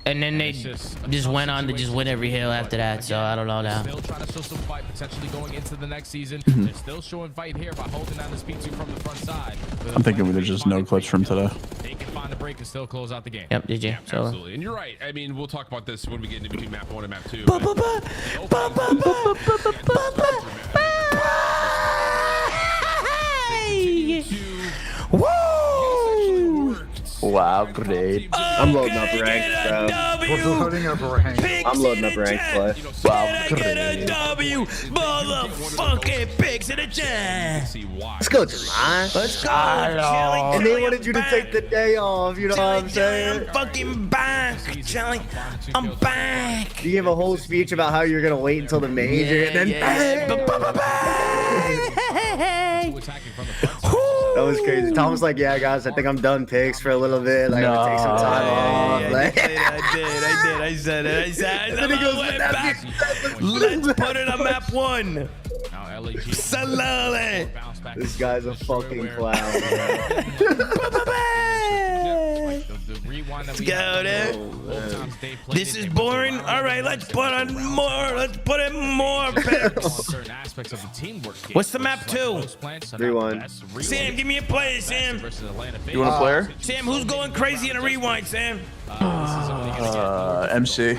and then they just went on to just win every hill after that. So I don't know now.
Still trying to show some fight potentially going into the next season.
Mm-hmm.
They're still showing fight here by holding down the speed 2 from the front side.
I'm thinking there's just no clips from today.
They can find a break and still close out the game.
Yep, GG. So
Absolutely. And you're right. I mean, we'll talk about this when we get into between map 1 and map 2.
Wow, great.
I'm loading up ranks, bro.
We're loading up ranks.
I'm loading up ranks, play.
Wow,
great. W, motherfucking picks in the chat.
Let's go, July.
Let's go.
And they wanted you to take the day off, you know what I'm saying?
I'm fucking back, Jelly. I'm back.
You gave a whole speech about how you're gonna wait until the major, and then that was crazy. Tom was like, "Yeah, guys, I think I'm done picks for a little bit. Like, I'm gonna take some time off." Like,
I said it.
and then he goes,
Let's put it on map 1. Slowly.
This guy's a fucking clown, bro.
Let's go, dude. This is boring. All right, let's put on more. Let's put in more picks. What's the map 2?
3-1.
Sam, give me a play, Sam.
You want a player?
Sam, who's going crazy in a rewind, Sam?
MC.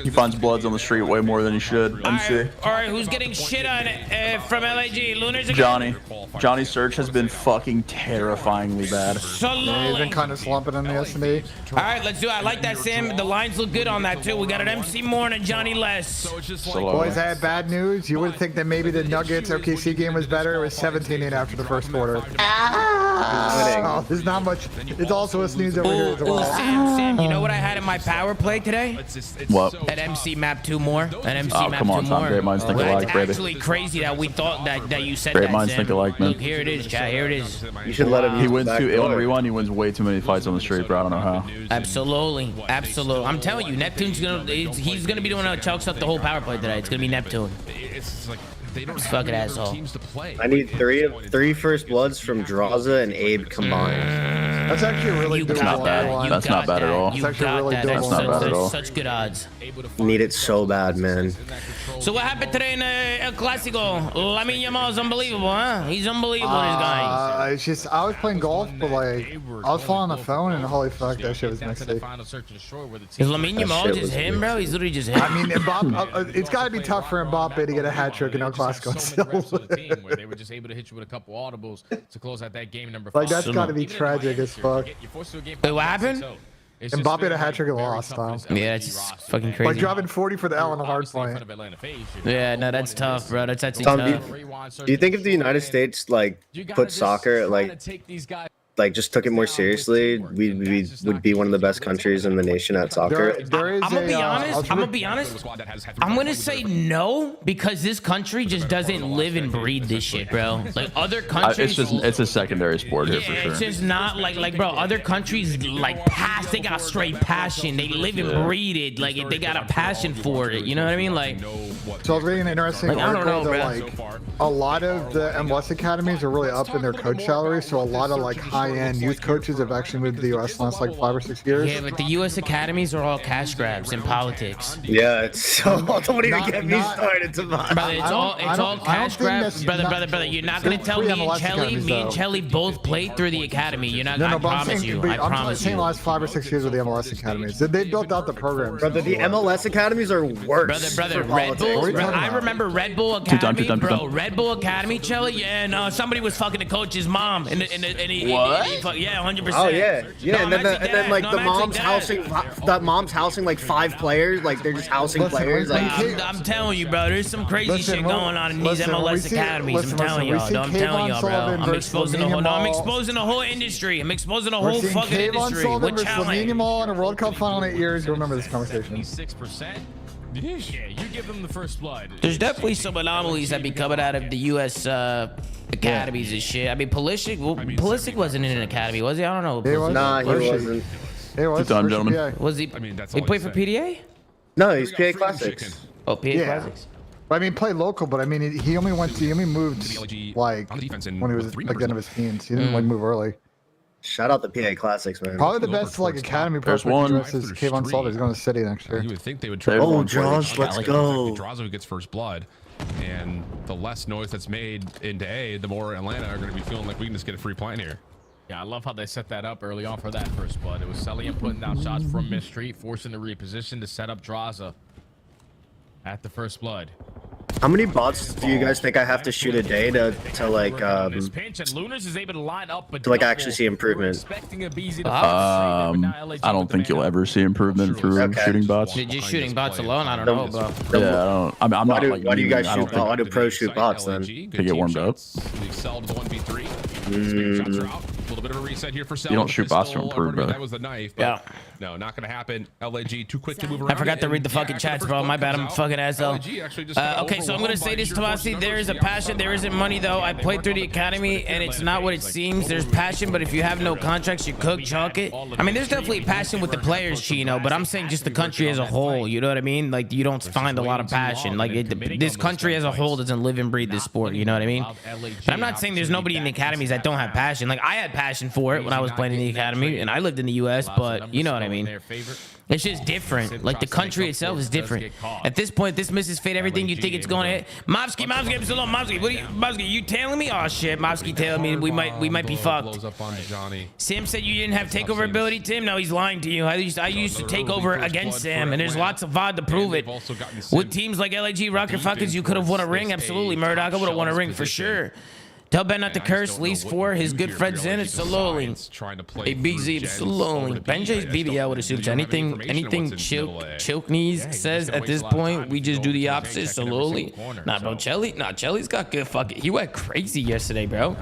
He finds bloods on the street way more than he should. MC.
All right, who's getting shit on from LAG? Lunars again?
Johnny. Johnny's search has been fucking terrifyingly bad.
Yeah, he's been kind of slumping on the S&D.
All right, let's do it. I like that, Sam. The lines look good on that, too. We got an MC more and a Johnny less.
Boys, I had bad news. You would think that maybe the Nuggets OKC game was better. It was 17-8 after the first quarter. Oh, there's not much. It's also a snooze over here as well.
Sam, you know what I had in my power play today?
What?
At MC map 2 more. At MC map 2
come on, Tom.
more.
Great minds think
Well,
alike,
it's
baby.
actually crazy that we thought that you said
Great
that,
minds
Sam.
think alike, man.
Look, here it is, chat. Here it is.
You should let him.
He wins on rewind. He wins way too many fights on the street, bro. I don't know how.
Absolutely. I'm telling you, Neptune's he's gonna be doing a choke stuff the whole power play today. It's gonna be Neptune.
It's like they don't
This
have
fucking
other
asshole.
teams to play.
I need three first bloods from Draza and Abe combined.
That's actually really
You
doable.
got that.
That's not bad at all.
You
That's actually
got
really
that.
doable.
That's not bad at all.
Such good odds.
Need it so bad, man.
So what happened today in El Clasico? Lamine Yamal is unbelievable, huh? He's unbelievable, this guy.
It's just I was playing golf, but like I was falling on the phone, and holy fuck, that shit was messy.
Is Lamine Yamal just him, bro? He's literally just him.
I mean, it's got to be tough for Mbappe to get a hat trick in El Clasico still.
Where they were just able to hit you with a couple audibles to close out that game number 5.
Like that's got to be tragic as fuck.
Wait, what happened?
Mbappe had a hat trick and lost, Tom.
Yeah, it's just fucking crazy.
Like dropping 40 for the L on the hard point.
Yeah, no, that's tough, bro. That's actually
Tom,
tough.
do you think if the United States like put soccer like just took it more seriously, we would be one of the best countries in the nation at soccer?
I'm gonna be honest. I'm gonna say no because this country just doesn't live and breathe this shit, bro. Like other countries,
it's a secondary sport here for sure.
It's just not like bro. Other countries like they got straight passion. They live and breathe it. Like they got a passion for it. You know what I mean? Like.
So I was reading an interesting article that like a lot of the MLS academies are really up in their coach salaries. So a lot of like high-end youth coaches have actually moved to the US in the last like 5 or 6 years.
Yeah, but the US academies are all cash grabs in politics.
Yeah, it's so. Don't even get me started, Tomas.
Brother, it's all cash grabs. Brother. You're not gonna tell me and Chelly both played through the academy. You're not. I promise you. I promise you.
I'm saying the last 5 or 6 years with the MLS academies. They built out the programs.
Brother, the MLS academies are worse.
Brother, Red Bull. I remember Red Bull Academy, bro. Red Bull Academy, Chelly. Yeah, and somebody was fucking the coach's mom. And yeah, 100%.
Oh yeah. And then like the mom's housing like 5 players. Like they're just housing players. Like
I'm telling you, bro. There's some crazy shit going on in these MLS academies. I'm telling y'all, bro. I'm exposing the whole. No, I'm exposing the whole industry. I'm exposing the whole fucking industry. What challenge?
Lamine Yamal in a World Cup final in 8 years. You'll remember this conversation.
6%. Yeah, you give them the first blood.
There's definitely some anomalies that be coming out of the U.S. Academies and shit. I mean, Pulisic wasn't in an academy, was he? I don't know.
He was. Nah, he wasn't.
He was.
Good time, gentlemen.
Was he?
I mean, that's
he played for PDA?
No, he's PA Classics.
Oh, PA Classics.
I mean, play local, but I mean, he only moved like when he was like the end of his teens. He didn't like move early.
Shout out the PA Classics, man.
Probably the best like academy prospect is Kayvon Salter. He's going to City next year.
You would think they would try.
Oh, Josh, let's go.
Drazo gets first blood, and the less noise that's made into A, the more Atlanta are going to be feeling like we can just get a free point here. Yeah, I love how they set that up early on for that first blood. It was Celian putting down shots from mid-street, forcing the reposition to set up Draza at the first blood.
How many bots do you guys think I have to shoot a day to like actually see improvement?
I don't think you'll ever see improvement through shooting bots.
Just shooting bots alone, I don't know about.
Yeah, I don't. I mean, I'm not like.
Why do you guys shoot? Why do pros shoot bots then?
To get warmed up.
A little bit of a reset here for
you don't shoot bots to improve, brother.
That was the knife. Yeah. No, not gonna happen. LAG too quick to move around.
I forgot to read the fucking chats, bro. My bad. I'm fucking asshole. Okay, so I'm gonna say this, Tomasi. There is a passion. There isn't money though. I played through the academy, and it's not what it seems. There's passion, but if you have no contracts, you cook chalk it. I mean, there's definitely passion with the players, Chino. But I'm saying just the country as a whole. You know what I mean? Like you don't find a lot of passion. Like this country as a whole doesn't live and breathe this sport. You know what I mean? But I'm not saying there's nobody in the academies that don't have passion. Like I had passion for it when I was playing in the academy, and I lived in the U.S. But you know what I mean? It's just different. Like the country itself is different. At this point, this misses fit everything you think it's going to hit. Mobsky, Mobsky, you tailing me? Oh shit, Mobsky tailing me. We might be fucked. Sam said you didn't have takeover ability, Tim. No, he's lying to you. I used to take over against Sam, and there's lots of VOD to prove it. With teams like LAG, Rocket Fuckers, you could have won a ring. Absolutely, Murdoch, I would have won a ring for sure. Tell Ben not to curse. Least 4. His good friends in it. Slowly. A BZ. Slowly. Benj's BBL would assume anything Chilknees says at this point, we just do the opposite. Slowly. Nah, bro. Chelly's got good fucking. He went crazy yesterday, bro.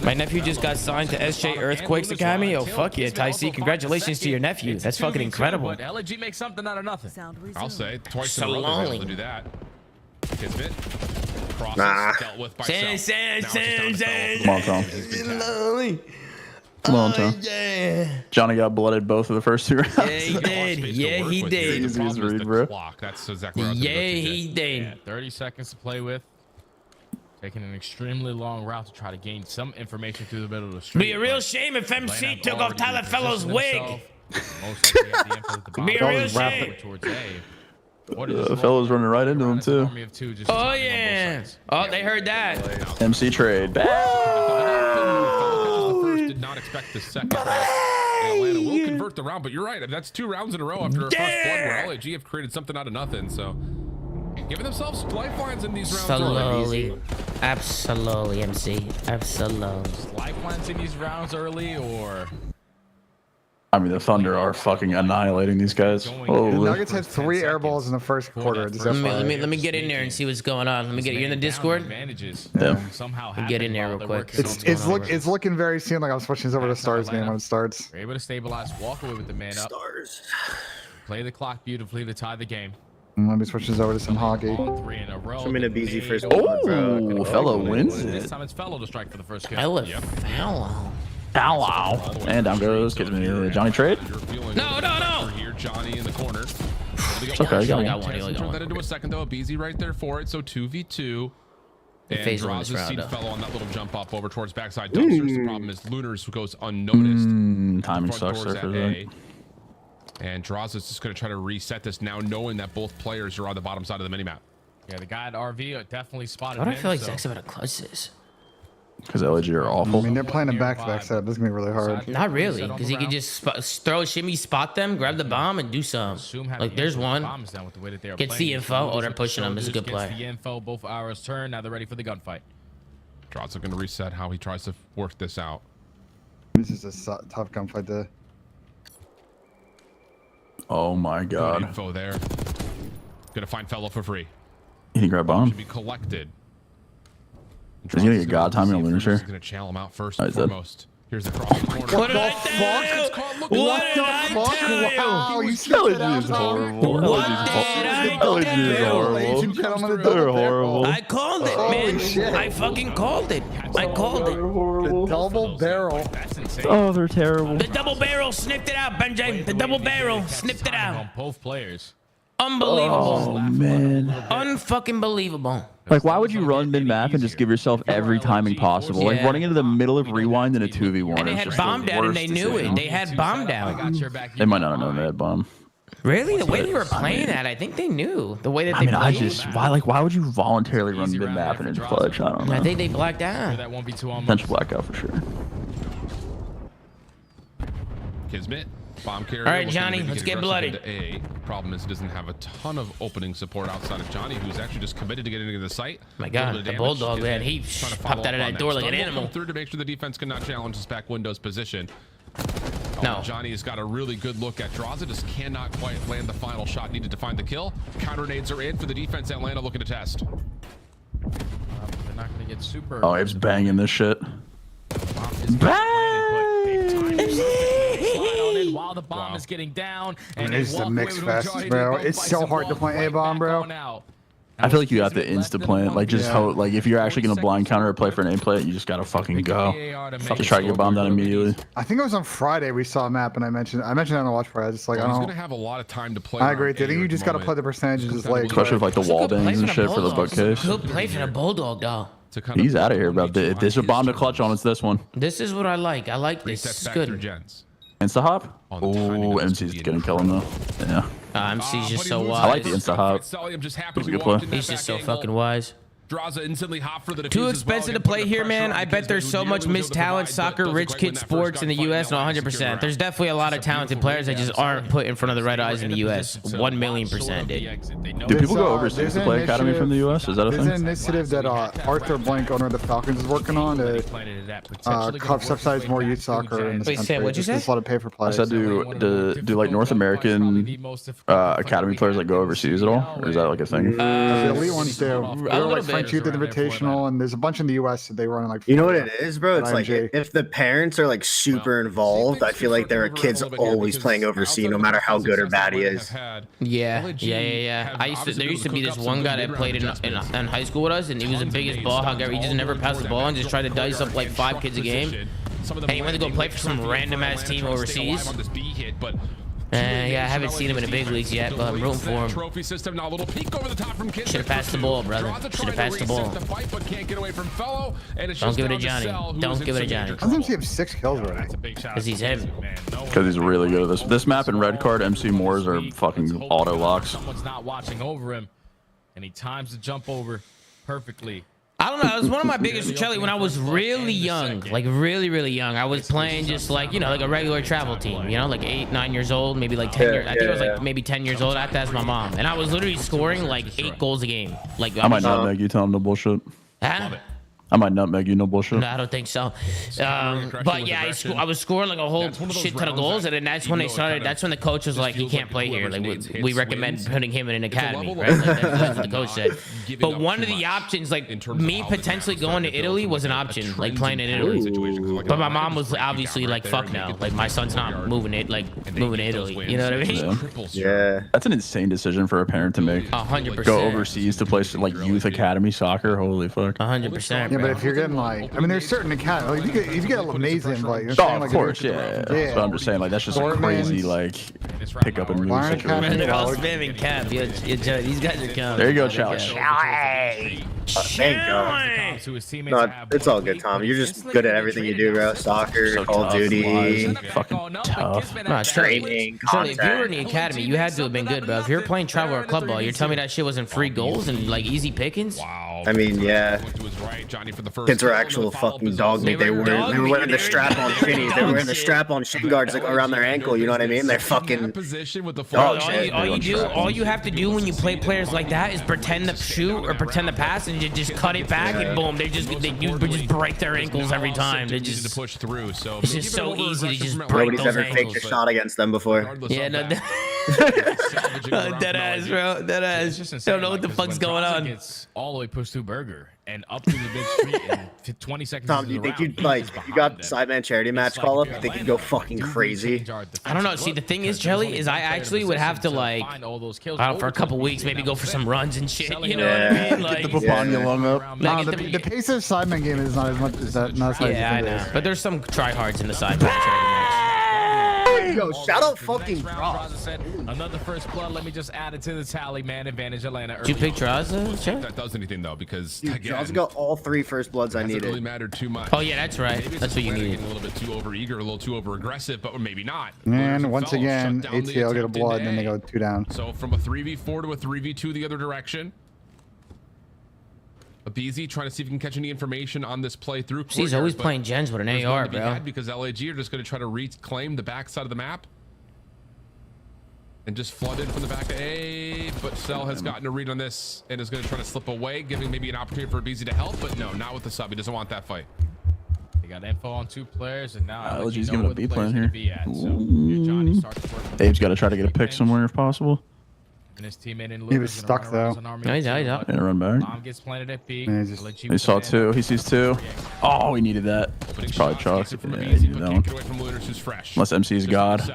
My nephew just got signed to SJ Earthquakes Academy. Oh, fuck yeah, Ty C. Congratulations to your nephew. That's fucking incredible.
LG makes something out of nothing. I'll say twice
in a row they're able
to do that. Kismet.
Nah.
Come on, Tom. Come on, Tom.
Yeah.
Johnny got blooded both of the first 2 rounds.
Yeah, he did. Yeah, he did.
Easiest read, bro.
That's exactly what
yeah, he did.
Yeah, 30 seconds to play with. Taking an extremely long route to try to gain some information through the middle of the street.
Be a real shame if MC took off Tyler Fellow's wig.
Most likely had the info at the bottom.
Be a real shame.
Towards A.
Fellas running right into him too.
Oh yeah. Oh, they heard that.
MC trade.
Did not expect the second. Atlanta will convert the round, but you're right. That's 2 rounds in a row after a first blood where LAG have created something out of nothing. So giving themselves lifelines in these rounds.
Absolutely. Absolutely, MC. Absolutely.
Lifelines in these rounds early, or
I mean, the Thunder are fucking annihilating these guys.
The
Holy.
Nuggets had 3 air balls in the first quarter.
Let me get in there and see what's going on. Let me get you in the Discord.
Yeah.
Get in there real quick.
It's looking very soon like I'm switching this over to Stars game when it starts.
We're able to stabilize, walk away with the man up.
Stars.
Play the clock beautifully to tie the game.
Let me switch this over to some hockey.
3 in a row.
I'm in a BZ first.
Oh, fellow wins
This
it.
time it's Fellow to strike for the first kill.
Fellow.
Ow. And down goes. Gives me Johnny trade.
No.
Here, Johnny in the corner.
It's okay. Got one.
Turn that into a second though. A BZ right there for it. So 2v2. And
FaZe won
draws
this
a seed
round,
fellow on that little jump up over towards backside dumpsters. The problem is Lunars goes unnoticed.
Timing sucks there for that.
And Draws is just going to try to reset this now, knowing that both players are on the bottom side of the minimap.
Yeah, the guy at RV definitely spotted
Why do I
him,
feel like
so-
Zach's about to clutch this?
Because LAG are awful.
I mean, they're playing a back-to-back set. This is going to be really hard.
Not really, because he could just throw a shimmy, spot them, grab the bomb, and do some. Like, there's one. Gets the info. Oh, they're pushing him. This is a good play.
The info, both hours turn. Now they're ready for the gunfight.
Draws are going to reset how he tries to work this out.
This is a tough gunfight to...
Oh my god.
Good info there. Going to find Fellow for free.
He can grab bomb.
Should be collected.
Is he gonna get god timing on Lunar?
He's going to channel him out first and foremost. Here's the cross corner.
What did I do? What did I tell you?
Wow, you spelled it out.
Horrible.
What did I tell you?
Ladies and gentlemen, the double
horrible.
I called it, man.
shit.
I fucking called it. I called it.
The double barrel.
That's insane.
Oh, they're terrible.
The double barrel sniffed it out, Benj. The double barrel sniffed it out.
On both players.
Unbelievable.
Oh man.
Unfucking believable.
Like, why would you run mid-map and just give yourself every timing possible? Like,
Yeah.
running into the middle of rewind in a 2v1
And they
is
had
just
bomb
the
down and
worst
they knew
decision.
it. They had bomb down.
They might not have known they had bomb.
Really? The way they were playing that, I think they knew. The way that they
I
played.
why would you voluntarily run mid-map and it's clutch? I don't know.
I think they blacked out.
That 1v2 on
Potential blackout for sure.
Kismet. Bomb carrier.
All right,
looking to
Johnny,
maybe
let's get
aggressive
bloody.
into A. Problem is, it doesn't have a ton of opening support outside of Johnny, who's actually just committed to getting into the site.
My
A little
God,
bit of
the
damage.
bulldog, man, he
Trying to
popped
follow
out of
up on
that door like an
Stun will
animal.
come through to make sure the defense cannot challenge this back window's position.
No.
Johnny has got a really good look at Draza, just cannot quite land the final shot needed to find the kill. Counter nades are in for the defense. Atlanta looking to test.
They're not going to get super.
Oh, Abe's banging this shit.
While the bomb is getting down,
And it's the mix fest, bro. It's so hard to play A-bomb, bro.
I feel like you have to insta plant. Like, just how, like, if you're actually gonna blind counter or play for an A play, you just gotta fucking go. Just try to get bombed down immediately.
I think it was on Friday we saw a map and I mentioned it on the watch party. I just like,
Well,
I
he's
don't.
going to have a lot of time to play.
I agree. I
around
think
A
you
at
just
the
gotta play the
moment.
percentages late.
Especially with like the wall bangs and shit for the bookcase.
Good play for the bulldog, though.
He's out of here, bro. If there's a bomb to clutch on, it's this one.
This is what I like. I like this. It's good.
Insta hop? Oh, MC's getting killing though. Yeah.
MC's just so
I like
wise.
the insta hop.
I'm just happy
It was a
we
good
walked
play.
in that
He's just so
back angle.
fucking wise.
Draza instantly hop for the defuse
Too
as well.
expensive to
Again,
play
putting
here,
pressure
man.
on
I
the
bet
kids
there's
that
so
Uziel
much
was able
missed
to provide,
talent,
but
soccer,
doesn't
rich
quite
kid
win that first
sports in the
gunfight.
U.S.
Now
100%. There's definitely a lot of talented players that just aren't put in front of the red eyes in the U.S. 1,000,000%, dude.
Do people go overseas to play academy from the U.S.? Is that a
There's an
thing?
initiative that Arthur Blank, owner of the Falcons, is working on to subsidize more youth soccer in this
Wait,
country.
Sam, what'd you
There's
say?
a lot of pay for
I
players.
said, do like North American academy players like go overseas at all? Or is that like a thing?
The elite ones do. They're
little
like
bit.
French Youth Invitational, and there's a bunch in the U.S. that they run like.
You know what it is, bro? It's like
IMG.
if the parents are like super involved, I feel like their kid's always playing overseas, no matter how good or bad he is.
Yeah. There used to be this one guy that played in high school with us, and he was the biggest ball hog ever. He just never passed the ball and just tried to dice up like 5 kids a game. And he went to go play for some random ass team overseas. Yeah, I haven't seen him in the big leagues yet, but I'm rooting for him.
Trophy system. Now a little peek over the top from Kid.
Should have passed the ball, brother. Should have passed the ball.
But can't get away from fellow, and it's
Don't
just
give it to
down
Johnny.
Cell, who
Don't
is in
give it to
some
Johnny.
major
How does he have 6 kills already?
Because he's him.
Because he's really good at this. This map and red card MC Moores are fucking auto locks.
Someone's not watching over him, and he times the jump over perfectly.
I don't know. It was one of my biggest Chelly when I was really young, like really young. I was playing just like, you know, like a regular travel team, you know, like 8, 9 years old, maybe like 10 years. I think I was like maybe 10 years old. I had to ask my mom, and I was literally scoring like 8 goals a game. Like
I might nutmeg you, tell him no bullshit.
Huh?
I might nutmeg you, no bullshit.
No, I don't think so. But yeah, I was scoring like a whole shit ton of goals, and then that's when they started. That's when the coach was like, "He can't play here. Like, we recommend putting him in an academy." Right? Like, that's what the coach said. But one of the options, like me potentially going to Italy, was an option, like playing in Italy. But my mom was obviously like, "Fuck no! Like, my son's not moving to Italy." You know what I mean?
Yeah.
That's an insane decision for a parent to make.
100%.
Go overseas to play like youth academy soccer. Holy fuck.
100%.
Yeah, but if you're getting like, I mean, there's certain academies. Like, if you get amazing, like, you're
Oh,
saying,
of
like,
course, yeah. That's what I'm just saying. Like, that's just a crazy, like, pick up and move situation.
They're all spamming cap. These guys are coming.
There you go, Challenge.
Thank God. No, it's all good, Tom. You're just good at everything you do, bro. Soccer,
So
Call of
tough,
Duty,
wise, fucking tough.
Nah,
training,
Surely, if you were in
content.
the academy, you had to have been good, bro. If you were playing travel or club ball, you're telling me that shit wasn't free goals and like easy pickings?
Wow.
I mean, yeah. Kids are actual fucking dog meat. They were wearing the strap on shinnies. They were wearing the strap on shin guards like around their ankle. You know what I mean? They're fucking dog shit.
All you have to do when you play players like that is pretend to shoot or pretend to pass, and you just cut it back, and boom, you just break their ankles every time. They just
to push through. So
it's just so easy to just break
Nobody's
those
ever
ankles.
faked a shot against them before.
Yeah, no. Dead ass, bro. Dead ass. Don't know what the fuck's going on.
It's all the way pushed through Burger and up to the mid street in 20 seconds.
Tom, do you think you'd like if you got Sideman charity match call up? You think you'd go fucking crazy?
I don't know. See, the thing is, Jelly, is I actually would have to like, for a couple weeks, maybe go for some runs and shit. You know what I mean? Like,
Get the Papania lung up.
No, the pace of Sideman game is not as much as that. Not as high
yeah, I
as it
know.
is.
But there's some tryhards in the side match.
Yo, shout out fucking Ross.
Another first blood. Let me just add it to the tally, man. Advantage Atlanta.
Did you pick Draza?
If that does anything though, because
Draza got all 3 first bloods I
hasn't
needed.
really mattered too much.
Oh yeah, that's right.
Maybe
That's what you
getting
needed.
a little bit too over eager, a little too over aggressive, but maybe not.
And once again, ATL get a blood, and then they go 2 down.
So from a 3v4 to a 3v2 the other direction. BZ trying to see if he can catch any information on this play through.
He's always playing gens with an AR, bro.
Because LAG are just going to try to reclaim the backside of the map. And just flood in from the back of A, but Cell has gotten a read on this and is going to try to slip away, giving maybe an opportunity for BZ to help, but no, not with the sub. He doesn't want that fight.
They got info on 2 players, and now
LG's giving a B plan here.
Mm.
Dave's got to try to get a pick somewhere if possible.
And his teammate in
He was stuck though.
No, he's out.
And run back.
Bomb gets planted at B.
Yeah,
He saw 2. He sees 2. Oh, he needed that. It's probably chalk. Yeah, he needed that one. Unless MC is God.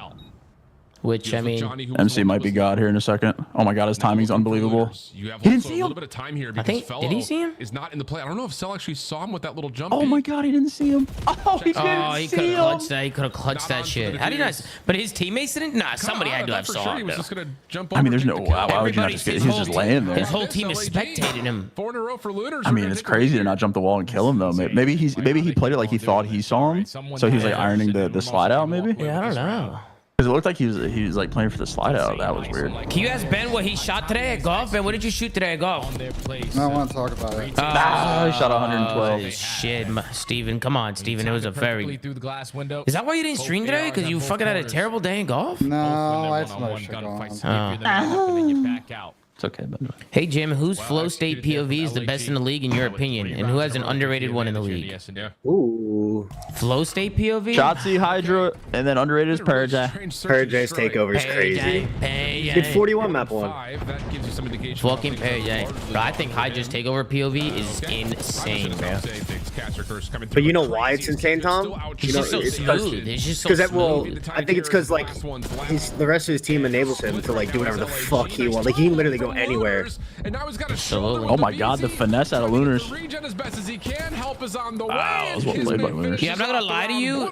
Which, I mean,
MC might be God here in a second. Oh my God, his timing's unbelievable.
You have
He didn't
also
see
a little
him.
bit of time here
I
because
think,
Fellow
did he see him?
is not in the play. I don't know if Cell actually saw him with that little jump.
Oh my God, he didn't see him. Oh, he
Oh,
didn't
he
see
could have
him.
clutched that. He could have clutched that shit. How do you not? But his teammates didn't. Nah, somebody had to have saw
He
him.
was
though.
just gonna jump
I mean,
over,
there's no
take the kill.
why would you not just get? He's just laying there.
His whole team is spectating him.
4 in a row for Looters.
I mean, it's crazy to not jump the wall and kill him though. Maybe he played it like he thought he saw him, so he was like ironing the slide out maybe.
Yeah, I don't know.
Because it looked like he was like playing for the slide out. That was weird.
Can you ask Ben what he shot today at golf? Ben, what did you shoot today at golf?
I don't want to talk about it.
He shot 112.
Shit, Steven. Come on, Steven. It was a very...
through the glass window.
Is that why you didn't stream today? Because you fucking had a terrible day in golf?
No, I had some other shit going on.
And then you back out.
It's okay, Ben.
Hey, Jim, whose flow state POV is the best in the league in your opinion? And who has an underrated one in the league?
Ooh.
Flow state POV?
Shotzi, Hydra, and then underrated is Parajay.
Parajay's takeover is crazy. Did 41 map 1.
Fucking Parajay. Bro, I think Hydra's takeover POV is insane, bro.
But you know why it's insane, Tom?
He's
You know,
just so
it's
smooth. He's just so
because well,
smooth.
I think it's because like the rest of his team enables him to like do whatever the fuck he wants. Like he can literally go anywhere.
Absolutely.
Oh my God, the finesse out of Lunars.
Regen as best as he can. Help is on the way.
Wow, that was well played by Lunars. bangers.
Yeah, I'm not gonna lie to you.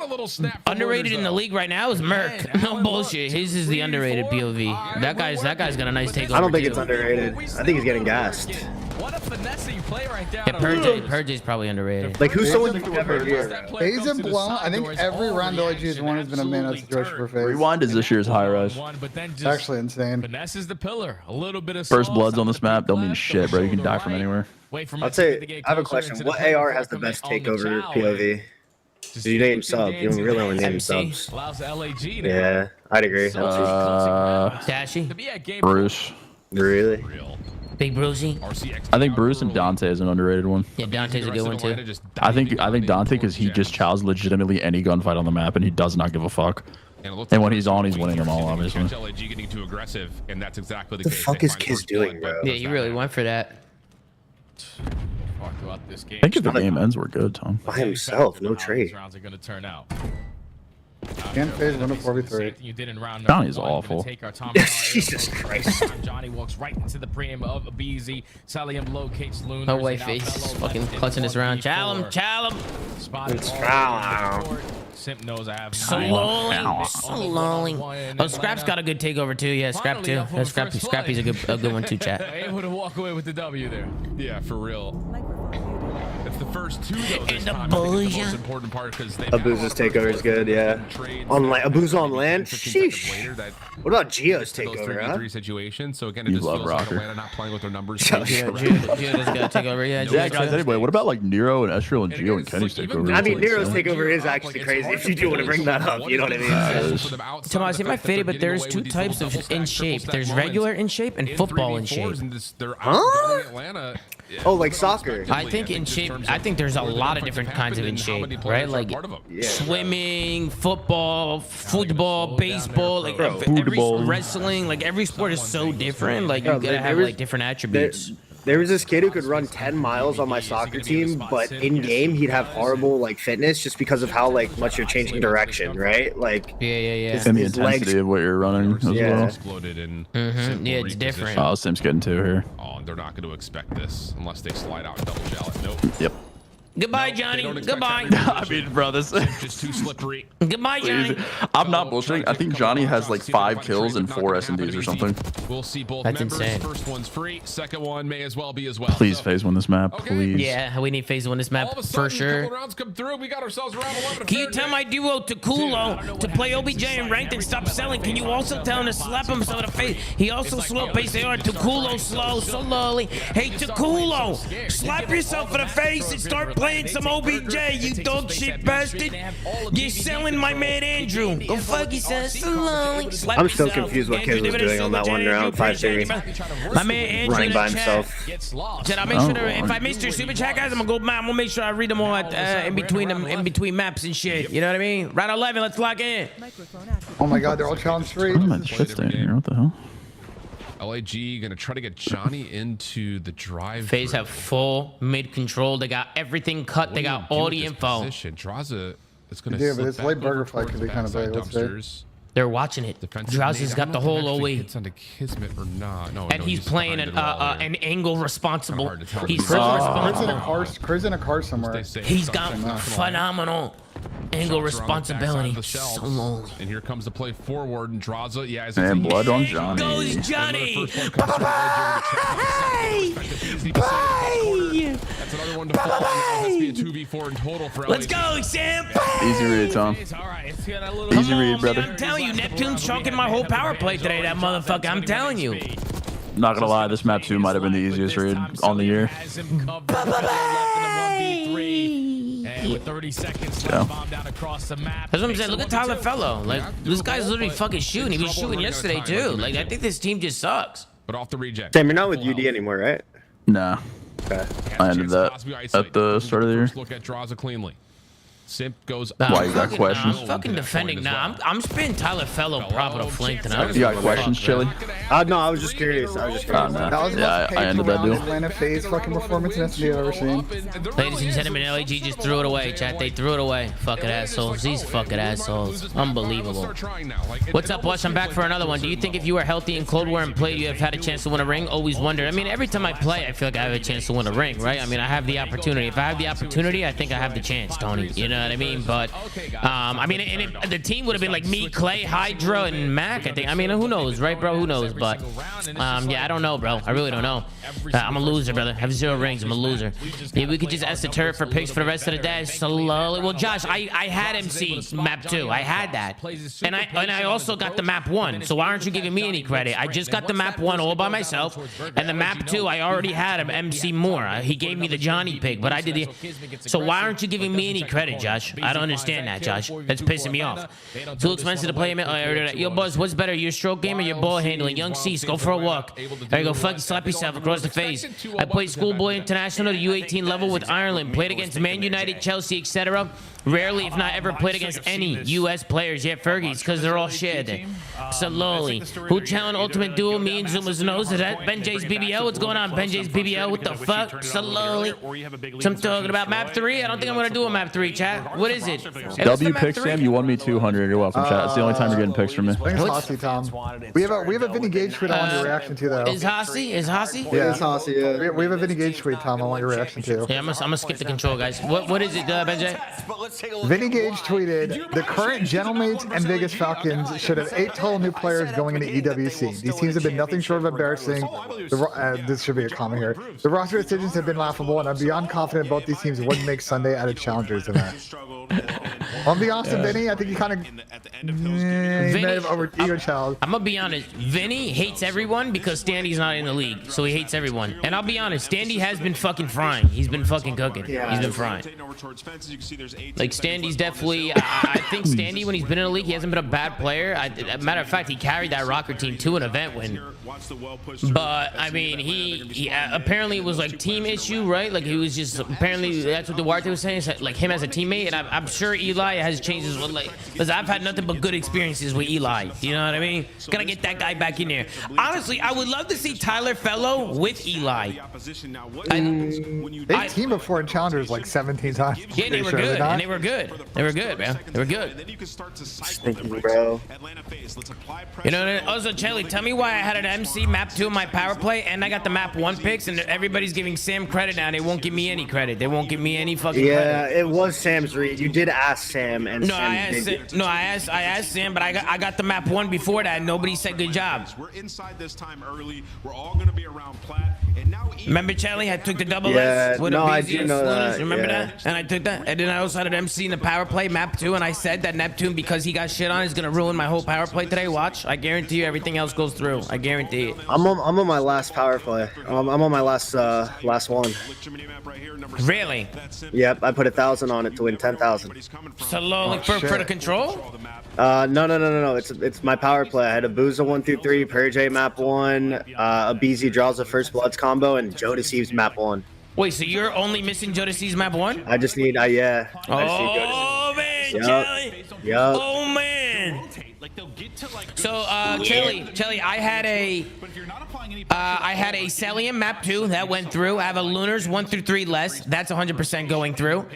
Underrated in the league right now is Merc. No bullshit. His is the underrated POV. That guy's got a nice takeover.
I don't think it's underrated. I think he's getting gassed.
What a finesse you play right there.
Yeah, Purge's probably underrated.
Like, who's someone you ever hear?
FaZe and Plum, I think every round LG has won has been a man situation for FaZe.
Rewind is this year's high rise.
It's actually insane.
Finesse is the pillar. A little bit of
First bloods on this map don't mean shit, bro. You can die from anywhere.
I'd say, I have a question. What AR has the best takeover POV? Do you name sub? You don't really only name subs. Yeah, I'd agree.
Dashy?
Bruce.
Really?
Big Brucey?
I think Bruce and Dante is an underrated one.
Yeah, Dante's a good one too.
I think Dante because he just chows legitimately any gunfight on the map and he does not give a fuck. And when he's on, he's winning them all, obviously.
Getting too aggressive, and that's exactly
the fuck is Kiz doing, bro?
Yeah, he really went for that.
I think if the game ends, we're good, Tom.
By himself, no trade.
Rounds are going to turn out.
Can FaZe win a 4v3?
Johnny's awful.
Jesus Christ.
Johnny walks right into the premium of BZ. Salium locates Loon.
No way, FaZe fucking clutching this round. Chow him.
It's foul.
Simp knows I have
so lolling. Oh, Scrap's got a good takeover too. Yeah, Scrap too. Yeah, Scrappy's a good one too, chat.
Able to walk away with the W there. Yeah, for real. It's the first two though. This time, I think it's the most important part because
Abuza's takeover is good, yeah. On land, Abuza on land. Sheesh. What about Gio's takeover, huh?
Situation. So again, it just feels like Atlanta not playing with their numbers.
Gio doesn't got a takeover. Yeah,
guys. Anyway, what about like Nero and Estriel and Gio and Kenny's takeover?
I mean, Nero's takeover is actually crazy. If you do want to bring that up, you know what I mean?
Tomas, it might faded, but there's two types of in shape. There's regular in shape and football in shape.
Huh? Oh, like soccer.
I think in shape. I think there's a lot of different kinds of in shape, right? Like swimming, football, baseball, like wrestling. Like every sport is so different. Like you gotta have like different attributes.
There was this kid who could run 10 miles on my soccer team, but in game he'd have horrible like fitness just because of how like much you're changing direction, right? Like
yeah.
And the intensity of what you're running as well.
Yeah, it's different.
Oh, Sim's getting two here.
Oh, and they're not going to expect this unless they slide out and double shallot. Nope.
Yep.
Goodbye, Johnny. Goodbye.
I mean, bro, this is
just too slippery.
Goodbye, Johnny.
I'm not bullshitting. I think Johnny has like 5 kills and 4 S&Ds or something.
We'll see both
That's
members.
Insane.
First one's free. Second one may as well be as well.
Please FaZe win this map, please.
Yeah, we need FaZe to win this map for sure.
Rounds come through. We got ourselves around 11.
Can you tell my duo Takulo to play OBJ and ranked and stop selling? Can you also tell him to slap him so the face? He also slow pace. They are Takulo slow, so slowly. Hey Takulo, slap yourself in the face and start playing some OBJ. You dog shit bastard! You're selling my man Andrew. Go fuck yourself, slowly.
I'm still confused what Kiz was doing on that one round 5-3.
My man Andrew
running by himself.
Should I make sure if I missed your super chat, guys, I'm gonna make sure I read them all in between maps and shit. You know what I mean? Round 11, let's lock in.
Oh my God, they're all challenge 3.
What am I shit staying here? What the hell?
LAG gonna try to get Johnny into the drive.
FaZe have full mid control. They got everything cut. They got all the info.
Draza is gonna.
Yeah, but this late burger fight could be kind of big. Let's see.
They're watching it. Draza's got the whole OE.
Or not. No,
and he's playing an angle responsible. He's
Chris in a car somewhere.
He's got phenomenal angle responsibility. So long.
And here comes the play forward, and Draza, yeah,
and blood on Johnny.
Goes Johnny.
That's another one to fall on. That's be a 2v4 in total for LAG.
Let's go, Sam.
Easy read, Tom. Easy read, brother.
I'm telling you, Neptune's choking my whole power play today, that motherfucker. I'm telling you.
Not gonna lie, this map 2 might have been the easiest read on the year.
And with 30 seconds left, bomb down across the map.
That's what I'm saying. Look at Tyler Fellow. Like, this guy's literally fucking shooting. He was shooting yesterday, too. Like, I think this team just sucks.
But off the reject.
Sam, you're not with UD anymore, right?
Nah.
Okay.
I ended that at the start of the year.
Look at Draza cleanly. Simp goes.
Why you got questions?
I'm fucking defending now. I'm spinning Tyler Fellow proper to flank tonight.
You got questions, Chili?
No, I was just curious.
Nah.
That was
Yeah, I ended that deal.
Atlanta FaZe fucking performance in SD I've ever seen.
Ladies and gentlemen, LAG just threw it away, chat. They threw it away. Fucking assholes. These fucking assholes. Unbelievable. What's up, Wash? I'm back for another one. Do you think if you were healthy in Cold War and played, you have had a chance to win a ring? Always wonder. I mean, every time I play, I feel like I have a chance to win a ring, right? I mean, I have the opportunity. If I have the opportunity, I think I have the chance, Tony. You know what I mean? But I mean, the team would have been like me, Clay, Hydra, and Mac. I think. I mean, who knows, right, bro? Who knows? But yeah, I don't know, bro. I really don't know. I'm a loser, brother. I have 0 rings. I'm a loser. Yeah, we could just ask the turret for picks for the rest of the day. Slowly. Well, Josh, I had MC map 2. I had that, and I also got the map 1. So why aren't you giving me any credit? I just got the map 1 all by myself, and the map 2 I already had him MC more. He gave me the Johnny pick, but I did the. So why aren't you giving me any credit, Josh? I don't understand that, Josh. That's pissing me off. Too expensive to play him. Yo, Buzz, what's better, your stroke game or your ball handling? Young Cease, go for a walk. There you go. Fucking slap yourself across the face. I played schoolboy international to U18 level with Ireland. Played against Man United, Chelsea, etc. Rarely, if not ever, played against any U.S. players. Yeah, Fergie's, because they're all shit. Slowly. Who challenged Ultimate Duel? Me and Zooma's nose. Is that Benj's BBL? What's going on, Benj's BBL? What the fuck? Slowly. So I'm talking about map 3. I don't think I'm going to do a map 3, chat. What is it? Hey,
W pick, Sam. You won me 200. You're welcome, chat. It's the only time you're getting picks from me.
Thanks, Hossy, Tom. We have a Vinny Gage tweet I want your reaction to, though.
Is Hossy?
Yeah, it's Hossy, yeah. We have a Vinny Gage tweet, Tom. I want your reaction to.
Yeah, I'm gonna skip the control, guys. What is it, Benj?
Vinny Gage tweeted, the current Gentlemates and Vegas Falcons should have 8 total new players going into EWC. These teams have been nothing short of embarrassing. This should be a comment here. The roster decisions have been laughable, and I'm beyond confident both these teams wouldn't make Sunday at a Challengers event. On the Austin, Vinny, I think he kind of may have over-ego child.
I'm gonna be honest. Vinny hates everyone because Standy's not in the league, so he hates everyone. And I'll be honest, Standy has been fucking frying. He's been fucking cooking. He's been frying. Like Standy's definitely. I think Standy, when he's been in the league, he hasn't been a bad player. Matter of fact, he carried that Rocker team to an event win. But I mean, he apparently it was like team issue, right? Like he was just apparently that's what Duarte was saying. Like him as a teammate, and I'm sure Eli has changed his like. Because I've had nothing but good experiences with Eli. You know what I mean? Gotta get that guy back in there. Honestly, I would love to see Tyler Fellow with Eli.
They teamed before in Challengers like 17 times.
Yeah, they were good. And they were good. They were good, man. They were good.
Bro.
You know, also, Chelly, tell me why I had an MC map 2 in my power play and I got the map 1 picks and everybody's giving Sam credit now. They won't give me any credit. They won't give me any fucking credit.
Yeah, it was Sam's read. You did ask Sam, and
no, I asked Sam, but I got the map 1 before that. And nobody said good job.
We're inside this time early. We're all gonna be around Platt, and now.
Remember, Charlie? I took the double
S.
With
no,
a
I do know that.
Remember that? And I took that. And then I also had an MC in the power play map 2, and I said that Neptune, because he got shit on, is gonna ruin my whole power play today. Watch, I guarantee you, everything else goes through. I guarantee it.
I'm on my last power play. I'm on my last one.
Really?
Yep, I put 1,000 on it to win 10,000.
So low for the control?
No. It's my power play. I had a Booza 1 through 3, Purge map 1, a BZ draws a First Bloods combo, and Joe Deceives map 1.
Wait, so you're only missing Joe Deceives map 1?
I just need, yeah.
Oh man, Jelly.
Yep.
Oh man. So, Chelly, I had a Celium map 2 that went through. I have a Lunars 1 through 3 less. That's 100% going through.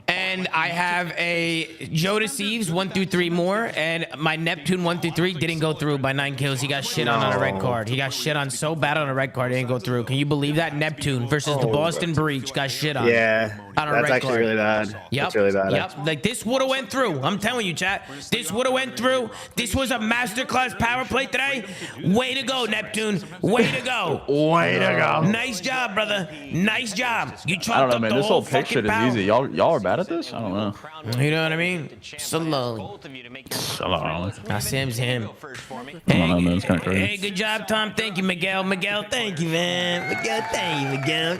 And I have a Joe Deceives 1 through 3 more. And my Neptune 1 through 3 didn't go through by 9 kills. He got shit on a red card. He got shit on so bad on a red card, it didn't go through. Can you believe that? Neptune versus the Boston Breach got shit on.
Yeah,
on a
that's
red
actually
card.
really bad.
Yep.
That's really bad.
Yep. Like this would have went through. I'm telling you, chat. This would have went through. This was a masterclass power play today. Way to go, Neptune. Way to go.
Way to go.
Nice job, brother. Nice job. You
I don't know, man. This whole pick shit is easy. Y'all are bad at this? I don't know.
You know what I mean? Slowly. Now Sam's him.
I don't know, man. It's kind of crazy.
Hey, good job, Tom. Thank you, Miguel. Miguel, thank you, man. Miguel, thank you, Miguel.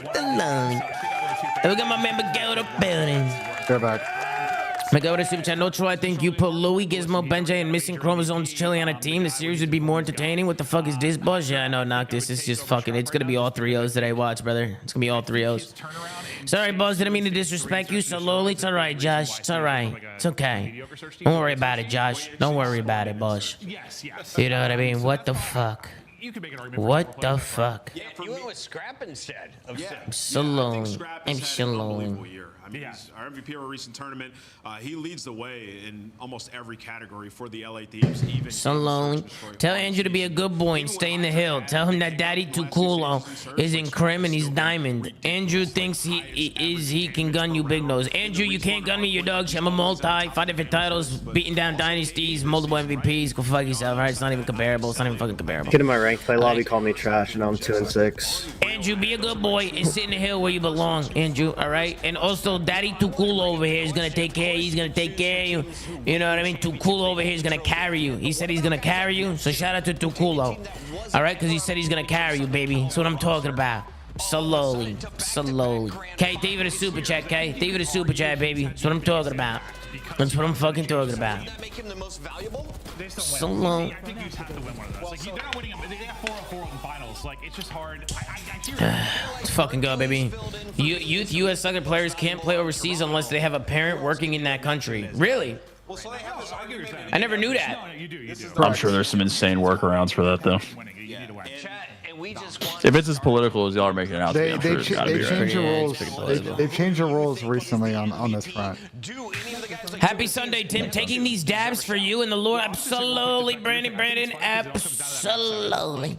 And we got my man Miguel in the building.
Go back.
Miguel with a super chat. No true. I think you put Louis, Gizmo, Benj, and Missing Chromosomes Chili on a team. The series would be more entertaining. What the fuck is this buzz? Yeah, I know. Knock this. It's just fucking. It's gonna be all 3-0s today. Watch, brother. It's gonna be all 3-0s. Sorry, Buzz. Didn't mean to disrespect you so lowly. It's all right, Josh. It's all right. It's okay. Don't worry about it, Josh. Don't worry about it, Buzz. You know what I mean? What the fuck? What the fuck?
You went with Scrap instead of
I'm so lonely. I'm so lonely.
I mean, he's our MVP of a recent tournament. He leads the way in almost every category for the LA Thieves. Even
so lonely. Tell Andrew to be a good boy and stay in the hill. Tell him that Daddy Tuculo is in Crim and he's diamond. Andrew thinks he can gun you, big nose. Andrew, you can't gun me, your dog. I'm a multi, 5 different titles, beating down dynasties, multiple MVPs. Go fuck yourself, right? It's not even comparable. It's not even fucking comparable.
Kid in my ranked play lobby called me trash, and now I'm 2-6.
Andrew, be a good boy and sit in the hill where you belong, Andrew, all right? And also, Daddy Tuculo over here is gonna take care of you. He's gonna take care of you. You know what I mean? Tuculo over here is gonna carry you. He said he's gonna carry you, so shout out to Tuculo, all right? Because he said he's gonna carry you, baby. That's what I'm talking about. Slowly, slowly. Okay, thank you for the super chat, okay? Thank you for the super chat, baby. That's what I'm talking about. That's what I'm fucking talking about. So long.
I think you have to win one of those. Like, they're not winning them. They have 4-4 in finals. Like, it's just hard.
Let's fucking go, baby. Youth U.S. soccer players can't play overseas unless they have a parent working in that country. Really? I never knew that.
I'm sure there's some insane workarounds for that, though. If it's as political as y'all are making it out to be, I'm sure it's gotta be
changed the
right.
rules. They've changed the rules recently on this front.
Happy Sunday, Tim. Taking these dabs for you and the Lord. Absolutely, Brandon. Absolutely.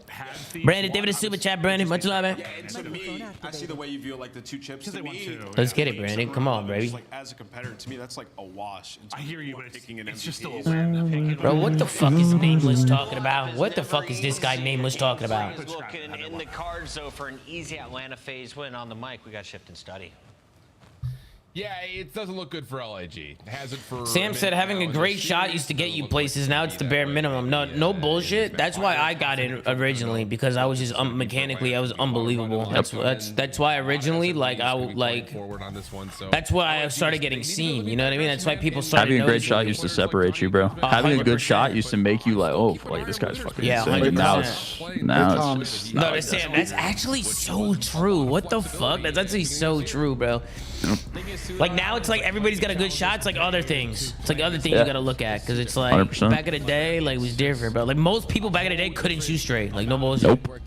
Brandon, David, a super chat, Brandon. Much love, man.
To me, I see the way you view like the 2 chips. To me,
Let's get it, Brandon. Come on, baby.
like as a competitor, to me, that's like a wash. I
hear you, but it's just a
Bro, what the fuck is Nameless talking about? What the fuck is this guy Nameless talking about?
Looking in the cards, though, for an easy Atlanta FaZe win. On the mic, we got Shift and Study.
Yeah, it doesn't look good for LAG. It hasn't for
Sam said having a great shot used to get you places. Now it's the bare minimum. No bullshit. That's why I got in originally, because I was just mechanically I was unbelievable. That's why originally that's why I started getting seen. You know what I mean? That's why people started
having a great shot used to separate you, bro. Having a good shot used to make you like, oh, like this guy's fucking insane. Now it's
no, Sam, that's actually so true. What the fuck? That's actually so true, bro. Like now it's like everybody's got a good shot. It's like other things. It's like other things you gotta look at, because it's like
100%.
back in the day, like it was different, bro. Like most people back in the day couldn't shoot straight. Like no bullshit.
Nope.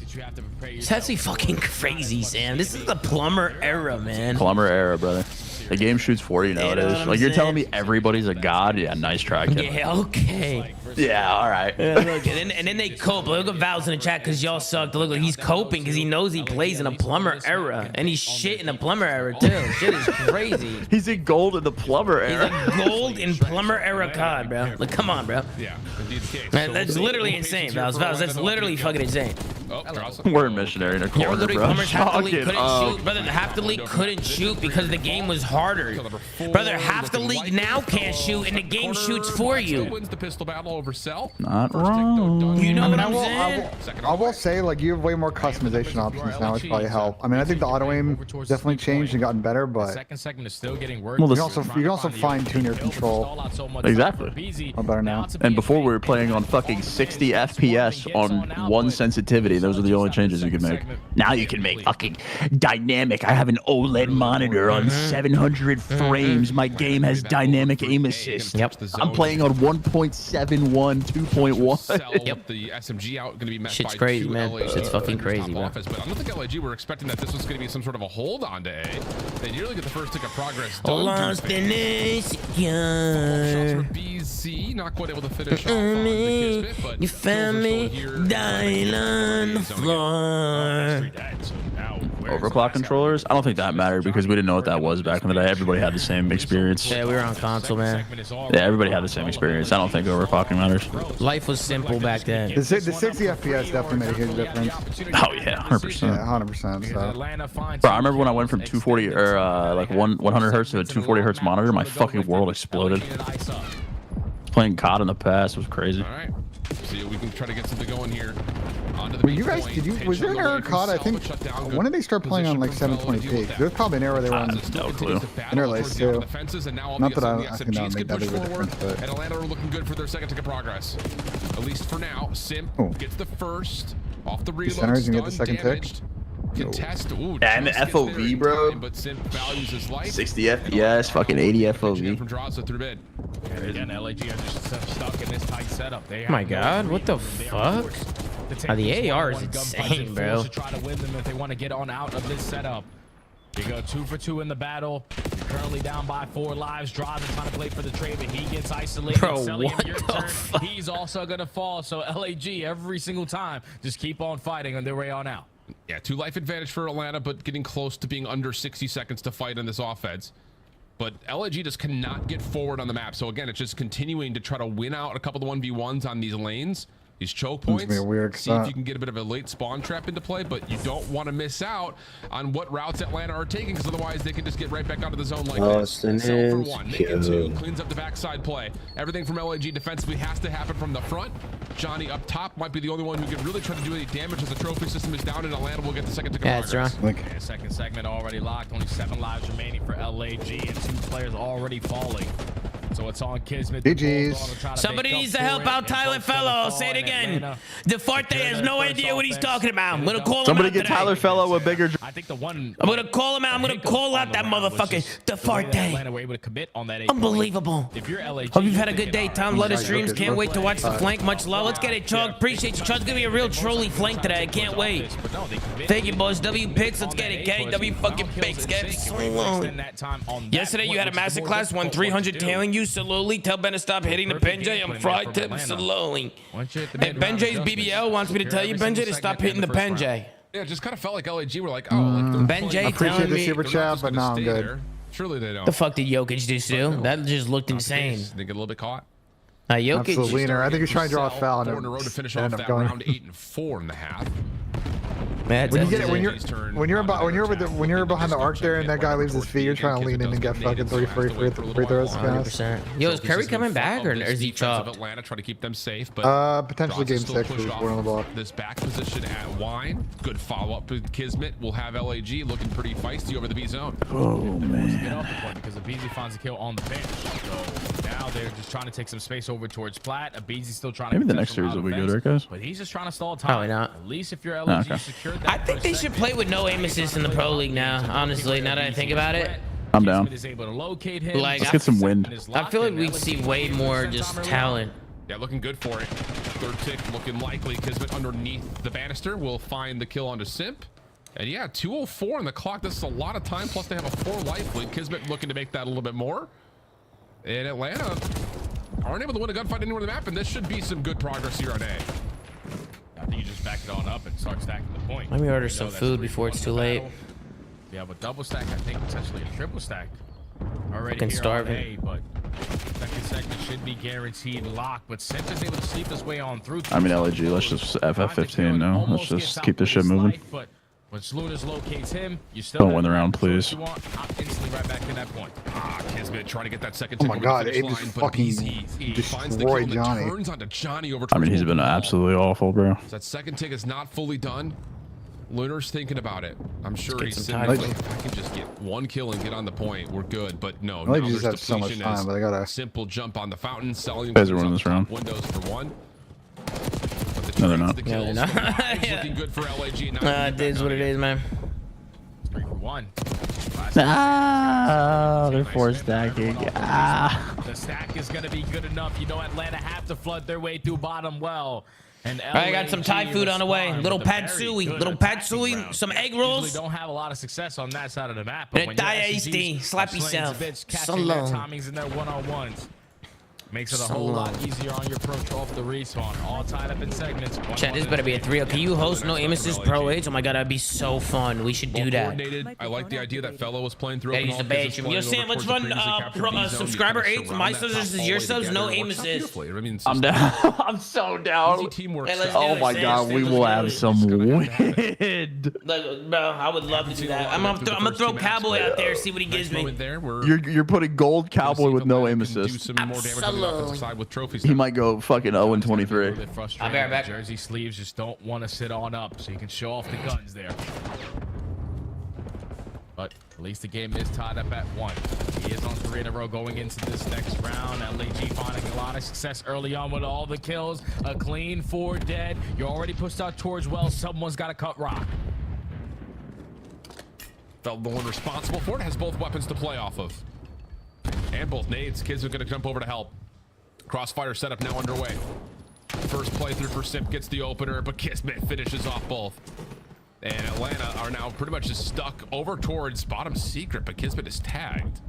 It's actually fucking crazy, Sam. This is the Plumber era, man.
Plumber era, brother. The game shoots 40 nowadays. Like you're telling me everybody's a god? Yeah, nice try, kid.
Yeah, okay.
Yeah, all right.
Yeah, look, and then they cope. Look at Val's in the chat because y'all suck. Look, he's coping because he knows he plays in a Plumber era, and he's shit in the Plumber era too. Shit is crazy.
He's in gold in the Plumber era.
He's in gold in Plumber era COD, bro. Like, come on, bro.
Yeah, indeed the case.
Man, that's literally insane, Vals. That's literally fucking insane.
We're in missionary in a corner,
literally
bro.
Plumbers half the league couldn't shoot, brother. Half the league couldn't shoot because the game was harder, brother. Half the league now can't shoot, and the game shoots for you.
Wins the pistol battle over Cell.
Not wrong.
You know what I'm
saying? I will say, like, you have way more customization options now, which probably help. I mean, I think the auto aim definitely changed and gotten better, but
Second segment is still getting work.
you can also fine tune your control.
Exactly.
I'm better now.
And before we were playing on fucking 60 FPS on one sensitivity. Those are the only changes you could make. Now you can make fucking dynamic. I have an OLED monitor on 700 frames. My game has dynamic aim assist.
Yep.
I'm playing on 1.71, 2.1.
Yep. The SMG out going to be met
Shit's
by
crazy,
2
man.
LA,
Shit's fucking crazy, man.
Offense, but I don't think LAG were expecting that this was going to be some sort of a hold on to A. They nearly get the first tick of progress done.
Lost in this
shots for BZ, not quite able to finish off on the Kismet, but
you found me dying on the floor.
Overclock controllers? I don't think that mattered because we didn't know what that was back in the day. Everybody had the same experience.
Yeah, we were on console, man.
Yeah, everybody had the same experience. I don't think overclocking matters.
Life was simple back then.
The 60 FPS definitely made a huge difference.
Oh yeah, 100%.
Yeah, 100%. So.
Bro, I remember when I went from 240 or like 100 hertz to a 240 hertz monitor, my fucking world exploded. Playing COD in the past was crazy.
All right. See if we can try to get something going here.
Were you guys? Was there an era COD? I think. When did they start playing on like 720p? There's probably an era they were on.
No clue.
Interlaced too. Not that I think that would make that big of a difference, but.
And Atlanta are looking good for their second tick of progress. At least for now. Simp gets the first off the reload.
Center's gonna get the second tick.
Contest. Ooh,
yeah, and the FOV, bro.
But Simp values his life.
60 FPS, fucking 80 FOV.
From Draza through mid.
And again, LAG are just stuck in this tight setup. They
Oh my god, what the fuck? The AR is insane, bro.
To try to win them if they want to get on out of this setup. You go 2 for 2 in the battle. You're currently down by 4 lives. Draws and trying to play for the trade, but he gets isolated.
Bro,
Selling
what
your
the
turn.
fuck?
He's also gonna fall. So LAG every single time, just keep on fighting on their way on out.
Yeah, 2 life advantage for Atlanta, but getting close to being under 60 seconds to fight in this offense. But LAG just cannot get forward on the map. So again, it's just continuing to try to win out a couple of 1v1s on these lanes. These choke points,
be a weird
see if you can get a bit of a late spawn trap into play, but you don't want to miss out on what routes Atlanta are taking, because otherwise they can just get right back out of the zone like this. Sell for 1, make it 2, cleans up the backside play. Everything from LAG defensively has to happen from the front. Johnny up top might be the only one who can really try to do any damage as the trophy system is down, and Atlanta will get the second tick of progress.
That's right.
Second segment already locked. Only 7 lives remaining for LAG, and 2 players already falling. So it's on Kismet.
Somebody needs to help out Tyler Fellow. I'll say it again. DeForte has no idea what he's talking about. I'm gonna call him
Somebody
out
get
today.
Tyler Fellow a bigger.
I think the one.
I'm gonna call him out. I'm gonna call out that motherfucker. DeForte.
Were able to commit on that
Unbelievable.
If you're LAG,
Hope you've had a good day, Tom. Love the streams. Can't wait to watch the flank. Much love. Let's get it, Chug. Appreciate you. Chug's gonna be a real trolly flank today. I can't wait. Thank you, boys. W Picks. Let's get it. Gang. W fucking Picks. Get it. So long. Yesterday you had a masterclass. Won 300 tailing you slowly. Tell Ben to stop hitting the Benj. I'm fried to him slowly. Hey, Benj's BBL wants me to tell you, Benj, to stop hitting the Benj.
Yeah, it just kind of felt like LAG were like, oh, like
Benj
I appreciate
telling
the
me.
super chat, but no, I'm good.
there. Surely they don't.
The fuck did Jokic do still? That just looked insane.
They get a little bit caught.
Jokic.
Absolute wiener. I think he's trying to draw a foul.
4 in a row to finish off
ended
that
up going.
round 8 and 4.5.
When
you're behind the arc there and that guy leaves his feet, you're trying to lean in and get fucking free throws.
100%. Yo, is Curry coming back or is he chopped?
Atlanta try to keep them safe, but
Potentially game 6 is one on the block.
this back position at Wine. Good follow up with Kismet. Will have LAG looking pretty feisty over the B zone.
Oh man.
Get off the point because Abizi finds a kill on the bench. So now they're just trying to take some space over towards Plat. Abizi's still trying to.
Maybe the next series will be good, right, guys?
But he's just trying to stall time.
Probably not.
At least if you're LAG,
Okay.
secured that.
I think they should play with no aim assist in the pro league now. Honestly, now that I think about it,
I'm down.
like
Let's get some wind.
I feel like we'd see way more just talent.
Yeah, looking good for it. Third tick looking likely. Kismet underneath the banister will find the kill onto Simp. And yeah, 2:04 on the clock. This is a lot of time. Plus they have a 4 life lead. Kismet looking to make that a little bit more. And Atlanta aren't able to win a gunfight anywhere on the map, and this should be some good progress here on A.
I think you just back it on up and start stacking the point.
Let me order some food before it's too late.
We have a double stack, I think potentially a triple stack. Already
Fucking
here
starving.
on A, but second segment should be guaranteed lock. But Simp is able to sleep his way on through.
I mean, LAG, let's just FF15 now. Let's just keep this shit moving.
But when Slunas locates him, you still
Don't win the round, please.
you want instantly right back to that point.
Kismet trying to get that second
Oh
tick
my
over
God,
the
it
finish
just
line, but
fucking
he finds the kill
destroyed
that
Johnny.
turns onto Johnny over
I mean, he's
towards
been
the wall.
absolutely awful, bro.
So that second tick is not fully done. Lunar's thinking about it. I'm sure
get
he's
some
sitting
time.
there like, I can just get 1 kill and get on the point. We're good. But no,
I
now
just
there's
have so much
depletion
time,
as
but I gotta.
simple jump on the fountain. Selling
Guys are winning this round.
windows for 1. But the
No, they're
trades,
not.
the
Yeah, they're
kills,
not.
the lives
Yeah.
looking good for LAG. Now
It is what it is, man.
3 for 1.
Ah, they're 4 stacking. Ah.
The stack is going to be good enough. You know, Atlanta have to flood their way through bottom well. And
I got some Thai food on the way.
respond
Little
with a
pad
very
suey,
good
little pad
attacking
suey,
round.
some egg
Usually
rolls.
don't have a lot of success on that side of the map. But
And
when
a
your
Thai
SCGs
slap
are slaying
yourself.
the bitch,
So
catching their
long.
timings and their one-on-ones. Makes it a
So
whole lot
long.
easier on your approach off the respawn. All tied up in segments.
Chat, this better be a 3-0. Can you host no aim assist pro age? Oh my god, that'd be so fun. We should do that.
Coordinated. I like the idea that Fellow was playing through.
Yeah, use the badge. Yo, Sam, let's run subscriber 8. My subs versus your subs, no aim assist.
I'm down. I'm so down.
Teamwork.
Hey, let's
Oh
do it,
my
Sam.
god,
Sam,
we
let's
will
do
have
it.
some wind.
Like, bro, I would love to do that. I'm gonna throw Cowboy out there, see what he gives me.
You're putting gold Cowboy with no aim assist. He might go fucking 0 and 23.
I'll be right back.
Jersey sleeves just don't want to sit on up, so you can show off the guns there. But at least the game is tied up at 1. He is on 3 in a row going into this next round. LAG finding a lot of success early on with all the kills. A clean 4 dead. You're already pushed out towards well. Someone's got to cut rock.
Felt the one responsible for it has both weapons to play off of. And both nades. Kids are going to jump over to help. Crossfire setup now underway. First playthrough for Simp gets the opener, but Kismet finishes off both. And Atlanta are now pretty much just stuck over towards bottom secret, but Kismet is tagged.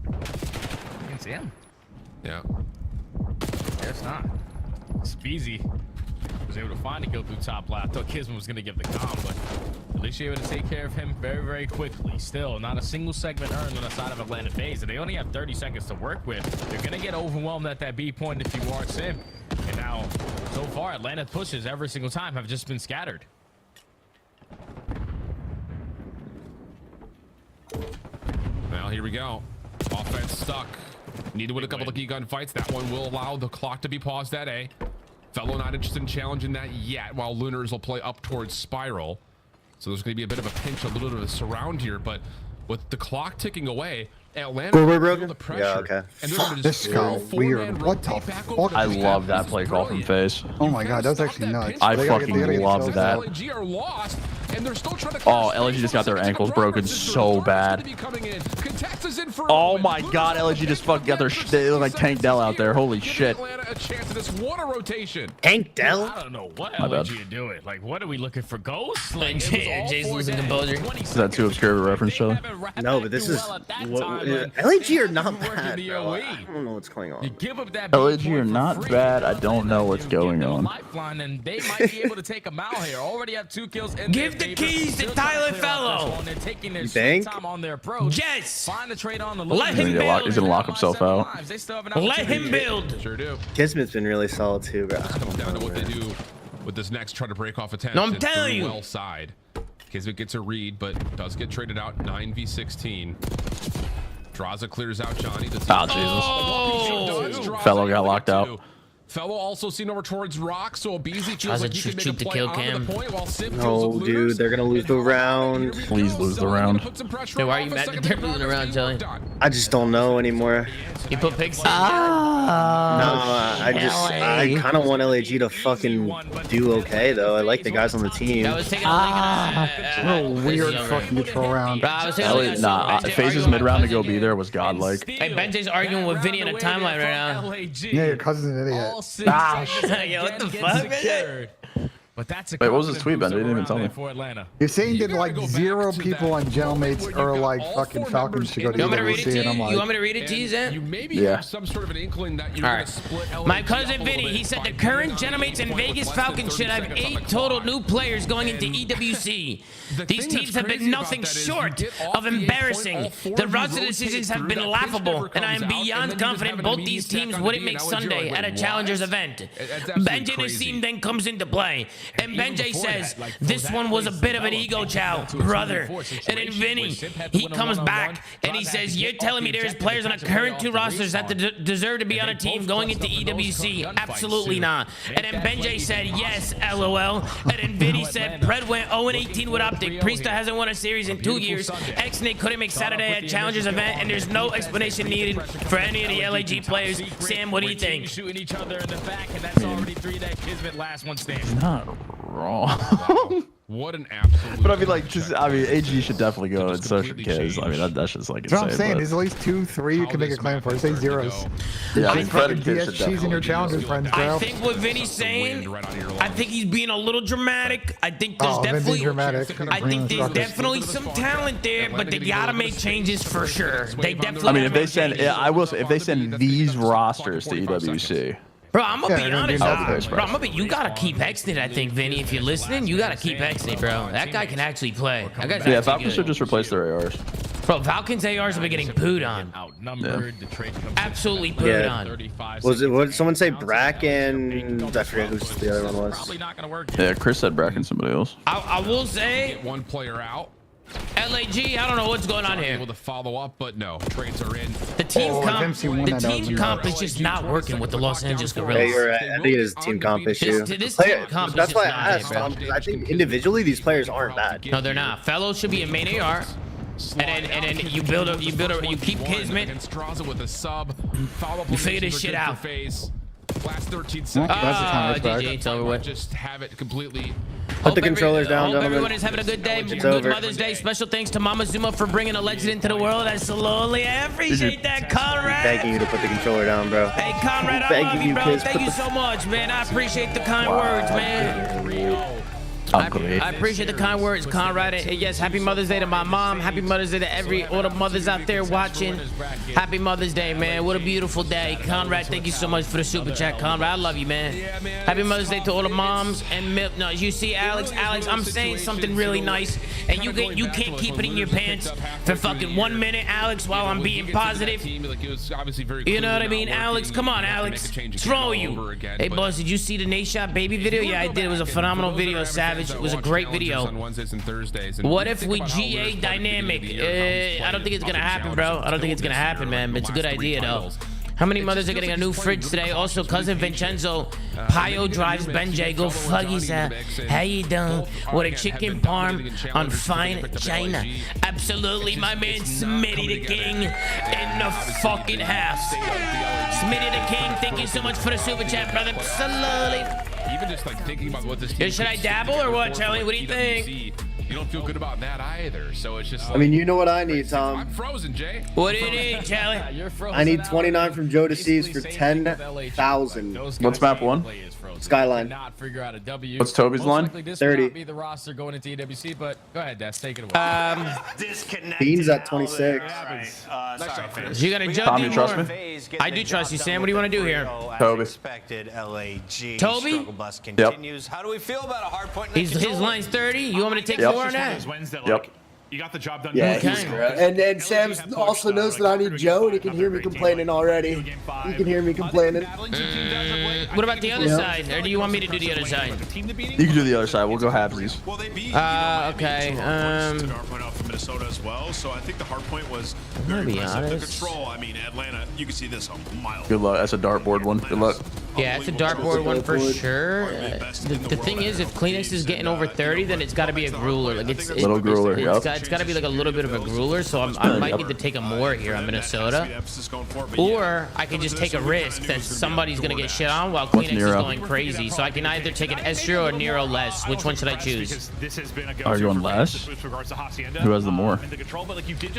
You can see him.
Yeah.
Guess not. Speezy was able to find a kill through top left. I thought Kismet was going to give the comp, but at least you're able to take care of him very, very quickly. Still, not a single segment earned on the side of Atlanta FaZe. And they only have 30 seconds to work with. They're going to get overwhelmed at that B point if you are Sim. And now, so far, Atlanta pushes every single time have just been scattered.
Well, here we go. Offense stuck. Need to win a couple of key gun fights. That one will allow the clock to be paused at A. Fellow not interested in challenging that yet, while Lunars will play up towards Spiral. So there's going to be a bit of a pinch, a little bit of a surround here, but with the clock ticking away, Atlanta feel the pressure.
Yeah, okay.
And they're gonna
This
just
guy weird. What the fuck?
I love that play call from FaZe.
Oh my god, that was actually nuts.
I
They gotta
fucking
get
love
themselves
that.
out.
LNG are lost, and they're still trying to
Oh, LG just got their ankles broken so bad. Oh my god, LG just fucking got their they look like Tank Dell out there. Holy shit.
A chance of this water rotation.
Tank Dell?
I don't know what
My bad.
LNG are doing. Like, what are we looking for? Ghosts? Like,
Jay's losing composure.
Is that too obscure of a reference, Charlie?
No, but this is LG are not bad, bro. I don't know what's going on.
Give up that
LG are not bad. I don't know what's going on.
lifeline, and they might be able to take him out here. Already have 2 kills in
Give the keys to Tyler Fellow.
They're taking their
You think?
time on their approach.
Yes.
Find the trade on the
Let him build.
He's gonna lock himself out.
Let him build.
Sure do.
Kismet's been really solid too, bro.
Comes down to what they do with this next try to break off attempt.
No, I'm
It's
telling
through
you.
Well side. Kismet gets a read, but does get traded out 9v16. Draza clears out Johnny.
Oh, Jesus. Fellow got locked out.
Fellow also seen over towards Rock, so Abizi feels
Draza
like he can make a
shoot the
play
kill
onto
cam.
the point while Sim feels
No,
with
dude,
Lunars.
they're gonna lose the round.
Please lose the round.
Hey, why are you mad that they're losing around, Jelly?
I just don't know anymore.
You put Picks
No, I kind of want LAG to fucking do okay though. I like the guys on the team.
I was taking a
Real weird fucking control round.
Bro, I was taking
Nah, FaZe's mid round to go be there was godlike.
Hey, Benj's arguing with Vinny in a timeline right now.
Yeah, your cousin's an idiot.
Yeah, what the fuck, man?
But that's a
Wait, what was his tweet, Ben? They didn't even tell me.
for Atlanta.
You're saying that like 0 people on Gentlemates are like fucking Falcons should go to
You want me to read it
EWC,
to
and I'm
you?
like,
You want me to read it to you, Zan?
You maybe
Yeah.
have some sort of an inkling that you're
All
going
right.
to split LNG
My
up
cousin
a little
Vinny,
bit
he said the
by
current
coming
Gentlemates
down
and
to
Vegas
less than
Falcons
30
should have
seconds on
8
the
total
clock.
new players going into EWC.
The
These
thing
teams
that's
have been
crazy about
nothing
that is you
short
get off
of
the 8 point,
embarrassing.
all 4
The
of you
roster
rotate
decisions have
through,
been
that pitch
laughable,
never
and I am
comes out, and
beyond
then you just
confident
have an
both
immediate
these
stack
teams
on
wouldn't
D,
make
and I was
Sunday
like,
at a
wait,
Challengers
what?
event.
That's absolutely
Benj and his
crazy.
team then comes into play, and
even
Benj
before
says,
that, like,
this
that
one was a
plays
bit of an
developed
ego chow,
into a
brother.
2-4
And
situation
then
where
Vinny,
Sip had
he
win a
comes
one-on-one,
back, and he
Draza had
says,
to
you're
get
telling
off
me
the
there's
objective
players on the
and catch a
current
play
2
off the
rosters that
respawn.
deserve to be on a
And they
team
both
going into
crossed up in those
EWC?
gunfights,
Absolutely
too.
not.
Make
And then
that play
Benj said,
even
yes,
possible.
LOL. And then Vinny
Now
said,
Atlanta,
Pred went 0-18 with Optic.
3-0
Priesta
here.
hasn't won a series in 2 years.
Sunday.
X-Nick couldn't make
Start off
Saturday
with
at
the
Challengers
initial
event, and there's no explanation needed for any of the LAG players. Sam, what do you think?
Shooting each other in the back, and that's already 3 that Kismet last one standing.
Not wrong.
What an absolute.
But I mean, like, just AG should definitely go, and so should Kiz. I mean, that's just like
that's what I'm
insane.
saying.
but-
There's at least 2, 3 you can make a claim for. Say zeros.
Yeah, I
I
mean,
think
Fred
fucking
and Kiz should
DSG's in your
definitely
Challengers, friends, bro.
I think what Vinny's saying, I think he's being a little dramatic. I think there's
Oh, Vinny's
definitely,
dramatic.
I think there's
Suckers.
definitely some talent there, but they gotta make changes for sure. They definitely.
I mean, if
gotta
they
make
send,
changes.
I will say, if they send these rosters to EWC,
Bro, I'm gonna
Yeah,
be
they're gonna
honest.
be
I'll be
Bro, I'm gonna be. You gotta keep Hexted, I think, Vinny. If you're listening, you gotta keep Hexted, bro. That guy can actually play. That guy's
yeah,
actually
Falcons should
good.
just replace their ARs.
Bro, Falcons ARs have been getting pooed on.
Outnumbered, the trade comes in
Absolutely
at
pooed
Yeah.
on.
35
Was it? What did
seconds.
someone say? Brack and I forget who the other one was.
Probably not gonna work.
Yeah, Chris said Brack and somebody else.
I will say,
Get one player out.
LAG, I don't know what's going on here.
Able to follow up, but no, trades are in.
The team
Oh, if
comp,
MC won
the
that, that
team
would've
comp
been
is just not working with the Los Angeles
Yeah,
Gorillas.
you're right. I think it is a team comp issue.
This
Player-
team comp is
that's
just
why I
not it,
asked.
bro.
Because I think individually these players aren't bad.
No, they're not. Fellow should be a main AR, and then you keep Kismet.
Against Draza with a sub. Follow-up
You figure this
eliminations are
shit
good
out.
for FaZe. Last 13
That's the
seconds.
time it's back.
GG, it's over with.
Just have it completely.
Put the controllers down,
Hope
gentlemen.
everyone is having a good day.
It's
Good
over.
Mother's Day. Special thanks to Mama Zoomaa for bringing a legend into the world. I slowly appreciate that, Conrad.
Begging you to put the controller down, bro.
Hey, Conrad, I
Begging
love you,
you,
bro.
kids,
Thank
put
you
the-
so much, man. I appreciate the kind words, man. I appreciate the kind words, Conrad. And yes, happy Mother's Day to my mom. Happy Mother's Day to all the mothers out there watching. Happy Mother's Day, man. What a beautiful day. Conrad, thank you so much for the super chat, Conrad. I love you, man. Happy Mother's Day to all the moms and no, you see, Alex, I'm saying something really nice, and you can't keep it in your pants for fucking 1 minute, Alex, while I'm being positive. You know what I mean, Alex? Come on, Alex. What's wrong with you? Hey, boss, did you see the Nate Shot baby video? Yeah, I did. It was a phenomenal video, Savage. It was a great video. What if we GA dynamic? I don't think it's gonna happen, bro. I don't think it's gonna happen, man. But it's a good idea, though. How many mothers are getting a new fridge today? Also, cousin Vincenzo, Pio drives Benj. Go fuck yourself. How you doing? With a chicken parm on fine china. Absolutely, my man Smitty the King in the fucking house. Smitty the King, thank you so much for the super chat, brother. Absolutely.
Even just like thinking about what this team
should I dabble or what, Charlie? What do you think?
You don't feel good about that either. So it's just like,
I mean, you know what I need, Tom.
I'm frozen, Jay.
What do you need, Charlie?
I need 29 from Joe DeCease for 10,000.
What's map 1?
Skyline.
Not figure out a W.
What's Toby's line?
30.
Be the roster going into EWC, but go ahead, Des, take it away.
Bean's at 26.
You gonna jump
Tom, you trust me?
I do trust you, Sam. What do you want to do here?
Toby.
Toby?
Yep.
How do we feel about a hard point?
His line's 30. You want me to take 4 on that?
Yep.
You got the job done.
Yeah,
Okay.
and Sam also knows that I need Joe, and he can hear me complaining already. He can hear me complaining.
What about the other side? Or do you want me to do the other side?
You can do the other side. We'll go halvesies.
Well, they beat.
Okay.
Took our point off from Minnesota as well, so I think the hard point was very
be
impressive. The
honest.
control. I mean, Atlanta. You can see this a mile.
Good luck. That's a dartboard one. Good luck.
Yeah, it's a dartboard one for sure. The thing is, if Kleenex is getting over 30, then it's got to be a grueler. Like
Little grueler, yep.
It's got to be like a little bit of a grueler. So I might need to take a more here on Minnesota, or I can just take a risk that somebody's gonna get shit on while Kleenex is going crazy. So I can either take an Estro or Nero less. Which one should I choose?
Are you going less? Who has the more?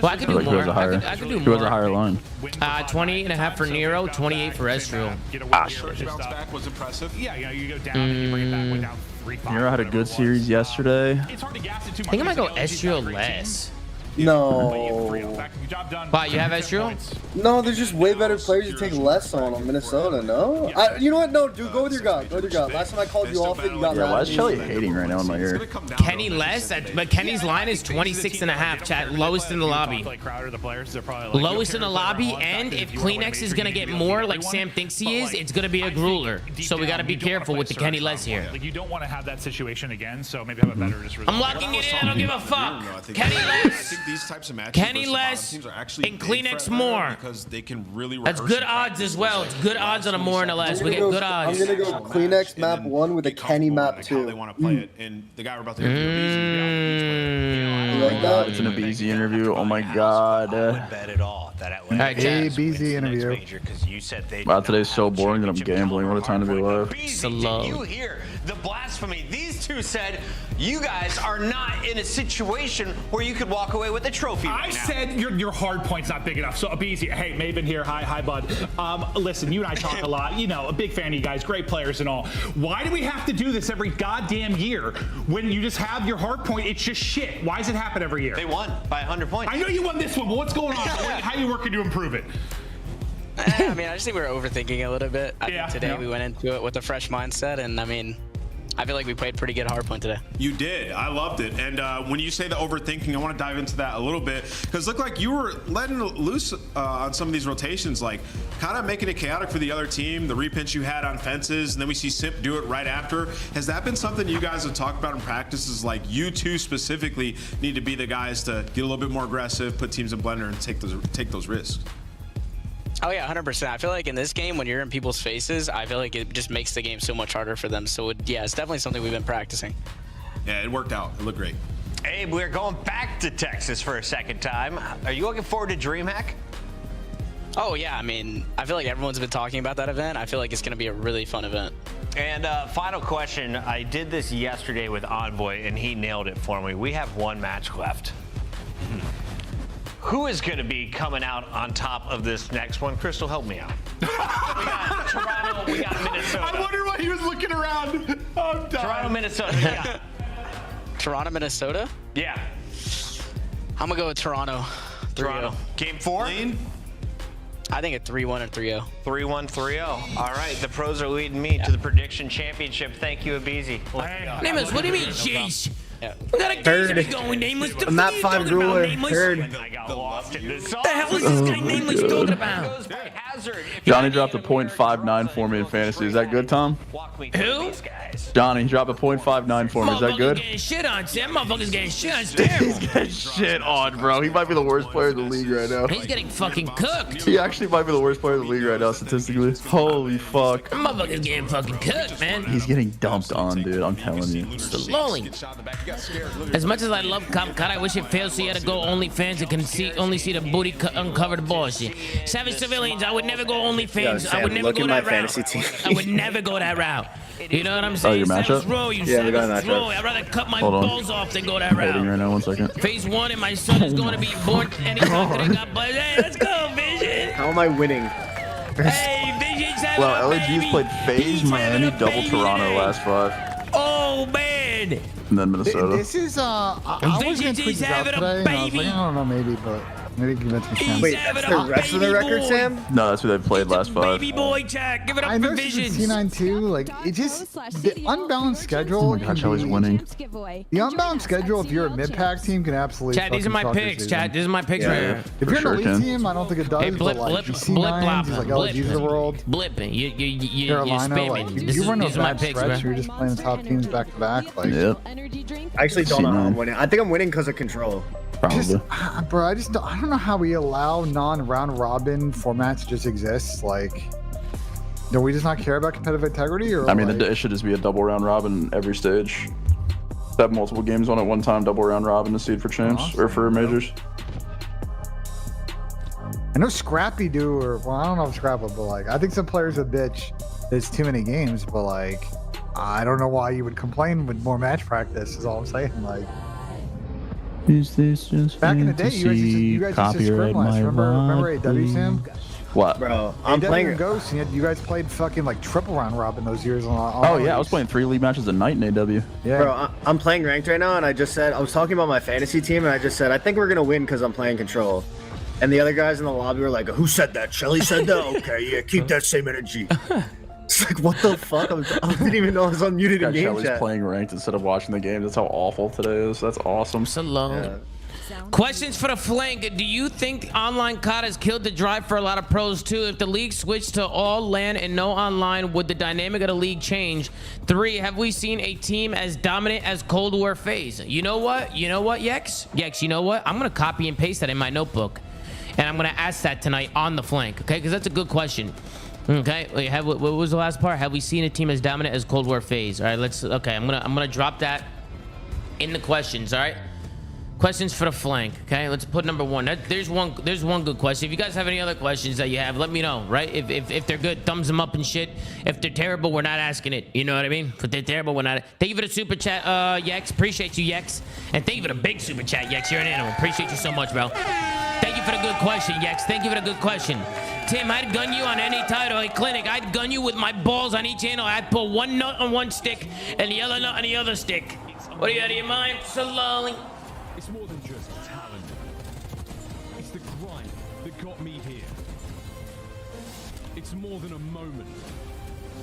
Well, I could do
Like, who
more.
has a higher?
I could do
Who has a
more.
higher line?
28.5 for Nero, 28 for Estro.
Ah, shit.
Bounce back was impressive.
Yeah, you go down and you bring it back, went down 3-5.
Nero had a good series yesterday.
It's hard to gas it too
I
much.
think I might go Estro less.
No.
Wow, you have Estro?
No, there's just way better players to take less on Minnesota, no? You know what? No, dude, go with your gut. Go with your gut. Last time I called you off it, you got
Yeah,
mad
why
at
is
me.
Shelly hating right now in my ear?
Kenny less, but Kenny's line is 26.5, chat. Lowest in the lobby. Lowest in the lobby, and if Kleenex is going to get more like Sam thinks he is, it's going to be a grueler. So we got to be careful with the Kenny less here.
Like, you don't want to have that situation again, so maybe have a better just
I'm locking it in. I don't give a fuck. Kenny less.
These types of matches
Kenny less and Kleenex more.
Because they can really
That's good odds as well. It's good odds on a more and a less. We get good odds.
I'm gonna go Kleenex map 1 with a Kenny map 2.
They want to play it, and the guy we're about to interview.
You like that?
It's an Abizi interview. Oh my god.
Alright, chat.
ABZ interview.
Wow, today's so boring that I'm gambling. What a time to be alive.
Slow.
You hear the blasphemy. These two said you guys are not in a situation where you could walk away with a trophy right
I
now.
said your hard point's not big enough. So Abizi, hey, Maven here. Hi, bud. Listen, you and I talk a lot. You know, a big fan of you guys, great players and all. Why do we have to do this every goddamn year? When you just have your hard point, it's just shit. Why does it happen every year?
They won by 100 points.
I know you won this one, but what's going on? How are you working to improve it?
I mean, I just think we were overthinking a little bit. I think today we went into it with a fresh mindset, and I mean, I feel like we played pretty good hardpoint today.
You did. I loved it. And when you say the overthinking, I want to dive into that a little bit because it looked like you were letting loose on some of these rotations, like kind of making it chaotic for the other team. The repinch you had on fences, and then we see Simp do it right after. Has that been something you guys have talked about in practices? Like you two specifically need to be the guys to get a little bit more aggressive, put teams in blender, and take those risks.
Oh yeah, 100%. I feel like in this game, when you're in people's faces, I feel like it just makes the game so much harder for them. So yeah, it's definitely something we've been practicing.
Yeah, it worked out. It looked great.
Abe, we're going back to Texas for a second time. Are you looking forward to DreamHack?
Oh yeah, I mean, I feel like everyone's been talking about that event. I feel like it's going to be a really fun event.
And final question. I did this yesterday with Envoy, and he nailed it for me. We have one match left. Who is going to be coming out on top of this next one? Crystal, help me out. We got Toronto, we got Minnesota.
I wonder why he was looking around. I'm done.
Toronto, Minnesota.
Toronto, Minnesota?
Yeah.
I'm gonna go with Toronto. 3-0.
Toronto. Game 4?
I think a 3-1 or 3-0.
3-1, 3-0. All right, the pros are leading me to the prediction championship. Thank you, Abizi.
Nameless, what do you mean, jeez?
Yeah.
We got a game going, Nameless.
I'm not 5 ruler. Third.
I got lost in this.
What the hell is this guy Nameless talking about?
Johnny dropped a .59 for me in fantasy. Is that good, Tom?
Who?
Johnny dropped a .59 for me. Is that good?
Getting shit on, Sam. Motherfucker's getting shit on. It's terrible.
He's getting shit on, bro. He might be the worst player in the league right now.
He's getting fucking cooked.
He actually might be the worst player in the league right now, statistically. Holy fuck.
Motherfucker's getting fucking cooked, man.
He's getting dumped on, dude. I'm telling you.
Slowly. As much as I love Cop Cut, I wish it failed so you had to go OnlyFans and can only see the booty uncovered bullshit. Savage Civilians, I would never go OnlyFans.
Yo, Sam,
I would never
look
go
at my
that route.
fantasy team.
I would never go that route. You know what I'm saying?
your matchup?
Savage Row, you
Yeah, we got a
Savage
matchup.
Row. I'd rather cut my
Hold on.
balls off than go that
I'm waiting
route.
right now. 1 second.
Phase 1 and my son is going to be born anytime today. God bless. Hey, let's go, Vision.
How am I winning?
Hey, Vision's having
Well,
a
LAG's
baby.
played FaZe,
He's
Miami,
having a
double
baby
Toronto
today.
last 5.
Oh, man.
And then Minnesota.
This is I was gonna tweet this out today, and I was like, I don't know, maybe, but maybe convince me. Sam.
Wait, that's the rest of the record, Sam?
No, that's who they played last 5.
Baby boy, Jack. Give it
I
up
know
for
this is
Visions.
C9 too. Like it just the unbalanced schedule.
Oh my gosh, I was winning.
The unbalanced schedule, if you're a mid-pack team, can absolutely.
Chat, these are my
fucking suck your
picks.
season.
Chat, these are my picks right here.
If
For
you're an
sure,
elite
Ken.
team, I don't think it does.
Hey, blip,
but like
blip,
C9s,
blip, blop,
these like
blip.
LGs of the world,
Blipping. You
Carolina,
spamming.
like you run a
These are my
bad
picks,
stretch.
bro.
You're just playing the top teams back to back. Like,
Yep.
I actually don't know how I'm
C9.
winning. I think I'm winning because of control.
Probably.
bro, I don't know how we allow non-round robin formats to just exist. Like, do we just not care about competitive integrity, or
I mean,
like,
it should just be a double round robin every stage. Have multiple games on at one time, double round robin to seed for champs or for majors.
I know Scrappy do, or well, I don't know if Scrappy, but like, I think some players a bitch. There's too many games, but like, I don't know why you would complain with more match practice. Is all I'm saying. Like,
is this just
back in the day, you guys used to scrim last. Remember AW Sam?
What?
Bro, I'm playing.
Ghost, and you guys played fucking like triple round robin those years.
Oh yeah, I was playing 3 league matches a night in AW.
Yeah.
Bro, I'm playing ranked right now, and I just said I was talking about my fantasy team, and I just said I think we're gonna win because I'm playing control. And the other guys in the lobby were like, "Who said that? Shelly said that? Okay, yeah, keep that same energy." It's like, what the fuck? I didn't even know I was unmuted in game
Shelly's
chat.
playing ranked instead of watching the game. That's how awful today is. That's awesome.
So long. Questions for the flank. Do you think online COD has killed the drive for a lot of pros too? If the league switched to all LAN and no online, would the dynamic of the league change? 3, have we seen a team as dominant as Cold War FaZe? You know what, Yex? Yex, you know what? I'm going to copy and paste that in my notebook. And I'm going to ask that tonight on the flank, okay? Because that's a good question. Okay, wait, what was the last part? Have we seen a team as dominant as Cold War FaZe? All right, okay, I'm gonna drop that in the questions, all right? Questions for the flank, okay? Let's put number 1. There's one good question. If you guys have any other questions that you have, let me know, right? If they're good, thumbs them up and shit. If they're terrible, we're not asking it. You know what I mean? If they're terrible, we're not. Thank you for the super chat, Yex. Appreciate you, Yex. And thank you for the big super chat, Yex. You're an animal. Appreciate you so much, bro. Thank you for the good question, Yex. Thank you for the good question. Tim, I'd gun you on any title at clinic. I'd gun you with my balls on each handle. I'd put one nut on one stick and the other nut on the other stick. What are you out of your mind? So lonely.
It's more than just talent. It's the grind that got me here. It's more than a moment.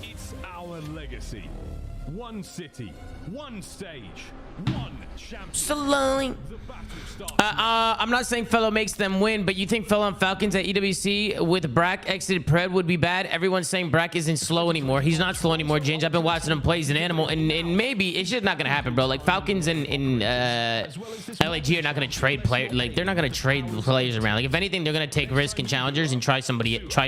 It's our legacy. One city, one stage, one champion.
So lonely. I'm not saying Fellow makes them win, but you think Fellow and Falcons at EWC with Brack exited Pred would be bad? Everyone's saying Brack isn't slow anymore. He's not slow anymore, James. I've been watching him play. He's an animal, and maybe it's just not gonna happen, bro. Like Falcons and LAG are not gonna trade players. Like they're not gonna trade players around. Like if anything, they're gonna take risk and challengers and try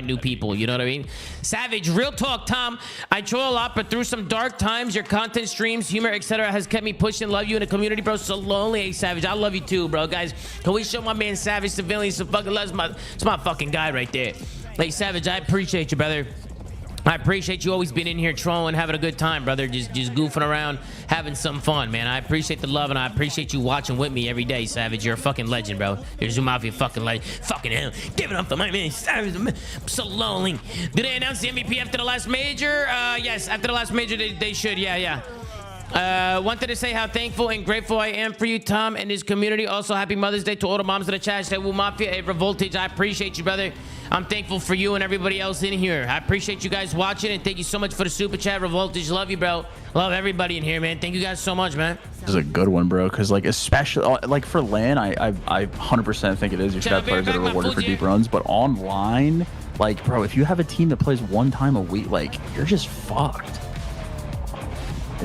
new people. You know what I mean? Savage, real talk, Tom. I troll a lot, but through some dark times, your content, streams, humor, etc., has kept me pushing. Love you in the community, bro. So lonely, hey, Savage. I love you too, bro. Guys, can we show my man Savage Civilians some fucking love? It's my fucking guy right there. Hey, Savage, I appreciate you, brother. I appreciate you always being in here trolling, having a good time, brother. Just goofing around, having some fun, man. I appreciate the love, and I appreciate you watching with me every day, Savage. You're a fucking legend, bro. You're Zoomaa Mafia fucking legend. Fucking hell. Give it up for my man, Savage. I'm so lonely. Did they announce the MVP after the last major? Yes, after the last major, they should. Yeah. Wanted to say how thankful and grateful I am for you, Tom, and his community. Also, happy Mother's Day to all the moms in the chat. Say, Woo Mafia, hey, Revoltage, I appreciate you, brother. I'm thankful for you and everybody else in here. I appreciate you guys watching, and thank you so much for the super chat, Revoltage. Love you, bro. Love everybody in here, man. Thank you guys so much, man.
This is a good one, bro. Because like, especially like for LAN, I 100% think it is. You should have players that are rewarded for deep runs, but online, like, bro, if you have a team that plays one time a week, like, you're just fucked.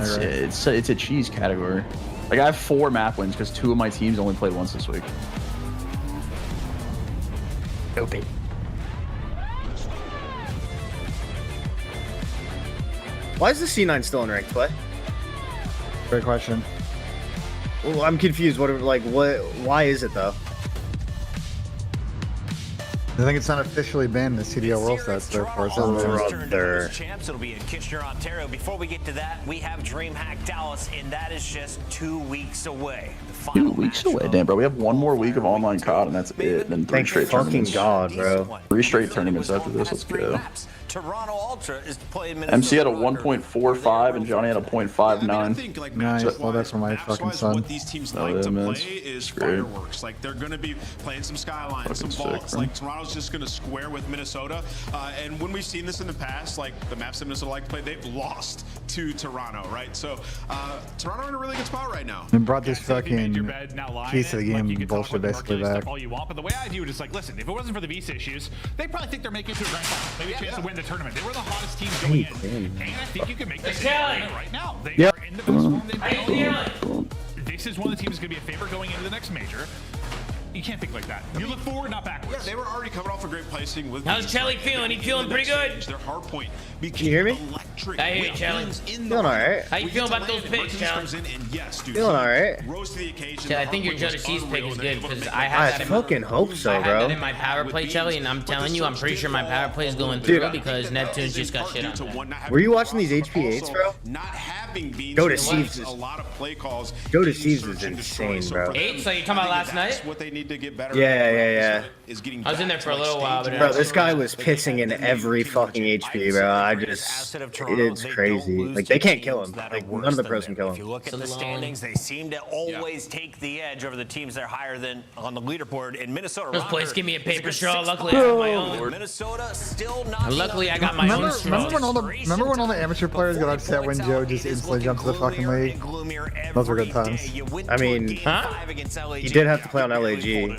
It's a cheese category. Like, I have 4 map wins because 2 of my teams only played once this week.
Open.
Why is the C9 still in ranked play?
Great question.
Well, I'm confused. Why is it though?
I think it's not officially banned in the CDL World Stats, therefore it's on
there.
Champs, it'll be in Kitchener, Ontario. Before we get to that, we have DreamHack Dallas, and that is just 2 weeks away.
2 weeks away, damn, bro. We have 1 more week of online COD, and that's it. Then 3 straight tournaments.
God, bro.
3 straight tournaments after this. Let's go.
Toronto Ultra is playing
MC had a 1.45 and Johnny had a 0.59.
Nice. Well, that's for my fucking son.
What these teams like to play is fireworks. Like, they're going to be playing some skylines, some vaults. Like, Toronto's just going to square with Minnesota. And when we've seen this in the past, like the maps that Minnesota like to play, they've lost to Toronto, right? So Toronto are in a really good spot right now.
And brought this fucking piece of the game bullshit basically back.
All you want, but the way I view it is like, listen, if it wasn't for the visa issues, they probably think they're making it to a grand final, maybe a chance to win the tournament. They were the hottest team going in, and I think you can make this right now. They are in the best form they've been. This is one of the teams that's going to be a favorite going into the next major. You can't think like that. You look forward, not backwards.
Yeah, they were already coming off a great placing with.
How's Chelly feeling? He feeling pretty good.
Their hard point.
Can you hear me?
I hear you, Chelly.
Feeling alright.
How you feeling about those picks, Chelly?
Feeling alright.
I think your Jody C's pick is good because I had that.
I fucking hope so,
I had
bro.
that in my power play, Chelly, and I'm telling you, I'm pretty sure my power play is going through because Neptune's just got shit on.
Were you watching these HP8s, bro? Go to Sieves. Go to Sieves is insane, bro.
8? So you talking about last night?
What they need to get better.
Yeah.
I was in there for a little while, but
bro, this guy was pissing in every fucking HP, bro. It's crazy. Like, they can't kill him. Like, none of the pros can kill him.
If you look at the standings, they seem to always take the edge over the teams that are higher than on the leaderboard. In Minnesota,
this place give me a paper straw. Luckily, I have my own.
Minnesota still not.
Luckily, I got my own straw.
Remember when all the amateur players got upset when Joe just instantly jumped to the fucking league? Those were good times.
I mean, he did have to play on LAG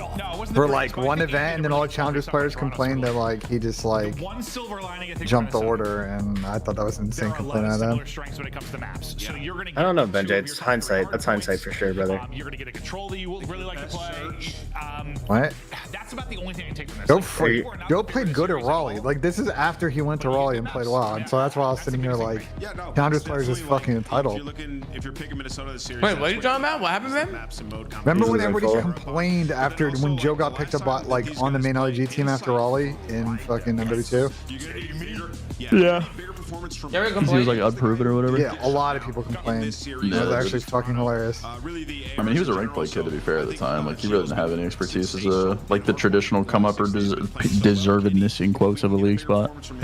for like one event, and then all the challengers players complained that like he just like jumped the order, and I thought that was an insane complaint out of them.
I don't know, Benj. It's hindsight. That's hindsight for sure, brother.
You're gonna get a control that you really like to play.
What?
That's about the only thing I take from this.
Joe played good at Raleigh. Like, this is after he went to Raleigh and played well, and so that's why I was sitting here like, challengers players is fucking entitled.
Wait, what are you talking about? What happened, man?
Remember when everybody complained after when Joe got picked up like on the main LG team after Raleigh in fucking MW2?
Yeah.
He
was like unproven or whatever.
Yeah, a lot of people complained. It was actually fucking hilarious.
I mean, he was a rank play kid to be fair at the time. Like, he really didn't have any expertise as a like the traditional come up or deservedness in quotes of a league spot.
He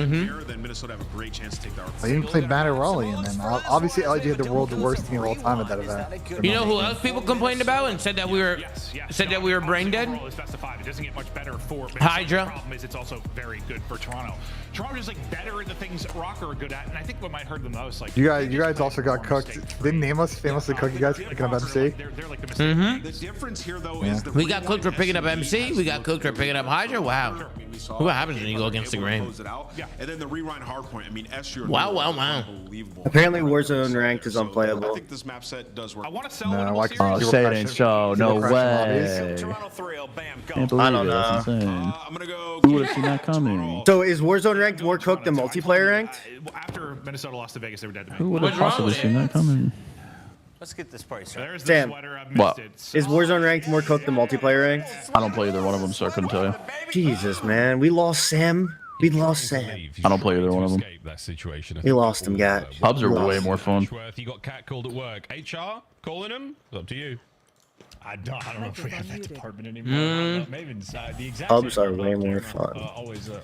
didn't play bad at Raleigh, and then obviously LG had the world's worst team of all time at that event.
You know who else people complained about and said that we were brain dead?
It doesn't get much better for
Hydra.
The problem is it's also very good for Toronto. Toronto is like better at the things Rocker are good at, and I think what might hurt the most, like
you guys also got cooked. Didn't Nameless famously cook you guys for picking up MC?
The difference here, though, is the
we got cooked for picking up MC. We got cooked for picking up Hydra. Wow. What happens when you go against the grain?
And then the rewind hardpoint. I mean,
Wow.
Apparently, Warzone ranked is unplayable.
I think this map set does work.
No,
say it ain't so. No way. Can't believe
I don't know.
That's insane. Who would have seen that coming?
So is Warzone ranked more cooked than multiplayer ranked?
After Minnesota lost to Vegas, they were dead to me.
Who would have possibly seen that coming?
Let's get this party started.
There's
Damn.
the sweater. I've
What?
missed it.
Is Warzone ranked more cooked than multiplayer ranked?
I don't play either one of them, so I couldn't tell you.
Jesus, man. We lost Sam. We lost Sam.
I don't play either one of them.
We lost him, guys.
Pubs are way more fun.
You got cat called at work. HR calling him? It's up to you.
I don't know if we have that department anymore. Maybe inside the exact
Pubs are way more fun.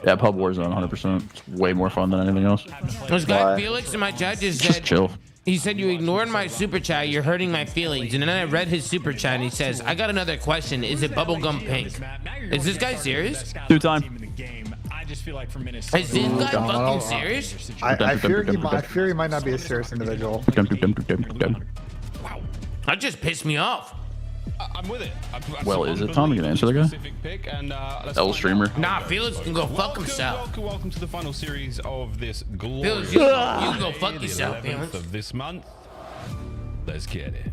Yeah, Pub Warzone 100%. It's way more fun than anything else.
This guy Felix in my chat just
Just
said,
chill.
He said, you ignored my super chat. You're hurting my feelings. And then I read his super chat and he says, I got another question. Is it bubblegum pink? Is this guy serious?
Two-time.
I just feel like for Minnesota.
Is this guy fucking serious?
I fear he might not be a serious individual.
That just pissed me off.
I'm with it.
Well, is it Tom? You gonna answer the guy? L streamer.
Nah, Felix can go fuck himself.
Welcome to the final series of this
Felix,
glorious.
you can go fuck yourself,
11th
Felix.
of this month. Let's get it.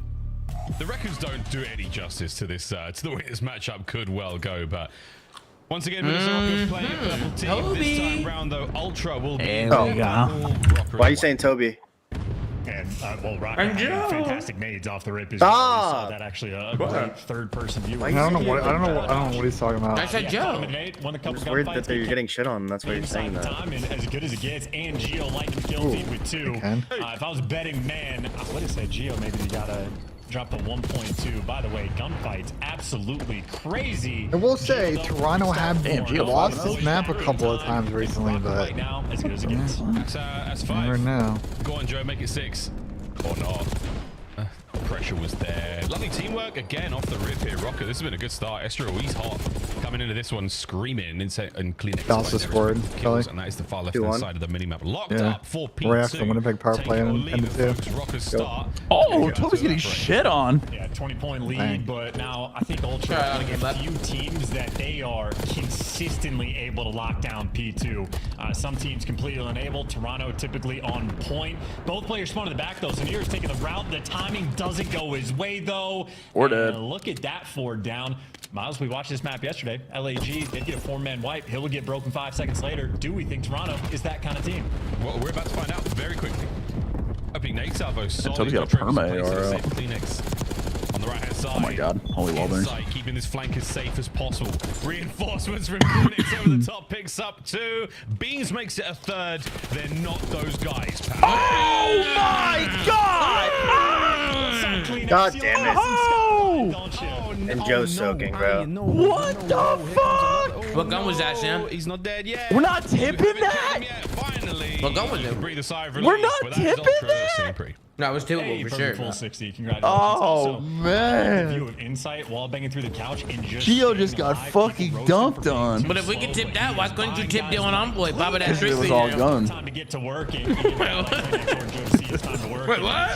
The records don't do any justice to this, to the way this matchup could well go, but once again, Minnesota playing a purple team.
Toby.
This time round, though, Ultra will be.
Oh, why are you saying Toby?
And well, Rocket had fantastic nades off the rip.
Ah!
So that actually a great third-person view.
I don't know what he's talking about.
I said Joe.
It's weird that you're getting shit on. That's why you're saying that.
Time and as good as it gets, and Gio lighting the kill feed with 2. If I was betting man, I would have said Gio. Maybe you gotta drop to 1.2. By the way, gunfights absolutely crazy.
I will say Toronto have lost this map a couple of times recently, but
right now, as good as it gets.
That's 5.
never know.
Go on, Joe, make it 6. Or not. Pressure was there. Lovely teamwork again off the rip here. Rocker, this has been a good start. Estro, he's hot. Coming into this one, screaming and cleaning.
Balsa scored, Kelly.
And that is the far left-hand side of the minimap. Locked up for P2.
Right after the Winnipeg power play and ended too.
Oh, Toby's getting shit on.
Yeah, 20-point lead, but now I think Ultra are like a few teams that they are consistently able to lock down P2. Some teams completely unable. Toronto typically on point. Both players spawn in the back though, so New York's taking the route. The timing doesn't go his way though.
We're dead.
Look at that 4 down. Miles, we watched this map yesterday. LAG, they'd get a 4-man wipe. Hill would get broken 5 seconds later. Do we think Toronto is that kind of team?
Well, we're about to find out very quickly. Opening Nate Salvo,
Toby's got a perma or
Kleenex on the right hand side.
Oh my god, holy wallbangers.
Keeping this flank as safe as possible. Reinforcements from Kleenex over the top, picks up 2. Beans makes it a 3rd. They're not those guys, pal.
Oh my god!
God damn it.
Oh!
And Joe's soaking, bro.
What the fuck?
What gun was that, Sam?
He's not dead yet.
We're not tipping that?
Finally.
What gun was it?
Breathe a sigh of relief,
We're not
but that is
tipping
Ultra
that?
Simpri.
No, it was tippable for sure.
Full 60. Congratulations.
Oh
Also,
man.
view of insight while banging through the couch and just
Gio just got fucking dunked on.
But if we could tip that, why couldn't you tip Dylan Envoy? Papa that
Because it was
Tristan,
all
you know?
gun.
Time to get to work and get
Wait, what?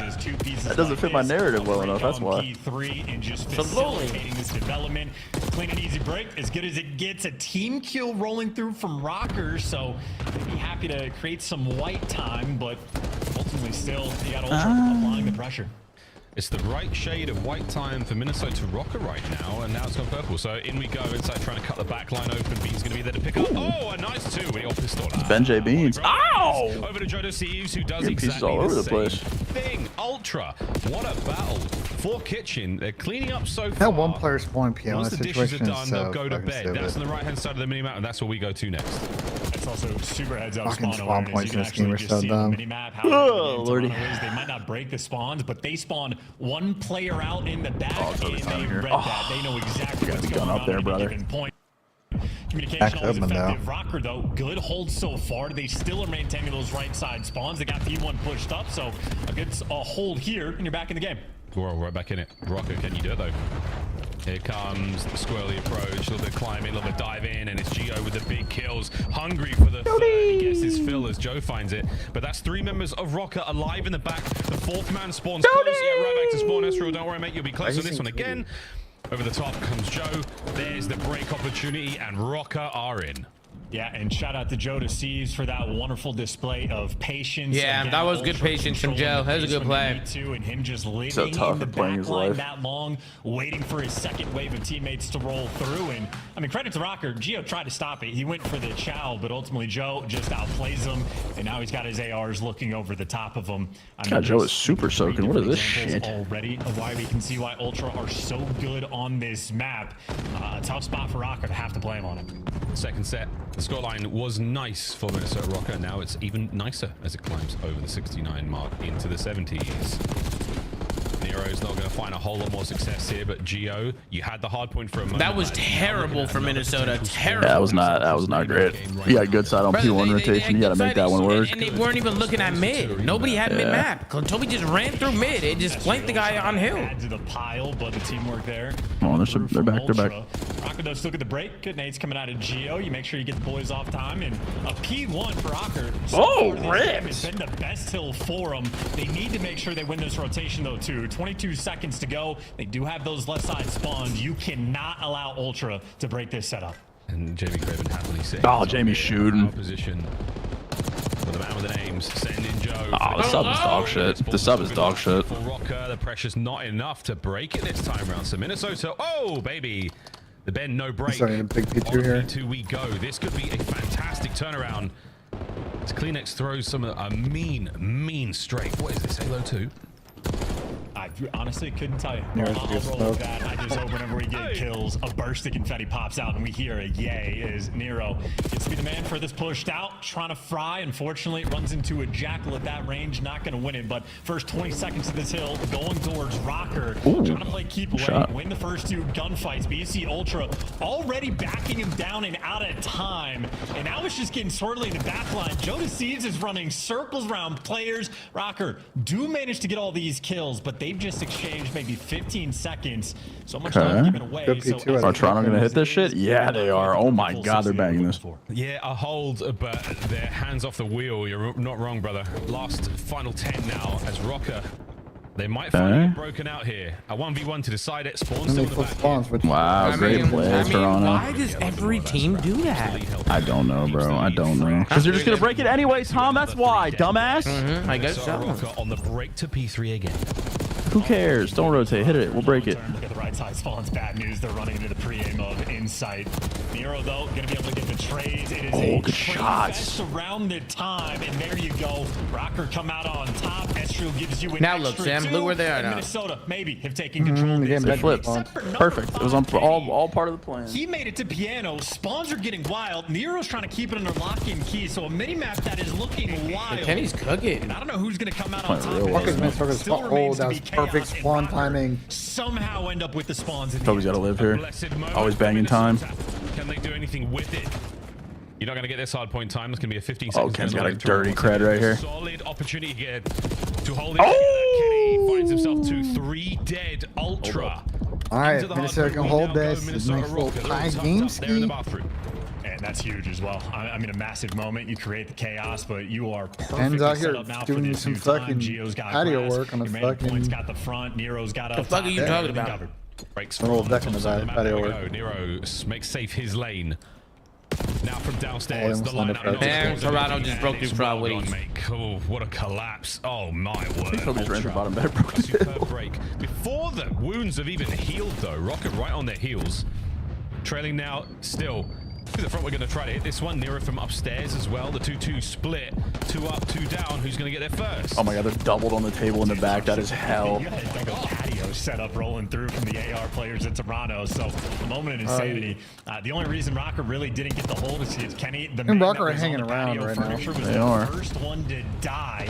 That doesn't fit my narrative well enough, that's why.
P3 and just
So slowly.
facilitating this development. Clean and easy break, as good as it gets. A team kill rolling through from Rocker, so they'd be happy to create some white time, but ultimately still, you got Ultra applying the pressure.
It's the right shade of white time for Minnesota Rocker right now, and now it's gone purple. So in we go inside, trying to cut the back line open. Beans going to be there to pick up. Oh, a nice 2. We got pistol.
Benj Beans. Ow!
Over to Jodo Seeves, who does
Getting pieces
exactly
all over the
same
place.
thing. Ultra, what a battle for Kitchen. They're cleaning up so far.
That one player spawning PO in
Once
a
the dishes are
situation is
done,
so
they'll go to
fucking
bed. That's
stupid.
on the right-hand side of the minimap, and that's where we go to next.
That's also super heads up
Fucking
spawn
spawn
awareness.
points
You
in
can
this game
actually
are
just
so
see
dumb.
the minimap, how
Oh, Lordy.
they might not break the spawns, but they spawn one player out in the back, and they
here.
read
Oh,
that. They know exactly
gotta
what's
be
going
done
on
up there,
at any
brother.
given point.
Back
Communication always
open, though.
effective. Rocker, though, good hold so far. They still are maintaining those right side spawns. They got P1 pushed up, so a good hold here, and you're back in the game.
We're all right back in it. Rocker, can you do it, though? Here comes the squirrely approach, a little bit of climbing, a little bit of dive in, and it's Gio with the big kills. Hungry for the 3rd. He gets his fill as Joe finds it. But that's 3 members of Rocker alive in the back. The 4th man spawns close. Yeah, right back to spawn. Ezreal, don't worry, mate. You'll be close on this one again. Over the top comes Joe. There's the break opportunity, and Rocker are in.
Yeah, and shout out to Joe to Seas for that wonderful display of patience.
Yeah,
Again,
that was good
Ultra
patience from
controlling
Joe. That was a
the
good
pace
play.
when they need to, and him just living
So tough
in the
at playing his
back line
life.
that long, waiting for his second wave of teammates to roll through. And I mean, credit to Rocker. Gio tried to stop it. He went for the chow, but ultimately Joe just outplays him, and now he's got his ARs looking over the top of him. I mean,
God, Joe
there's
is super
3
soaking. What is
different
this
examples
shit?
already of why we can see why Ultra are so good on this map. A tough spot for Rocker to have to play him on it.
Second set, the scoreline was nice for Minnesota Rocker. Now it's even nicer as it climbs over the 69 mark into the 70s. Nero's not going to find a whole lot more success here, but Gio, you had the hard point for a moment.
That was terrible for Minnesota. Terrible.
That was not great. You got good side on P1 rotation. You got to make that one work.
And they weren't even looking at mid. Nobody had mid map. Toby just ran through mid. It just flanked the guy on hill.
Add to the pile, but the teamwork there.
Oh, they're back. They're back.
Rocker does look at the break. Good nades coming out of Gio. You make sure you get the boys off time, and a P1 for Rocker.
Oh, ripped.
It's been the best hill for them. They need to make sure they win this rotation though too. 22 seconds to go. They do have those left side spawns. You cannot allow Ultra to break this setup.
And Jamie Craven happily saying,
oh, Jamie's shooting.
Position for the man with the names. Send in Joe.
Oh, the sub is dog shit. The sub is dog shit.
For Rocker, the pressure's not enough to break it this time around. So Minnesota, oh baby, the Ben no break.
Sorry, a big P2 here.
P2 we go. This could be a fantastic turnaround. As Kleenex throws some a mean straight. What is this, Halo 2?
I honestly couldn't tell you.
Nero's
I'll roll with that. I just hope whenever we get kills, a burst of confetti pops out and we hear a yay as Nero gets to be the man for this pushed out, trying to fry. Unfortunately, it runs into a jackal at that range, not going to win it. But first 20 seconds of this hill going towards Rocker, trying to play keep away, win the first two gunfights. But you see Ultra already backing him down and out of time. And now it's just getting swirly in the back line. Joe Deceives is running circles around players. Rocker do manage to get all these kills, but they've just exchanged maybe 15 seconds. So much time given away. So
are Toronto gonna hit this shit? Yeah, they are. Oh my god, they're banging this.
Yeah, a hold, but their hands off the wheel. You're not wrong, brother. Last final 10 now as Rocker. They might finally get broken out here. A 1v1 to decide it. Spawns still in the back.
Wow, great play, Toronto.
Why does every team do that?
I don't know, bro. I don't know. Because they're just gonna break it anyways, Tom. That's why, dumbass.
I guess so.
Rocker on the break to P3 again.
Who cares? Don't rotate. Hit it. We'll break it.
Look at the right side spawns. Bad news. They're running into the pre-aim of Insight. Nero, though, going to be able to get the trades. It is a
good shots.
around the time, and there you go. Rocker come out on top. Estrel gives you an
now look, Sam. Look where they are now.
Minnesota maybe have taken control.
They flipped. Perfect. It was on all part of the plan.
He made it to piano. Spawns are getting wild. Nero's trying to keep it under lock and key. So a mini map that is looking wild.
Kenny's cooking.
And I don't know who's going to come out on top.
That was perfect spawn timing.
Somehow end up with the spawns.
Toby's got to live here. Always banging time.
Can they do anything with it? You're not going to get this hard point time. It's going to be a 15 seconds.
Oh, Ken's got a dirty cred right here.
Solid opportunity here to hold it. Kenny finds himself to 3 dead Ultra.
All right, Minnesota can hold this. It's a nice little tie game scheme.
And that's huge as well. I mean, a massive moment. You create the chaos, but you are perfectly
Ken's out
set
here
up now
doing
for this
some
new time.
fucking
Gio's got
patio
grass.
work on the
Your man
fucking.
point's got the front. Nero's got
The fuck are you talking about?
Breaks
a little deck in the patio work.
Nero makes safe his lane. Now from downstairs, the lineup.
Damn, Toronto just broke through fraud waves.
Oh, what a collapse. Oh my word.
Toby's right at the bottom bed, broke the
Superb break. Before the wounds have even healed though, Rocket right on their heels. Trailing now still. To the front, we're going to try to hit this one. Nero from upstairs as well. The 2-2 split. 2 up, 2 down. Who's going to get there first?
Oh my god, they're doubled on the table in the back. That is hell.
You got a patio set up rolling through from the AR players at Toronto. So a moment of insanity. The only reason Rocker really didn't get the hold is Kenny. The
and Rocker are hanging around right now.
They are.
First one to die.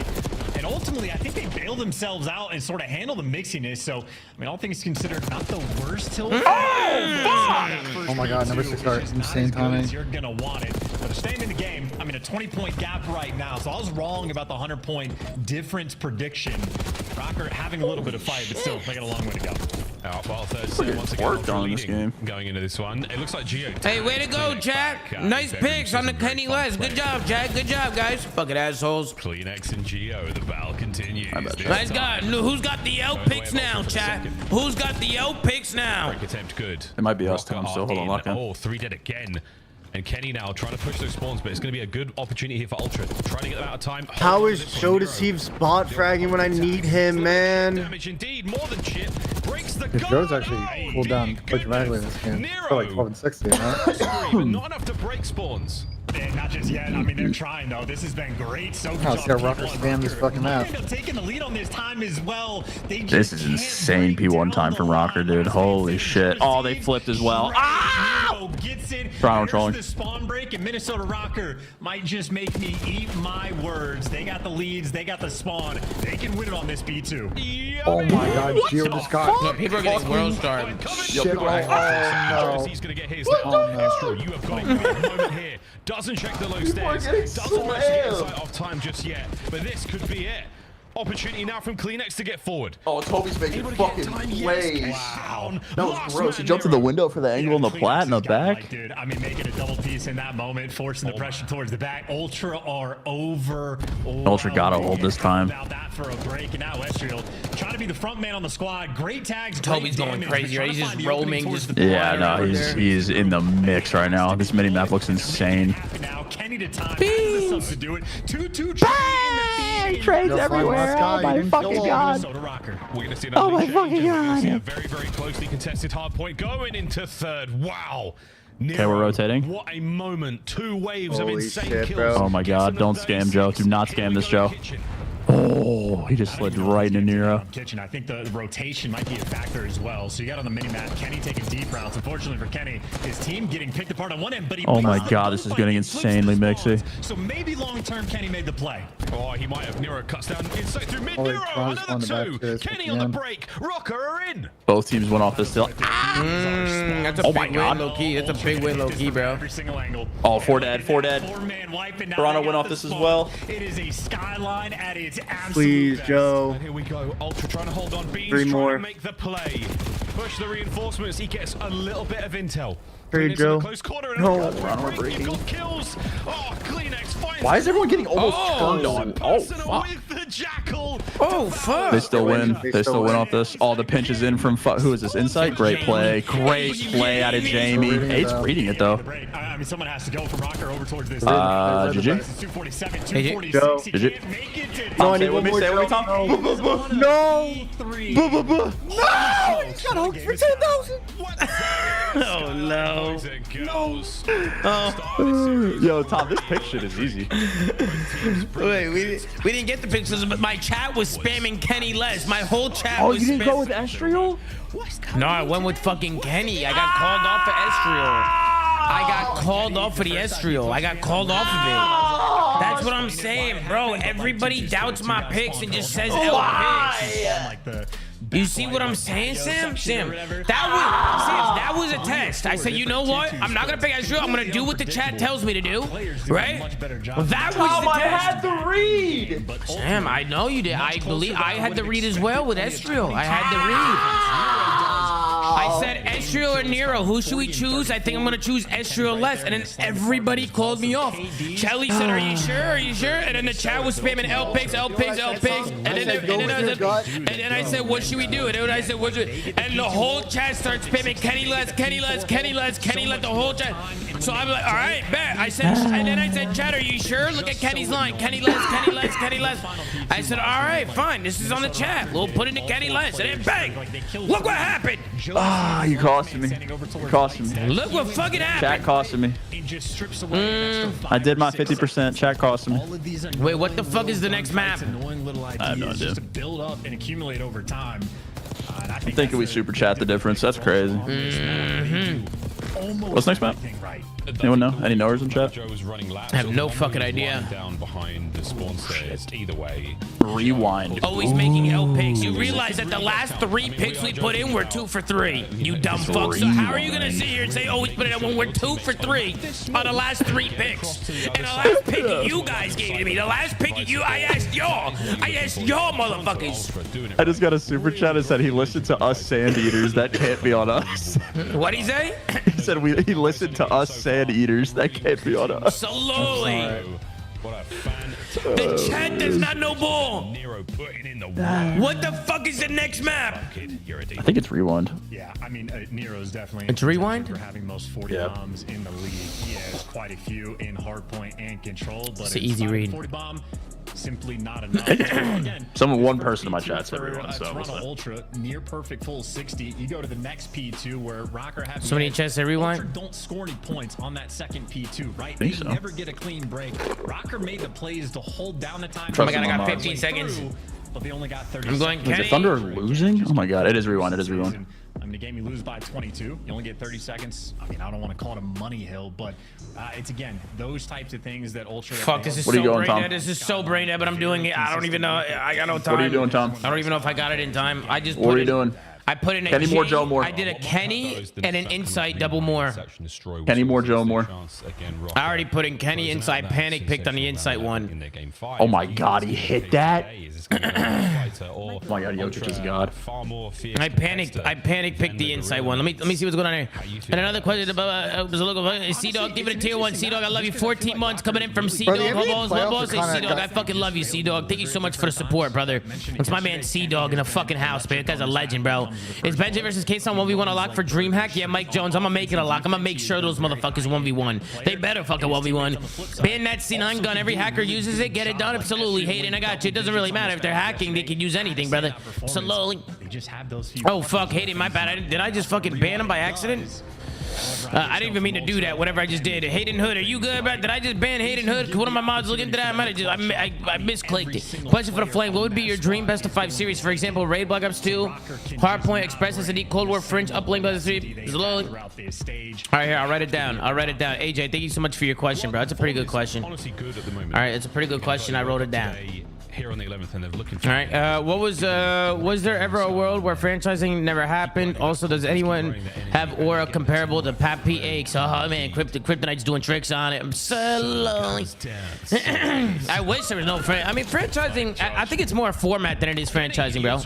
And ultimately, I think they bailed themselves out and sort of handled the mixiness. So, I mean, all things considered, not the worst till.
Oh my god, number 6 start. Insane timing.
You're going to want it. But they're staying in the game. I mean, a 20-point gap right now. So I was wrong about the 100-point difference prediction. Rocker having a little bit of fight, but still, they got a long way to go.
Well, third once again,
worked on this game.
Going into this one. It looks like Gio.
Hey, way to go, Jack. Nice picks on the Kenny West. Good job, Jack. Good job, guys. Fucking assholes.
Kleenex and Gio. The battle continues.
Nice guy. Who's got the L picks now, chat? Who's got the L picks now?
Break attempt good.
It might be us, Tom. Still hold on, lock in.
Oh, 3 dead again. And Kenny now trying to push those spawns, but it's going to be a good opportunity here for Ultra. Trying to get them out of time.
How is Joe Deceives spot fragging when I need him, man?
Damage indeed, more than chip. Breaks the
Joe's actually cooled down quite dramatically in this game. For like 12 and 60, right?
Not enough to break spawns.
And not just yet. I mean, they're trying though. This has been great. So good
Let's
job.
go Rucker spam this fucking map.
They end up taking the lead on this time as well.
This is insane P1 time from Rocker, dude. Holy shit. Oh, they flipped as well. Ah! Toronto trolling.
The spawn break, and Minnesota Rocker might just make me eat my words. They got the leads. They got the spawn. They can win it on this B2.
Oh my god, Gio just got.
No, people are getting world star.
Shit, oh no.
He's gonna get his. Oh, you have got a great moment here. Doesn't check the low stairs. Doesn't manage to get inside off time just yet. But this could be it. Opportunity now from Kleenex to get forward.
Oh, Toby's making fucking plays.
Wow.
That was gross. He jumped to the window for the angle in the plat in the back.
Dude, I mean, making a double piece in that moment, forcing the pressure towards the back. Ultra are over.
Ultra got a hold this time.
About that for a break, and now Estriel trying to be the front man on the squad. Great tags.
Toby's going crazy, right? He's just roaming.
Yeah, no, he's in the mix right now. This mini map looks insane.
Now Kenny to time has the subs to do it. 2-2
trades everywhere. Oh my fucking god.
We're gonna see
Oh my fucking god.
a very, very closely contested hard point going into third. Wow.
Okay, we're rotating.
What a moment. 2 waves of
Holy
insane
shit,
kills.
bro.
Oh my god, don't scam Joe. Do not scam this Joe. Oh, he just slid right into Nero.
Kitchen. I think the rotation might be a factor as well. So you got on the mini map Kenny taking deep routes. Unfortunately for Kenny, his team getting picked apart on one end, but he
Oh my god, this is getting insanely mixy.
So maybe long term Kenny made the play.
Oh, he might have. Nero cuts down inside through mid.
Oh,
Nero,
Cross on the back
another 2.
stairs,
Kenny
yeah.
on the break. Rocker are in.
Both teams went off this still.
That's a
Oh my
big
god.
win, low key. That's a big win, low key, bro.
Every single angle.
Oh, 4 dead, 4 dead. Toronto went off this as well.
It is a skyline at its absolute
Please,
best.
Joe.
And here we go. Ultra trying to hold on. Beans
3
trying
more.
to make the play. Push the reinforcements. He gets a little bit of intel.
Hey,
Into
Joe.
the close corner and
No.
Toronto breaking. You've got kills. Oh, Kleenex finds.
Why is everyone getting almost turned on? Oh,
Personal
fuck.
with the jackal.
Oh, fuck.
They still win. They still win off this. All the pinches in from who is this? Insight. Great play. Great play out of Jamie. Eight's reading it though.
I mean, someone has to go from Rocker over towards this.
GG.
247,
Hey,
246.
Joe.
He
GG.
can't make it to
No, I
Stay
need
with
one
me.
more,
Stay with me,
Joe.
Tom.
No.
No!
No! He's got hooked for 10,000.
Oh, no.
Yo, Tom, this pick shit is easy.
Wait, we didn't get the pictures, but my chat was spamming Kenny Les. My whole chat
Oh,
was
you didn't go with
spamming.
Estriel?
No, I went with fucking Kenny. I got called off for Estriel. I got called off for the Estriel. I got called off of it. That's what I'm saying, bro. Everybody doubts my picks and just says L picks. You see what I'm saying, Sam? Sam, that was a test. I said, you know what? I'm not gonna pick Estriel. I'm gonna do what the chat tells me to do, right? Well, that was the test.
I had the read.
Sam, I know you did. I believe I had the read as well with Estriel. I had the read. I said Estriel or Nero. Who should we choose? I think I'm gonna choose Estriel less. And then everybody called me off. Chelly said, "Are you sure? Are you sure?" And then the chat was spamming L picks, L picks, L picks. And then I said, "What should we do?" And then I said, "What should?" And the whole chat starts spamming Kenny Les, Kenny Les, Kenny Les, Kenny Les. The whole chat. So I'm like, "All right, bet." I said, and then I said, "Chat, are you sure? Look at Kenny's line. Kenny Les, Kenny Les, Kenny Les." I said, "All right, fine. This is on the chat. We'll put it in Kenny Les." And then bang! Look what happened.
Ah, you costed me. You costed me.
Look what fucking happened.
Chat costed me. I did my 50%. Chat costed me.
Wait, what the fuck is the next map?
I have no idea.
Just to build up and accumulate over time.
I'm thinking we super chat the difference. That's crazy. What's next map? Anyone know? Any knowers in chat?
I have no fucking idea.
Down behind the spawn stairs. Either way.
Rewind.
Always making L picks. You realize that the last 3 picks we put in were 2 for 3. You dumb fuck. So how are you gonna sit here and say always put it in when we're 2 for 3 on the last 3 picks? And the last pick that you guys gave to me, the last pick that I asked y'all. I asked y'all motherfuckers.
I just got a super chat that said he listened to us sand eaters. That can't be on us.
What'd he say?
He said he listened to us sand eaters. That can't be on us.
Slowly. The chat does not know ball. What the fuck is the next map?
I think it's rewind.
Yeah, I mean, Nero's definitely.
It's rewind?
For having most 40 bombs in the league. He has quite a few in hardpoint and control. But
It's an easy read.
40 bomb.
simply not enough. Again,
one person in my chat said everyone, so
Toronto Ultra near perfect full 60. You go to the next P2 where Rocker has
so many chests everyone.
Ultra don't score any points on that second P2, right?
Think
They
so.
never get a clean break. Rocker made the plays to hold down the time.
Oh my god, I got 15 seconds.
But they only got 30
I'm going
Is it Thunder losing? Oh my god, it is rewind. It is rewind.
I mean, the game you lose by 22, you only get 30 seconds. I mean, I don't want to call it a money hill, but it's again those types of things that Ultra.
Fuck, this is
What are you
so
going,
brain
Tom?
dead. This is so brain dead, but I'm doing it. I don't even know. I got no time.
What are you doing, Tom?
I don't even know if I got it in time. I just.
What are you doing?
I put in a
Kenny Moore,
J,
Joe Moore.
I did a Kenny and an Insight double more.
Kenny Moore, Joe Moore.
I already put in Kenny Insight Panic picked on the Insight one.
Oh my god, he hit that. Oh my god, Jokic is god.
I panic picked the Insight one. Let me see what's going on here. And another question about C-Dog, give it a tier 1. C-Dog, I love you. 14 months coming in from C-Dog. C-Dog, I fucking love you, C-Dog. Thank you so much for the support, brother. It's my man C-Dog in a fucking house, man. That guy's a legend, bro. Is Benj versus K-Son 1v1 a lock for DreamHack? Yeah, Mike Jones. I'm gonna make it a lock. I'm gonna make sure those motherfuckers 1v1. They better fucking 1v1. Ban that C9 gun. Every hacker uses it. Get it done. Absolutely. Hayden, I got you. It doesn't really matter if they're hacking. They can use anything, brother. Slowly. Oh, fuck. Hayden, my bad. Did I just fucking ban him by accident? I didn't even mean to do that, whatever I just did. Hayden Hood, are you good, bro? Did I just ban Hayden Hood? One of my mods look into that. I misclicked it. Question for the Flame. What would be your dream best of 5 series? For example, Raid Black Ops 2, Hardpoint, Express SD, Cold War, Fringe, Uplink, Black 3, slowly. All right, here, I'll write it down. AJ, thank you so much for your question, bro. It's a pretty good question. All right, it's a pretty good question. I wrote it down.
Here on the 11th, and they're looking for.
All right. Was there ever a world where franchising never happened? Also, does anyone have aura comparable to Pat PX? Oh man, Kryptonite's doing tricks on it. I'm so lonely. I wish there was no franchising. I think it's more format than it is franchising, bro.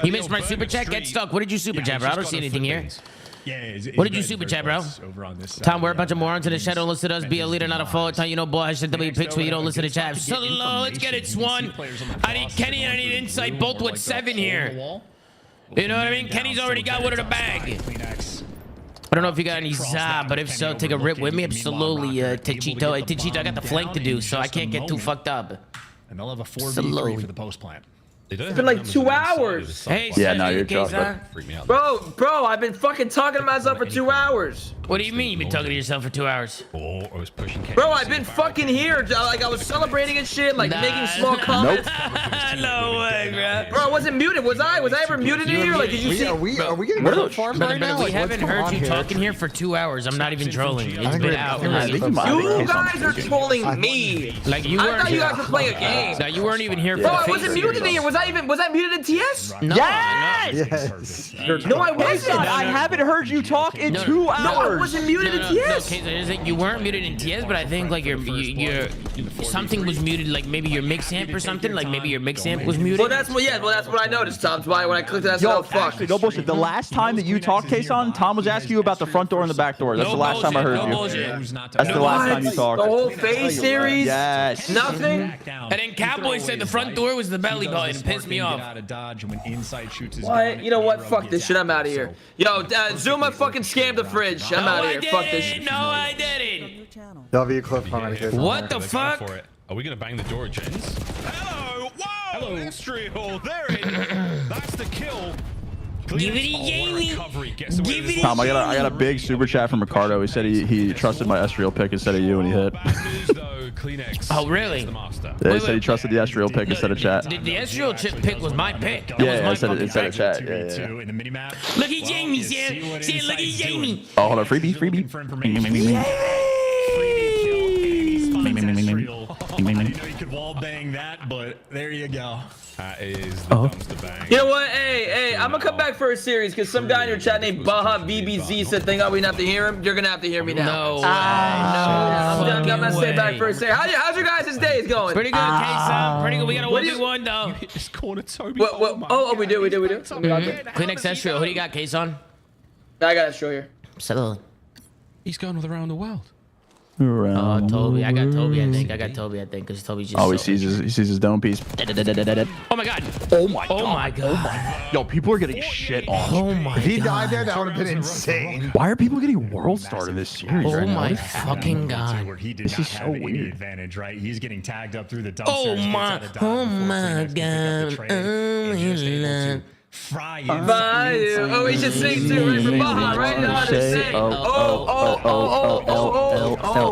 You missed my super chat. Get stuck. What did you super chat, bro? I don't see anything here. What did you super chat, bro? Tom, we're a bunch of morons in the chat. Don't listen to us. Be a leader, not a follower. Tom, you know, boy, I should W picks when you don't listen to chat. So let's get it, Swan. I need Kenny and I need Insight, both with 7 here. You know what I mean? Kenny's already got one in the bag. I don't know if you got any Za, but if so, take a rip with me. Absolutely, Tichito. Hey, Tichito, I got the flank to do, so I can't get too fucked up.
And they'll have a 4v3 for the post plant.
It's been like 2 hours.
Hey,
yeah, no, you're chocolate.
Bro, I've been fucking talking to myself for 2 hours.
What do you mean you've been talking to yourself for 2 hours?
I was pushing.
Bro, I've been fucking here. Like, I was celebrating and shit, like making small comments.
No way, bro.
Bro, I wasn't muted. Was I ever muted in here? Like, did you see?
Are we getting red farms right now?
We haven't heard you talking here for 2 hours. I'm not even trolling. It's been out.
You guys are trolling me.
Like you
I thought you guys were playing a game.
No, you weren't even here for
Bro,
the
I wasn't muted in here. Was I muted in TS?
No.
Yes.
No, I wasn't.
I haven't heard you talk in 2 hours.
No, I wasn't muted in TS.
You weren't muted in TS, but I think like your something was muted. Like maybe your mix amp or something. Like maybe your mix amp was muted.
Well, that's what I noticed, Tom. That's why when I clicked it, I said, "Oh fuck."
Actually, no bullshit. The last time that you talked, K-Son, Tom was asking you about the front door and the back door. That's the last time I heard you. That's the last time you talked.
The whole FaZe series.
Yes.
Nothing.
And then Cowboy said the front door was the belly button. Pissed me off.
What? You know what? Fuck this shit. I'm out of here. Yo, Zoomaa fucking scammed the fridge. I'm out of here. Fuck this shit.
No, I didn't.
W clip comment.
What the fuck?
Are we gonna bang the door, gents? Hello! Whoa! Hello! Israel! There it is! That's the kill!
Give it a Jamie! Give it a
Tom, I got a big super chat from Ricardo. He said he trusted my Estriel pick instead of you, and he hit.
Oh, really?
Yeah, he said he trusted the Estriel pick instead of chat.
The Estriel chip pick was my pick.
Yeah, it said of chat. Yeah.
Look at Jamie, Sam. Look at Jamie.
Oh, hold on. Freebie.
I didn't know you could wall bang that, but there you go.
That is the dumpster bang.
You know what? Hey, I'm gonna come back for a series because some guy in your chat named Baha BBZ said, "Think we have to hear him." You're gonna have to hear me now.
No.
I'm gonna stay back for a second. How's your guys' days going?
Pretty good, K-Son. Pretty good. We got a 1v1 though.
Just corner Toby.
Oh, we do.
Kleenex Estriel. Who do you got, K-Son?
I got a show here.
Absolutely.
He's going with around the world.
Around
Toby. I got Toby, I
the
think. Because Toby's just.
Oh, he
so-
sees his dome piece.
Oh my god.
Oh my
Oh
god.
my god.
Yo, people are getting shit on.
Oh my
If he
god.
died there, that would have been insane.
Why are people getting world star in this series
Oh
right
my
now?
fucking god.
Where he did
This
not
is so
have any
weird.
advantage, right? He's getting tagged up through the dumpsters.
Oh my god.
Fry you.
Oh, he should sing too, right from Baja, right now to sing. Oh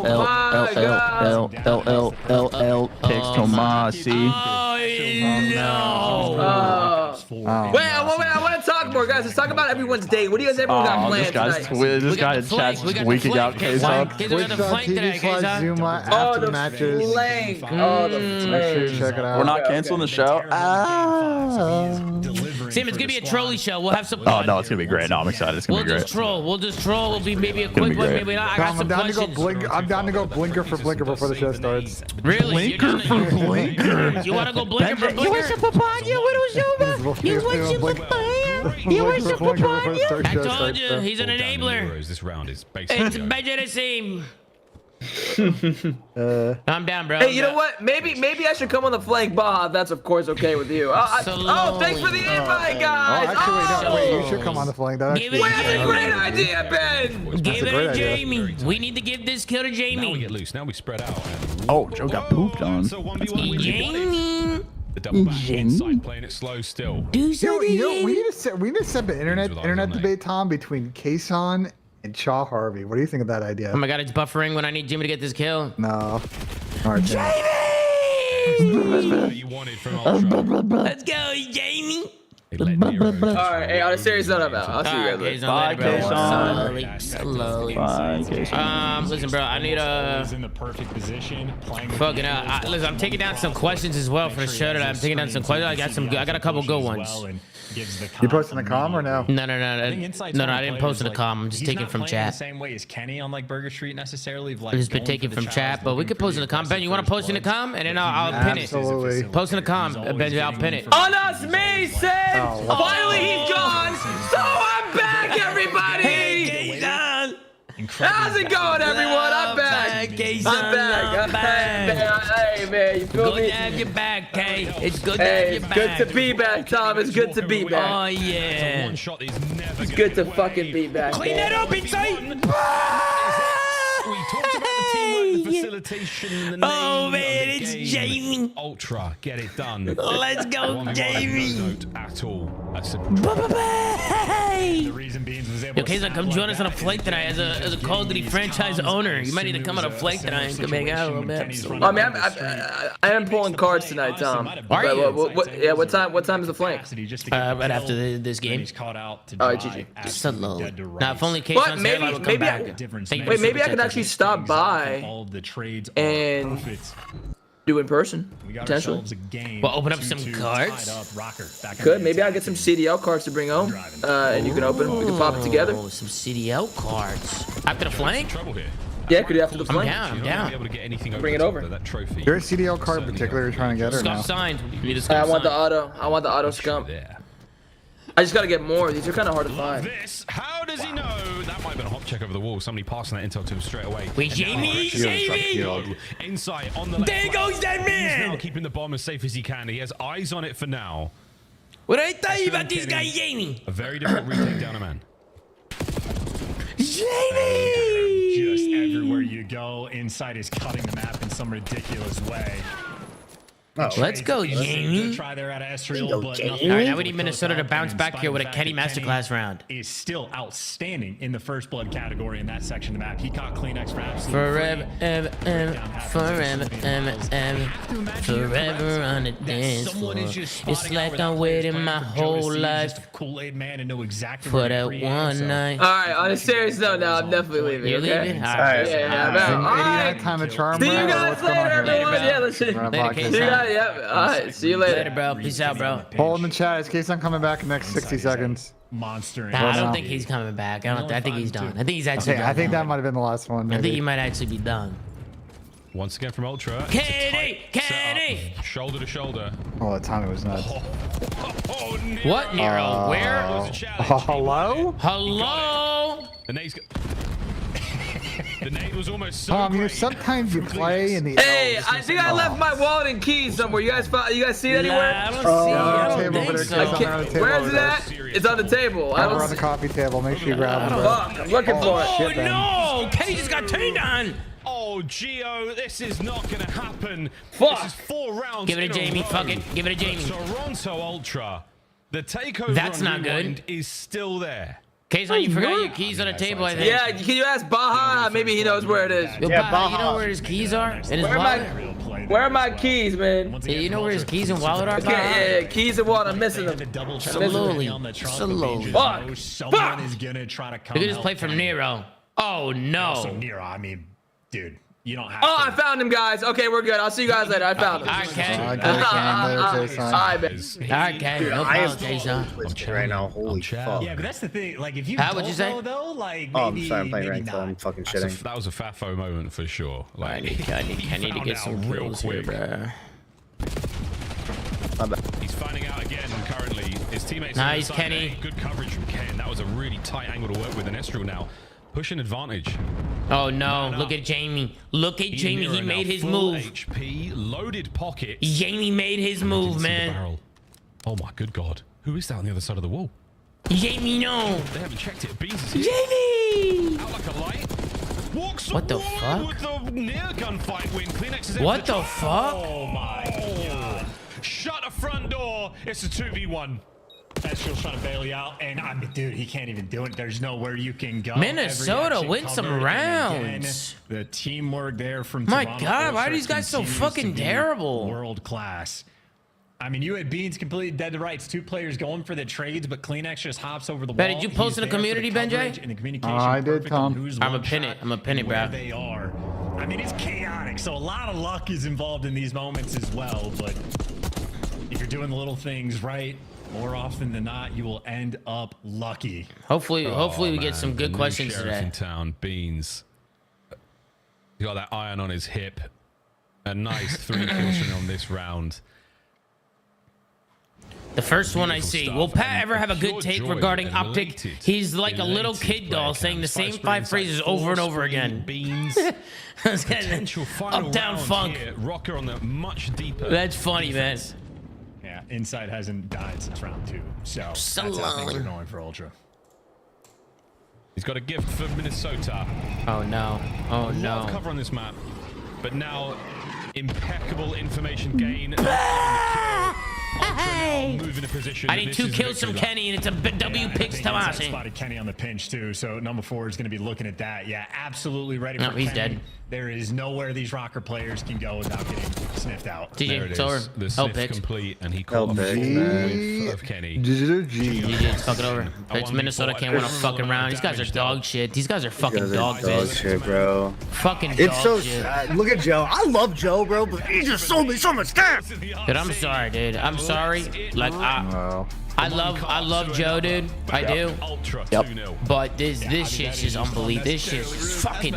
my god.
Picks Tomasi.
Wait, I want to talk more, guys. Let's talk about everyone's day. What do you guys everyone got planned tonight?
This guy in chat's tweaking out K-Sub.
Zoomaa
Oh,
after
the
matches.
flank. Oh, the
Make sure you check it out.
We're not canceling the show.
Sam, it's gonna be a trolley show. We'll have some.
Oh no, it's gonna be great. No, I'm excited. It's gonna
We'll
be great.
just troll. We'll just troll. We'll be maybe a
Gonna be
quick one,
great.
maybe not. I got
I'm
some
down to go
questions.
blinker. I'm down to go blinker for blinker before the show starts.
Really?
Blinker for blinker.
You want to go blinker for
Benj,
blinker?
you want some papaya? What was Zoomaa? You want some papaya? You want some papaya?
I told you, he's an enabler.
This round is
It's
basically.
Benj the same. I'm down, bro.
Hey, you know what? Maybe I should come on the flank, Baja. If that's of course okay with you. Oh, thanks for the invite, guys.
Wait, you should come on the flank. That
Give
actually
it
That's a great idea, Ben.
Give it
great
to
idea.
Jamie. We need to give this kill to
Now we
Jamie.
get loose. Now we spread out.
Oh, Joe got pooped on.
So 1v1 wins it.
Jamie.
The double back inside, playing it slow still.
Do
You
something.
know, we need to set an internet debate, Tom, between Kason and Shaw Harvey. What do you think of that idea?
Oh my god, it's buffering when I need Jimmy to get this kill.
No. All right,
You wanted from Ultra.
Let's go, Jamie.
All right, hey, on a serious note, I'm out. I'll see you guys later.
Bye,
Kason.
Slowly.
Bye, Kason.
Listen, bro, I need
He's in the perfect position, playing with
fucking listen, I'm taking down some questions as well for the show today. I'm taking down some questions. I got a couple good ones.
You posting the com or no?
No, I didn't post in the com. I'm just taking from chat.
The same way as Kenny on like Burger Street necessarily.
I've just been taking from chat, but we could post in the com. Ben, you want to post in the com, and then I'll pin it.
Absolutely.
Post in the com, Ben. I'll pin it.
On us, Mason. Finally, he's gone. So I'm back, everybody. How's it going, everyone? I'm back. I'm back. Hey, man, you feel
Good
me?
to have you back, Kay. It's good to have
Hey,
you
it's
back.
good to be back, Tom. It's good to be
Oh
back.
yeah.
It's good to fucking be back.
Clean that up, inside.
We talked about the teamwork, the facilitation, and the name
Oh
of
man,
the
it's
game.
Jamie.
Ultra, get it done.
Let's go,
One
Jamie.
no note at all. That's a
Bye-bye.
The reason being was able
Yo, Kayla, come join us on a flight tonight as a Call of Duty franchise owner. You might need to come on a flight tonight and come hang out a little bit.
I mean, I am pulling cards tonight, Tom.
Are you?
What time is the flank?
Right after this game.
Oh, GG.
Slowly. Now, if only Kayla
But maybe I could actually stop by and do in person potentially.
Well, open up some cards.
Could maybe I'll get some CDL cards to bring home, and you can open them. We can pop it together.
Oh, some CDL cards after the flank.
Yeah, could do after the flank.
I'm down.
Bring it over.
Your CDL card in particular you're trying to get or no?
Scuff signed. You need a
I
scuff
want the
signed.
auto. I want the auto scump. I just gotta get more. These are kind of hard to find.
How does he know? That might have been a hop check over the wall. Somebody passing that intel to him straight away.
Wait, Jamie!
Inside on the left.
There goes that
He's
man!
now keeping the bomb as safe as he can. He has eyes on it for now.
What did I tell you about this guy, Jamie?
A very different retake down a man.
Jamie!
Just everywhere you go, Inside is cutting the map in some ridiculous way.
Let's go, Jamie.
Try there out of Esriel, but
All right, now we need Minnesota to bounce back here with a Kenny Masterclass round.
Is still outstanding in the first blood category in that section of the map. He caught clean X for absolutely
forever on the dance floor. It's like I'm waiting my whole life
Kool-Aid man and know exactly
for that one night.
All right, on a serious note, now I'm definitely leaving.
You're
okay?
leaving?
All right. Yeah, I'm out. All right.
Kind of charm.
See you guys later, everyone. Yeah, let's see.
Later,
See you guys. Yep. All right. See you later.
Later, bro. Peace out, bro.
Hold in the chat. Is Kason coming back in the next 60 seconds?
Monster.
Nah, I don't think he's coming back. I think he's done. I think he's actually
Okay,
done.
I think that might have been the last one.
I think
Maybe.
he might actually be done.
Once again from Ultra.
Kenny!
Shoulder to shoulder.
Oh, the timing was nuts.
What, Nero? Where?
Hello?
Hello?
And he's The nade was almost so
sometimes you play in the.
Hey, I think I left my wallet and keys somewhere. You guys see it anywhere?
I don't see. I don't think so.
Where is it at? It's on the table.
We're on the coffee table. Make sure you grab it.
Fuck, I'm looking for it.
Oh no! Kenny just got turned on.
Oh, Gio, this is not going to happen.
Fuck.
This is 4 rounds.
Give it to Jamie. Fuck it. Give it to Jamie.
Toronto Ultra. The takeover.
That's
on
not good.
Rewind is still there.
Kayson, you forgot your keys on the table, I think.
Yeah, can you ask Baja? Maybe he knows where it is.
Yo, Baja, you know where his keys are? In his wallet?
Where are my keys, man?
Yeah, you know where his keys and wallet are?
Yeah, keys and wallet. I'm missing them.
Slowly.
Fuck.
Someone is gonna try to come.
Look at this play from Nero. Oh no.
Also Nero, I mean, dude, you don't have
Oh, I found him, guys. Okay, we're good. I'll see you guys later. I found him.
Okay.
All right, man.
Okay. No problem, Jason.
Right now, holy fuck.
Yeah, but that's the thing. Like, if you
How
don't
would you say?
know, though, like,
Oh, I'm
maybe,
sorry, I'm playing
maybe
ranked, so
not.
I'm fucking shitting.
That was a Fafo moment for sure. Like,
I need to get some kills here, bro.
He's finding out again currently. His teammates.
Nice, Kenny.
Good coverage from Ken. That was a really tight angle to work with. And Estrel now pushing advantage.
Oh no! Look at Jamie. Look at Jamie. He made his move.
HP, loaded pockets.
Jamie made his move, man.
Oh my good god! Who is that on the other side of the wall?
Jamie, no.
They haven't checked it. Beans is here.
Jamie.
Out like a light. Walks
What the
forward
fuck?
With the near gunfight win. Kleenex is
What the fuck?
Oh my god! Shut the front door. It's a 2v1.
Estrel's trying to bail you out, and I mean, dude, he can't even do it. There's nowhere you can go.
Minnesota
Every
wins
action
some
covered, and
rounds.
again, the teamwork there from
My
Toronto
God, why are
Ultra
these guys so
continues
fucking
to be
terrible?
World class. I mean, you had Beans completely dead to rights. 2 players going for the trades, but Kleenex just hops over the wall.
Did you post in the community, Benj?
I
did, Tom.
I'm a pin it. I'm a pin it, bro.
They are. I mean, it's chaotic, so a lot of luck is involved in these moments as well. But if you're doing the little things right, more often than not, you will end up lucky.
Hopefully we get some good questions
Sheriff
today.
in town, Beans. He got that iron on his hip. A nice 3 kills from him on this round.
The first one I see. Will Pat ever have a good take regarding Optic? He's like a little kid doll saying the same 5 phrases over and over again.
Beans. Potential final
up down
round
funk.
here. Rocker on the much deeper.
That's funny, man.
Yeah, Inside hasn't died since round 2, so that's how things are going for Ultra.
He's got a gift for Minnesota.
Oh no! Oh
A lot of
no!
cover on this map, but now impeccable information gain.
Hey!
Move in a position.
I need 2 kills from Kenny, and it's a W Picks Tomasi.
Spotted Kenny on the pinch too, so number 4 is going to be looking at that. Yeah, absolutely ready for
No, he's
Kenny.
dead.
There is nowhere these Rocker players can go without getting sniffed out.
DJ, it's over.
The
Help
sniff
picks.
complete, and he caught a full whiff of Kenny.
GG, it's fucking over. It's Minnesota can't win a fucking round. These guys are dog shit. These guys are fucking dog shit.
shit, bro.
Fucking
It's
dog
so
shit.
sad. Look at Joe. I love Joe, bro, but he just sold me so much stuff.
Dude, I'm sorry, dude. I'm sorry. Like I love Joe, dude. I do.
Yep.
But this shit's just unbelievable. This shit's fucking.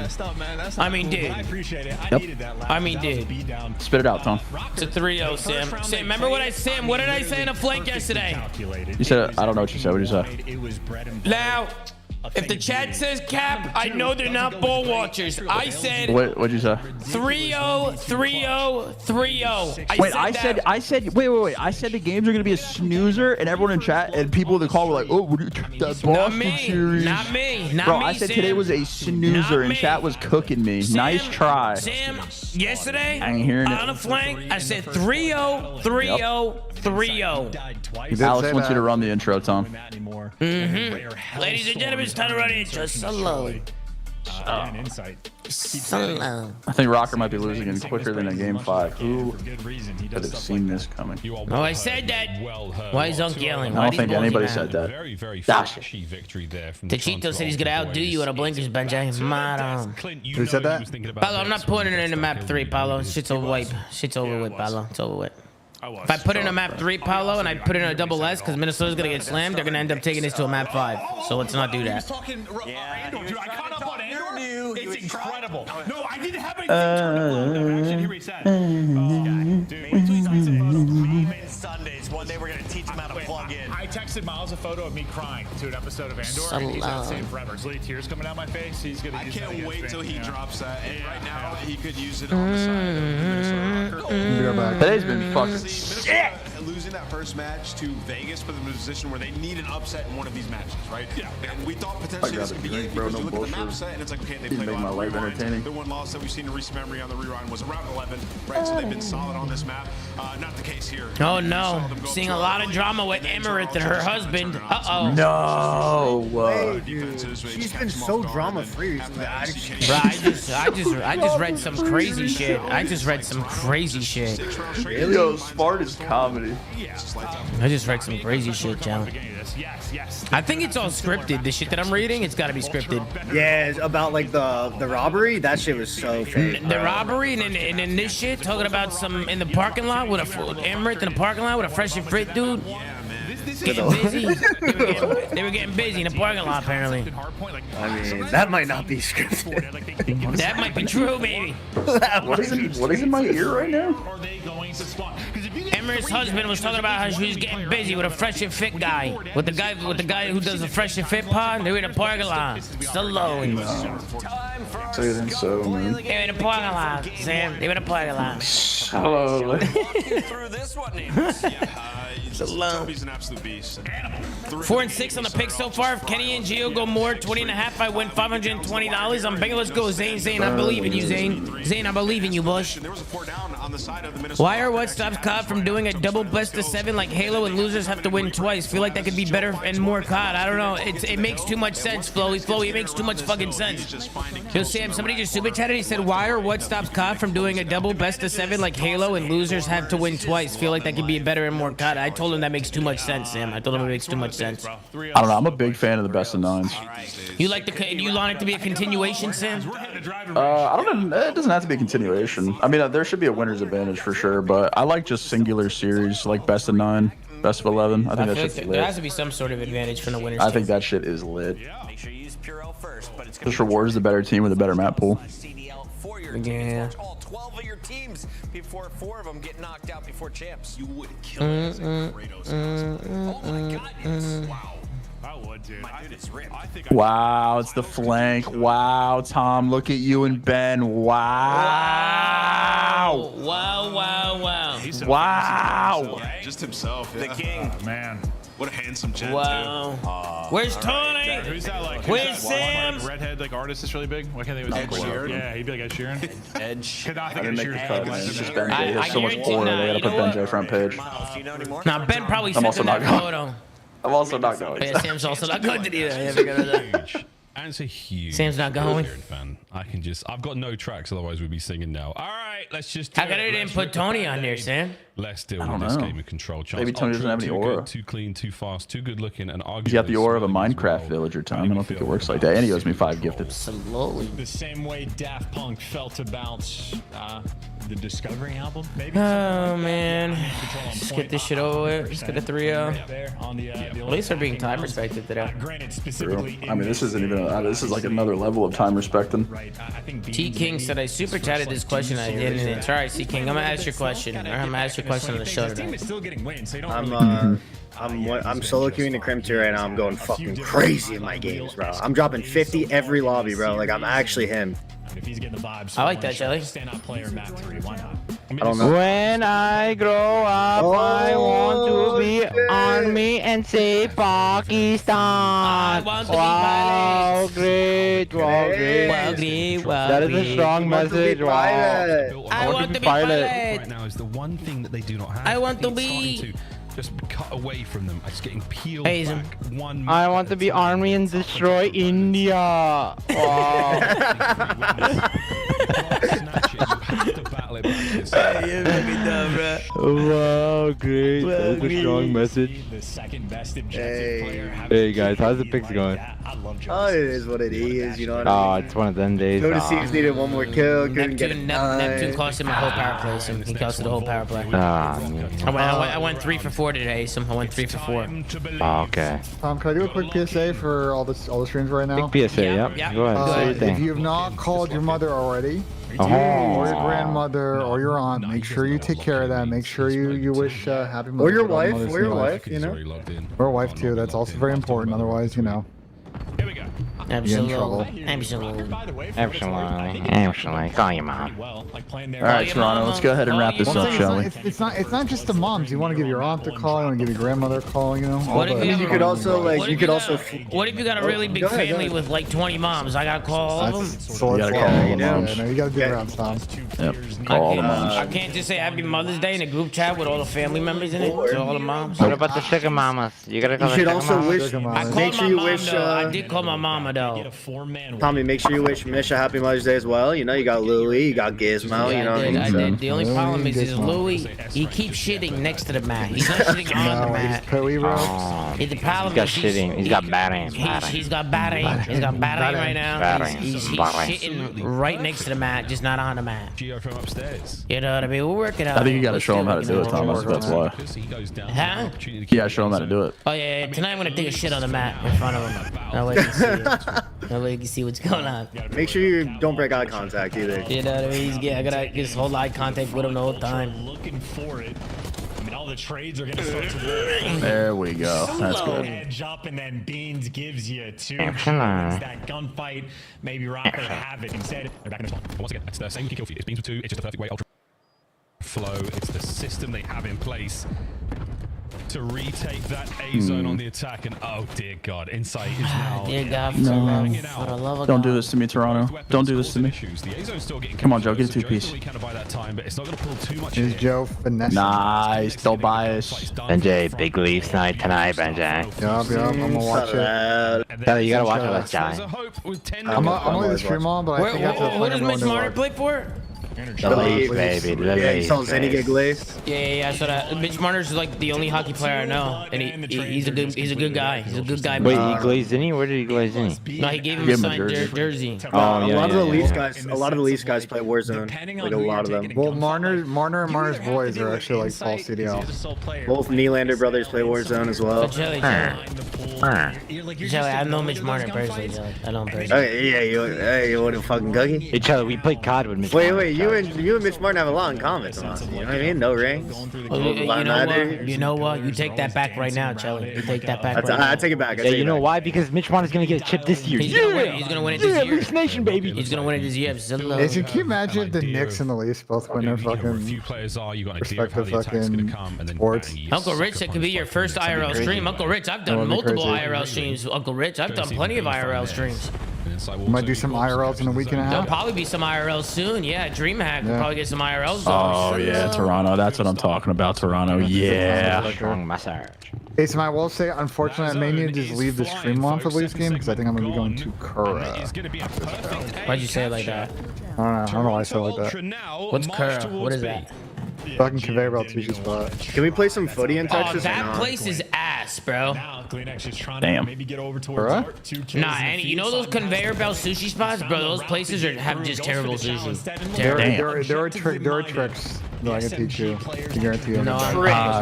I mean, dude.
I appreciate it. I
Yep.
needed that last.
I mean,
That was a
dude.
beat down.
Spit it out, Tom.
It's a 3-0, Sam. Sam, remember what I said? What did I say in a flank yesterday?
You said, I don't know what you said. What did you say?
It was bread and butter.
Now, if the chat says cap, I know they're not ball watchers. I said
What'd you say?
3-0, 3-0, 3-0.
Wait, I said, wait. I said the games are gonna be a snoozer, and everyone in chat and people in the call were like, "Oh, what do you that Boston series?"
Not me. Not
Bro,
me,
I said
Sam.
today was a snoozer, and chat was cooking me. Nice try.
Sam, yesterday
I ain't hearing it.
on a flank, I said 3-0, 3-0, 3-0.
Alex wants you to run the intro, Tom.
Ladies and gentlemen, it's time to run it. Just slow. Slow.
I think Rocker might be losing in quicker than a game 5. Who could have seen this coming?
Oh, I said that. Why is Unk yelling?
I don't think anybody said that. Dash it.
Tachito said he's gonna outdo you at a blinkers, Benj. Madam.
Who said that?
Paulo, I'm not putting it in the map 3, Paulo. Shit's over with. Shit's over with, Paulo. It's over with. If I put it in a map 3, Paulo, and I put it in a double S, because Minnesota's gonna get slammed, they're gonna end up taking this to a map 5. So let's not do that.
Dude, I caught up on Andor. It's incredible. No, I didn't have anything. Actually, he reset. Sundays. One day we're gonna teach him how to plug in. I texted posted Miles a photo of me crying to an episode of Andor, and he's gonna say it forever. There's literally tears coming down my face. He's gonna.
I can't wait till he drops that. And right now, he could use it on the side of Minnesota Rocker.
Today's been fucking shit.
Losing that first match to Vegas put them in a position where they need an upset in one of these matches, right? Yeah. And we thought potentially this could be easy because you look at the map set and it's like, okay, they played
make my life entertaining.
The one loss that we've seen in recent memory on the rewind was around 11, right? So they've been solid on this map. Not the case here.
Oh no, seeing a lot of drama with Emirates and her husband. Uh-oh.
No.
She's been so drama-free recently.
Bro, I just read some crazy shit. I just read some crazy shit.
Yo, smart is comedy.
I just read some crazy shit, Joe. I think it's all scripted. The shit that I'm reading, it's got to be scripted.
Yeah, it's about like the robbery. That shit was so fake.
The robbery and then this shit, talking about some in the parking lot with a Emirates in the parking lot with a fresh and fit dude. Getting busy. They were getting busy in the parking lot, apparently.
I mean, that might not be scripted.
That might be true, baby.
What is in my ear right now?
Emira's husband was talking about how she was getting busy with a fresh and fit guy. With the guy who does the fresh and fit pod. They were in the parking lot. Stallone.
Say it in so, man.
They were in the parking lot, Sam. They were in the parking lot.
Hello.
Through this one, Toby's an absolute beast.
4 and 6 on the pick so far. If Kenny and Gio go more, 20.5, I win $520. I'm banging. Let's go, Zane. Zane, I believe in you, Zane. Zane, I believe in you, Bush. Why or what stops COD from doing a double best of 7 like Halo and losers have to win twice? Feel like that could be better and more COD. I don't know. It makes too much sense, Flowy. Flowy, it makes too much fucking sense. Yo, Sam, somebody just super chatted. He said, why or what stops COD from doing a double best of 7 like Halo and losers have to win twice? Feel like that could be better and more COD. I told him that makes too much sense, Sam. I told him it makes too much sense.
I don't know. I'm a big fan of the best of 9s.
You like you want it to be a continuation, Sam?
I don't know. It doesn't have to be a continuation. I mean, there should be a winner's advantage for sure, but I like just singular series, like best of 9, best of 11. I think that shit's lit.
There has to be some sort of advantage for the winners.
I think that shit is lit. Just rewards the better team with a better map pool.
Yeah.
All 12 of your teams before 4 of them get knocked out before champs. You would kill
Oh my god, yes. Wow.
I would, dude.
Wow, it's the flank. Wow, Tom, look at you and Ben. Wow.
Wow.
Wow.
Just himself. Yeah.
The king.
Man.
What a handsome gent,
Wow. Where's Tony?
Who's that like?
Where's Sam?
Redhead like artist is really big. Why can't they was
Ed Sheeran?
Yeah, he'd be like Ed Sheeran.
Edge.
Could not
I
think
didn't
of
make the
Sheeran.
cut, man. It's just Benj. He has so much
guarantee-
aura.
nah,
They gotta
you
put
know what?
Benj front page.
Do you know anymore?
Nah, Ben probably
I'm
sent
also
in that
not going.
photo.
I'm also not going.
Yeah, Sam's also not going to do that.
And it's a huge
Sam's not going.
fan. I've got no tracks, otherwise we'd be singing now. All right, let's just.
How come they didn't put Tony on there, Sam?
Let's deal
I
with
don't
this
know.
game of control. Charles.
Maybe Tony doesn't have any
Too
aura.
good, too clean, too fast, too good looking, and arguably.
He's got the aura of a Minecraft villager, Tom. I don't think it works like that. And he owes me 5 gifted.
Absolutely.
The same way Daft Punk felt about the Discovery album, maybe.
Oh man, just get this shit over with. Just get a 3-0. At least they're being time respected today.
Granted,
True.
specifically.
I mean, this isn't even. This is like another level of time respecting.
T King said I super chatted this question. I didn't answer. All right, C King, I'm gonna ask your question. I'm gonna ask your question on the show today.
I'm solo queuing the Crim 2 right now. I'm going fucking crazy in my games, bro. I'm dropping 50 every lobby, bro. Like, I'm actually him.
If he's getting the vibes,
I like that, Jelly.
Standout player map 3. Why not?
I don't know.
When I grow up, I want to be army and save Pakistan.
I want to be
Wow, great. That is a strong message. Wow.
I want to be pilot.
Right now is the one thing that they do not have.
I want to
It's starting
be.
to just cut away from them. It's getting peeled
Asian.
back. One.
I want to be army and destroy India. Wow. Wow, great. That's a strong message.
The second best objective player.
Hey guys, how's the picks going?
Oh, it is what it is, you know what I
Oh,
mean?
it's one of them days.
Notice he needed one more kill, couldn't get it
Neptune
done.
costed my whole power play. So he costed the whole power play.
Ah, man.
I went 3 for 4 today. So I went 3 for 4.
Oh, okay.
Can I do a quick PSA for all the streams right now?
Big PSA, yep.
Yeah.
Go ahead, say your
If
thing.
you have not called your mother already, or your grandmother, or your aunt. Make sure you take care of them. Make sure you wish happy Mother's
Or your
Day to all
wife,
mothers
or
in
your
life.
wife, you know.
Or a wife too. That's also very important. Otherwise, you know.
Absolutely.
Absolutely. Call your mom.
All right, Toronto, let's go ahead and wrap this up, shall we?
It's not just the moms. You want to give your aunt a call. You want to give your grandmother a call. You know.
What if
You could also like
what
you
if
could
you
also.
What if you got a really big
Go ahead,
family
go ahead.
with like 20 moms? I gotta call all of them.
You
gotta call all the moms.
No, you gotta do it around Tom.
Yep. Call all the moms.
I can't just say Happy Mother's Day in a group chat with all the family members in it. So all the moms.
What about the sugar mamas? You gotta call
You should
the
also
sugar
wish.
mamas.
I called
Make
my
sure you
mom
wish.
though. I did call my mama though.
Tommy, make sure you wish Misha happy Mother's Day as well. You know, you got Louie, you got Gizmo. You know what I mean?
I
So-
did. The only problem is Louis. He keeps shitting next to the mat. He's not shitting on the mat.
Pooey, bro.
The problem
He's got
is
shitting. He's got bad aim.
He's got bad aim. He's got bad aim right now.
Bad aim.
He's
Bad aim.
shitting right next to the mat, just not on the mat.
Geo from upstairs.
You know what I mean? We'll work it out.
I think you gotta
Let's
show
see
him how to
what
do
we
it,
can
Thomas. That's why.
Huh?
Yeah, show him how to do it.
Oh yeah, tonight I'm gonna take a shit on the mat in front of him. That way you can see it. That way you can see what's going on.
Make sure you don't break eye contact either.
You know what I mean? I gotta just hold eye contact with him the whole time.
Looking for it. I mean, all the trades are going to start to roll.
There we go. That's good.
Edge up, and then Beans gives you two.
Excellent.
That gunfight, maybe Rocker have it. Instead, they're back in this one.
But once again, it's the same kill feed. It's Beans with 2. It's just the perfect way. Ultra flow. It's the system they have in place to retake that A zone on the attack. And oh dear God, Insight is now.
Dear God, for the love of
Don't do
God.
this to me, Toronto. Don't do this to me.
The A zone's still getting
Come on, Joe, get a
so
two-piece.
Joe's kind of by that time, but it's not going to pull too much.
Is
here.
Joe finesse?
Nice. Don't bias.
Benj, big Leafs night tonight, Benj.
Yup, I'm gonna watch it.
Tyler, you gotta watch it. Let's
There's
die.
a hope with 10
I'm
minutes.
only the stream on, but I think after the
What
play,
does
I'm
Mitch
going
Marner
to
play for?
The Leafs, baby. The
Yeah, you
Leafs.
saw Zenny get glazed.
Yeah. So that Mitch Marner's like the only hockey player I know, and he's a good guy. He's a good guy.
Wait, he glazed any? Where did he glaze any?
No, he gave him a signed jersey.
Oh,
A
yeah,
lot of the
yeah,
Leafs
yeah.
guys, a lot of the Leafs guys play Warzone. Like a lot of them.
Well, Marner and Marner's boys are actually like fall CDL.
Both Nylander brothers play Warzone as well.
But Jelly, I know Mitch Marner personally. Jelly. I know him personally.
Okay, yeah, you want a fucking cookie?
Hey, Charlie, we played COD with Mitch.
Wait, you and Mitch Martin have a lot in common, Tomas. You know what I mean? No rings.
You know what? You take that back right now, Chelly. You take that back right now.
I take it back.
Yeah, you know why? Because Mitch Marner's gonna get a chip this year.
He's gonna win it this year.
Leafs Nation, baby.
He's gonna win it this year.
Can you imagine if the Knicks and the Leafs both win their fucking respective fucking sports?
Uncle Rich, that could be your first IRL stream. Uncle Rich, I've done multiple IRL streams. Uncle Rich, I've done plenty of IRL streams.
Might do some IRLs in a week and a
There'll
half.
probably be some IRLs soon. Yeah, DreamHack will probably get some IRLs going.
Oh yeah, Toronto. That's what I'm talking about, Toronto. Yeah.
Strong massage.
Hey, so I will say, unfortunately, I may need to just leave the stream on for the Leafs game because I think I'm gonna be going to Kura.
Why'd you say it like that?
I don't know why I said it like that.
What's Kura? What is that?
Fucking conveyor belt sushi spot.
Can we play some footy in Texas?
Oh, that place is ass, bro.
Damn.
Maybe get over towards
Nah, and you know those conveyor belt sushi spots, bro? Those places have just terrible sushi.
There
Terrible.
are tricks that I can teach you. I guarantee you.
No,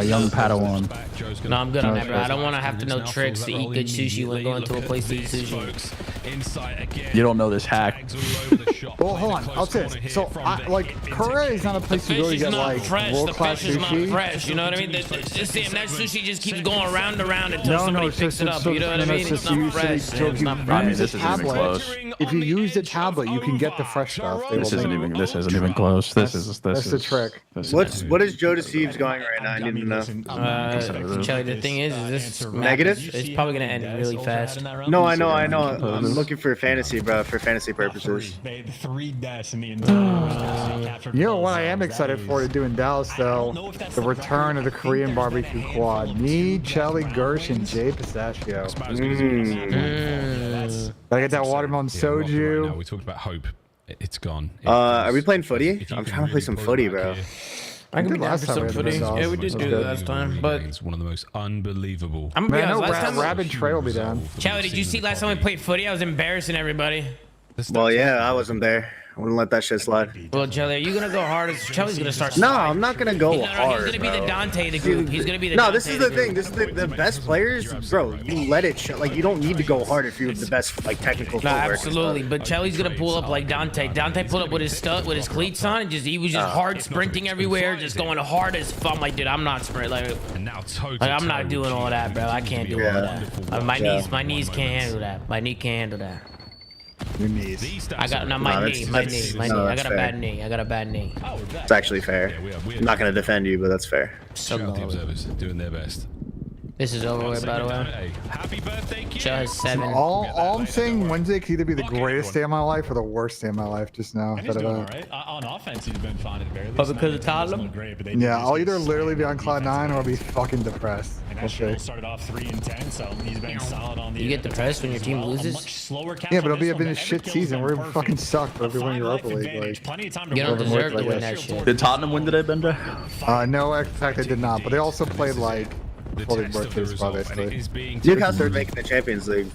Young Padawan.
No, I'm good on that, bro. I don't want to have to know tricks to eat good sushi when going to a place to eat sushi.
You don't know this hack.
Well, hold on. I'll say this. So, Kura is not a place to go to get like world-class
The fish is not
sushi.
fresh. You know what I mean? That sushi just keeps going round and round until somebody
it's
picks it up. You know what I mean? It's not fresh.
So
It's
if you
not
I
fresh.
mean,
use
this
a
isn't even close.
tablet, if you use the tablet, you can get the fresh stuff.
This isn't even close. That's
the trick.
What is Joe Deceives going right now? I need to know.
Charlie, the thing is this map
Negative?
It's probably gonna end really fast.
No, I know. I'm looking for fantasy, bro, for fantasy purposes.
Three deaths in the entire
You know what I am excited for to do in Dallas, though? The return of the Korean barbecue quad. Me, Chelly, Gersh, and Jay Pistachio. Gotta get that watermelon soju.
No, we talked about hope. It's gone.
Are we playing footy? I'm trying to play some footy, bro.
I can be down
last
for
time
some
we had
footy.
this off.
Yeah, we did do that last time, but
It's one of the most unbelievable.
I'm gonna be honest. Last time,
Rabid Trey will be down.
Charlie, did you see last time we played footy? I was embarrassing everybody.
Well, yeah, I wasn't there. I wouldn't let that shit slide.
Well, Jelly, are you gonna go hard? Jelly's gonna start.
No,
sliding.
I'm not gonna go hard.
He's gonna be the
bro.
Dante of the group. He's gonna be the.
No,
Dante
this is
of
the
group.
thing. This is the best players, bro. You let it show. Like you don't need to go hard if you have the best like technical.
No,
footwork and
absolutely.
stuff.
But Jelly's gonna pull up like Dante. Dante pulled up with his cleats on, and he was just hard sprinting everywhere, just going hard as fuck. I'm like, dude, I'm not sprinting. Like I'm not doing all that, bro. I can't do all that. My knees can't handle that. My knee can't handle that.
Your knees.
I got my knee. I got a bad knee. I got a bad knee.
It's actually fair. I'm not gonna defend you, but that's fair.
So
the observers doing their best.
This is over with, by the way.
Happy birthday, kid.
Show has 7.
All I'm saying, Wednesday could either be the greatest day of my life or the worst day of my life. Just now.
He's doing all right. On offense, he's been fine at the very least.
But because of Tottenham?
Yeah, I'll either literally be on cloud 9 or I'll be fucking depressed.
And that show started off 3-10, so he's been solid on the.
You get depressed when your team loses?
Yeah, but it'll be a shit season. We're fucking sucked, but we'll be winning Europa League. Like,
You don't deserve to win that shit.
Did Tottenham win today, Benj?
No, in fact, they did not. But they also played like fully worth his spot, basically.
Newcastle are making the Champions League.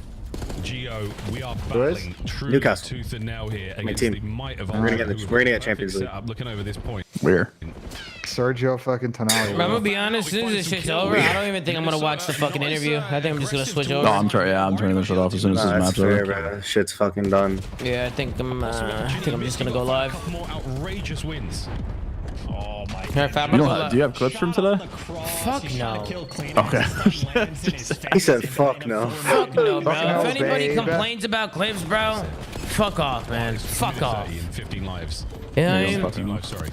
Gio, we are
Who is?
battling true
Newcastle.
tooth and nail here
My
against
team.
the might of
We're gonna get Champions League.
Looking over this point.
Where?
Sergio fucking Tonali.
I'm gonna be honest, as soon as this shit's over, I don't even think I'm gonna watch the fucking interview. I think I'm just gonna switch over.
No, I'm turning this shit off as soon as this
That's
map's
fair,
over.
bro. Shit's fucking done.
Yeah, I think I'm just gonna go live.
More outrageous wins.
Oh my
Do you have clips from today?
Fuck no.
Okay.
He said, "Fuck no."
Fuck no, bro.
no,
If anybody
babe.
complains about clips, bro, fuck off, man. Fuck off.
15 lives.
You know what I mean?
15 lives, sorry.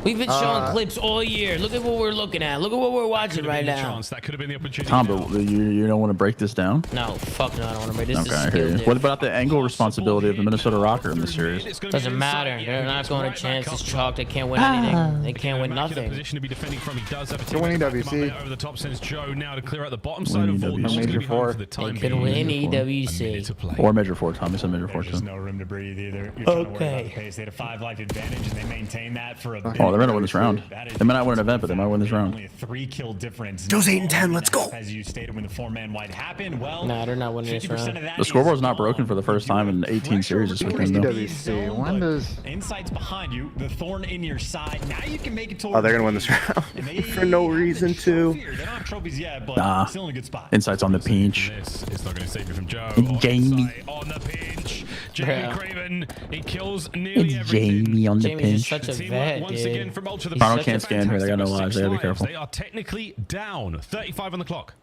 We've been showing clips all year. Look at what we're looking at. Look at what we're watching right now.
That could have been the opportunity.
Tom, but you don't want to break this down?
No, fuck no, I don't want to break this.
Okay, I
Is
hear you.
skill
What
diff.
about the angle responsibility of the Minnesota Rocker in this series?
Doesn't matter. They're not going to chance. It's chalk. They can't win anything. They can't win nothing.
Position to be defending from. He does have a
They're winning WC.
over the top. Sends Joe now to clear out the bottom side of Vault.
Major 4.
They could win EWC.
Or Major 4, Tom. You said Major 4
There's
too.
no room to breathe either. You're trying to worry about the pace. They had a 5-life advantage, and they maintain that for a bit.
Oh, they're gonna win this round. They might not win an event, but they might win this round.
Only a 3-kill difference.
Joe's 8-10. Let's go.
As you stated, when the 4-man wide happened, well,
Nah, they're not winning this
50%
round.
of that
The scoreboard's not broken for the first time in 18 series this weekend, though.
EWC. When does?
Insights behind you, the thorn in your side. Now you can make it towards.
Oh, they're gonna win this round for no reason to.
They don't have trophies yet, but
Nah.
still in a good spot.
Insights on the pinch.
It's not going to save you from Joe.
Jamie.
On the pinch. Jamie
Yeah.
Craven. He kills nearly
It's
everything.
Jamie on the
Jamie's just
pinch.
such a
Teamwork
vet,
once again
dude.
from Ultra. The
Toronto
Bears.
can't scan here. They got no
Fantastic
lives. They gotta be
lives.
careful.
They are technically down. 35 on the clock.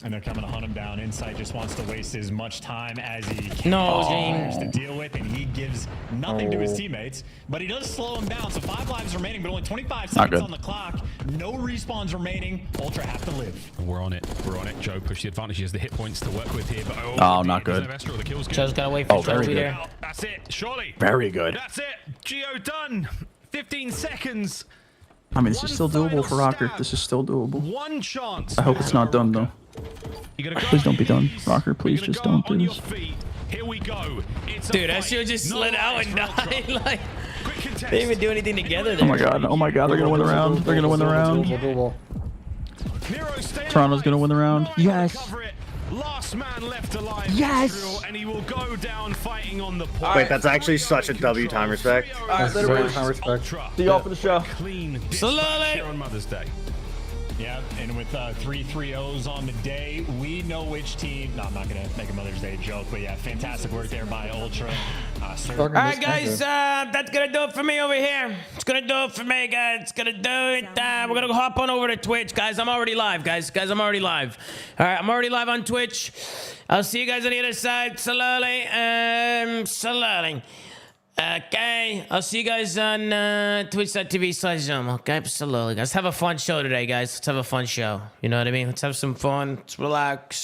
And they're coming to hunt him down. Insight just wants to waste as much time as he can.
No,
Players
James.
to deal with, and he gives nothing to his teammates. But he does slow him down. So 5 lives remaining, but only 25
Not
seconds
good.
on the clock. No respawns remaining. Ultra have to live.
We're on it. We're on it. Joe pushed the advantage. He has the hit points to work with here. But
Oh, not good.
Joe's gotta wait for
Oh, very
Joe to be
good.
there.
That's it. Surely.
Very good.
That's it. Gio done. 15 seconds.
I mean, this is still doable for Rocker. This is still doable.
One chance.
I hope it's not done, though. Please don't be done. Rocker, please just don't do this.
Here we go. It's
Dude, that shit just slid out and died. Like, they didn't even do anything together there.
Oh my god, oh my god, they're gonna win the round. They're gonna win the round. Toronto's gonna win the round. Yes.
Last man left alive.
Yes.
And he will go down fighting on the point.
Wait, that's actually such a W time respect.
Alright, later,
Time respect.
See y'all for the show.
Clean
Slowly.
on Mother's Day.
Yeah, and with 3 3-0s on the day, we know which team. No, I'm not going to make a Mother's Day joke, but yeah, fantastic work there by Ultra.
All right, guys, that's gonna do it for me over here. It's gonna do it for me, guys. It's gonna do it. We're gonna hop on over to Twitch, guys. I'm already live, guys. I'm already live. All right, I'm already live on Twitch. I'll see you guys on the other side slowly. Slowly. Okay, I'll see you guys on twitch.tv/Zoom. Okay, slowly, guys. Have a fun show today, guys. Let's have a fun show. You know what I mean? Let's have some fun. Let's relax.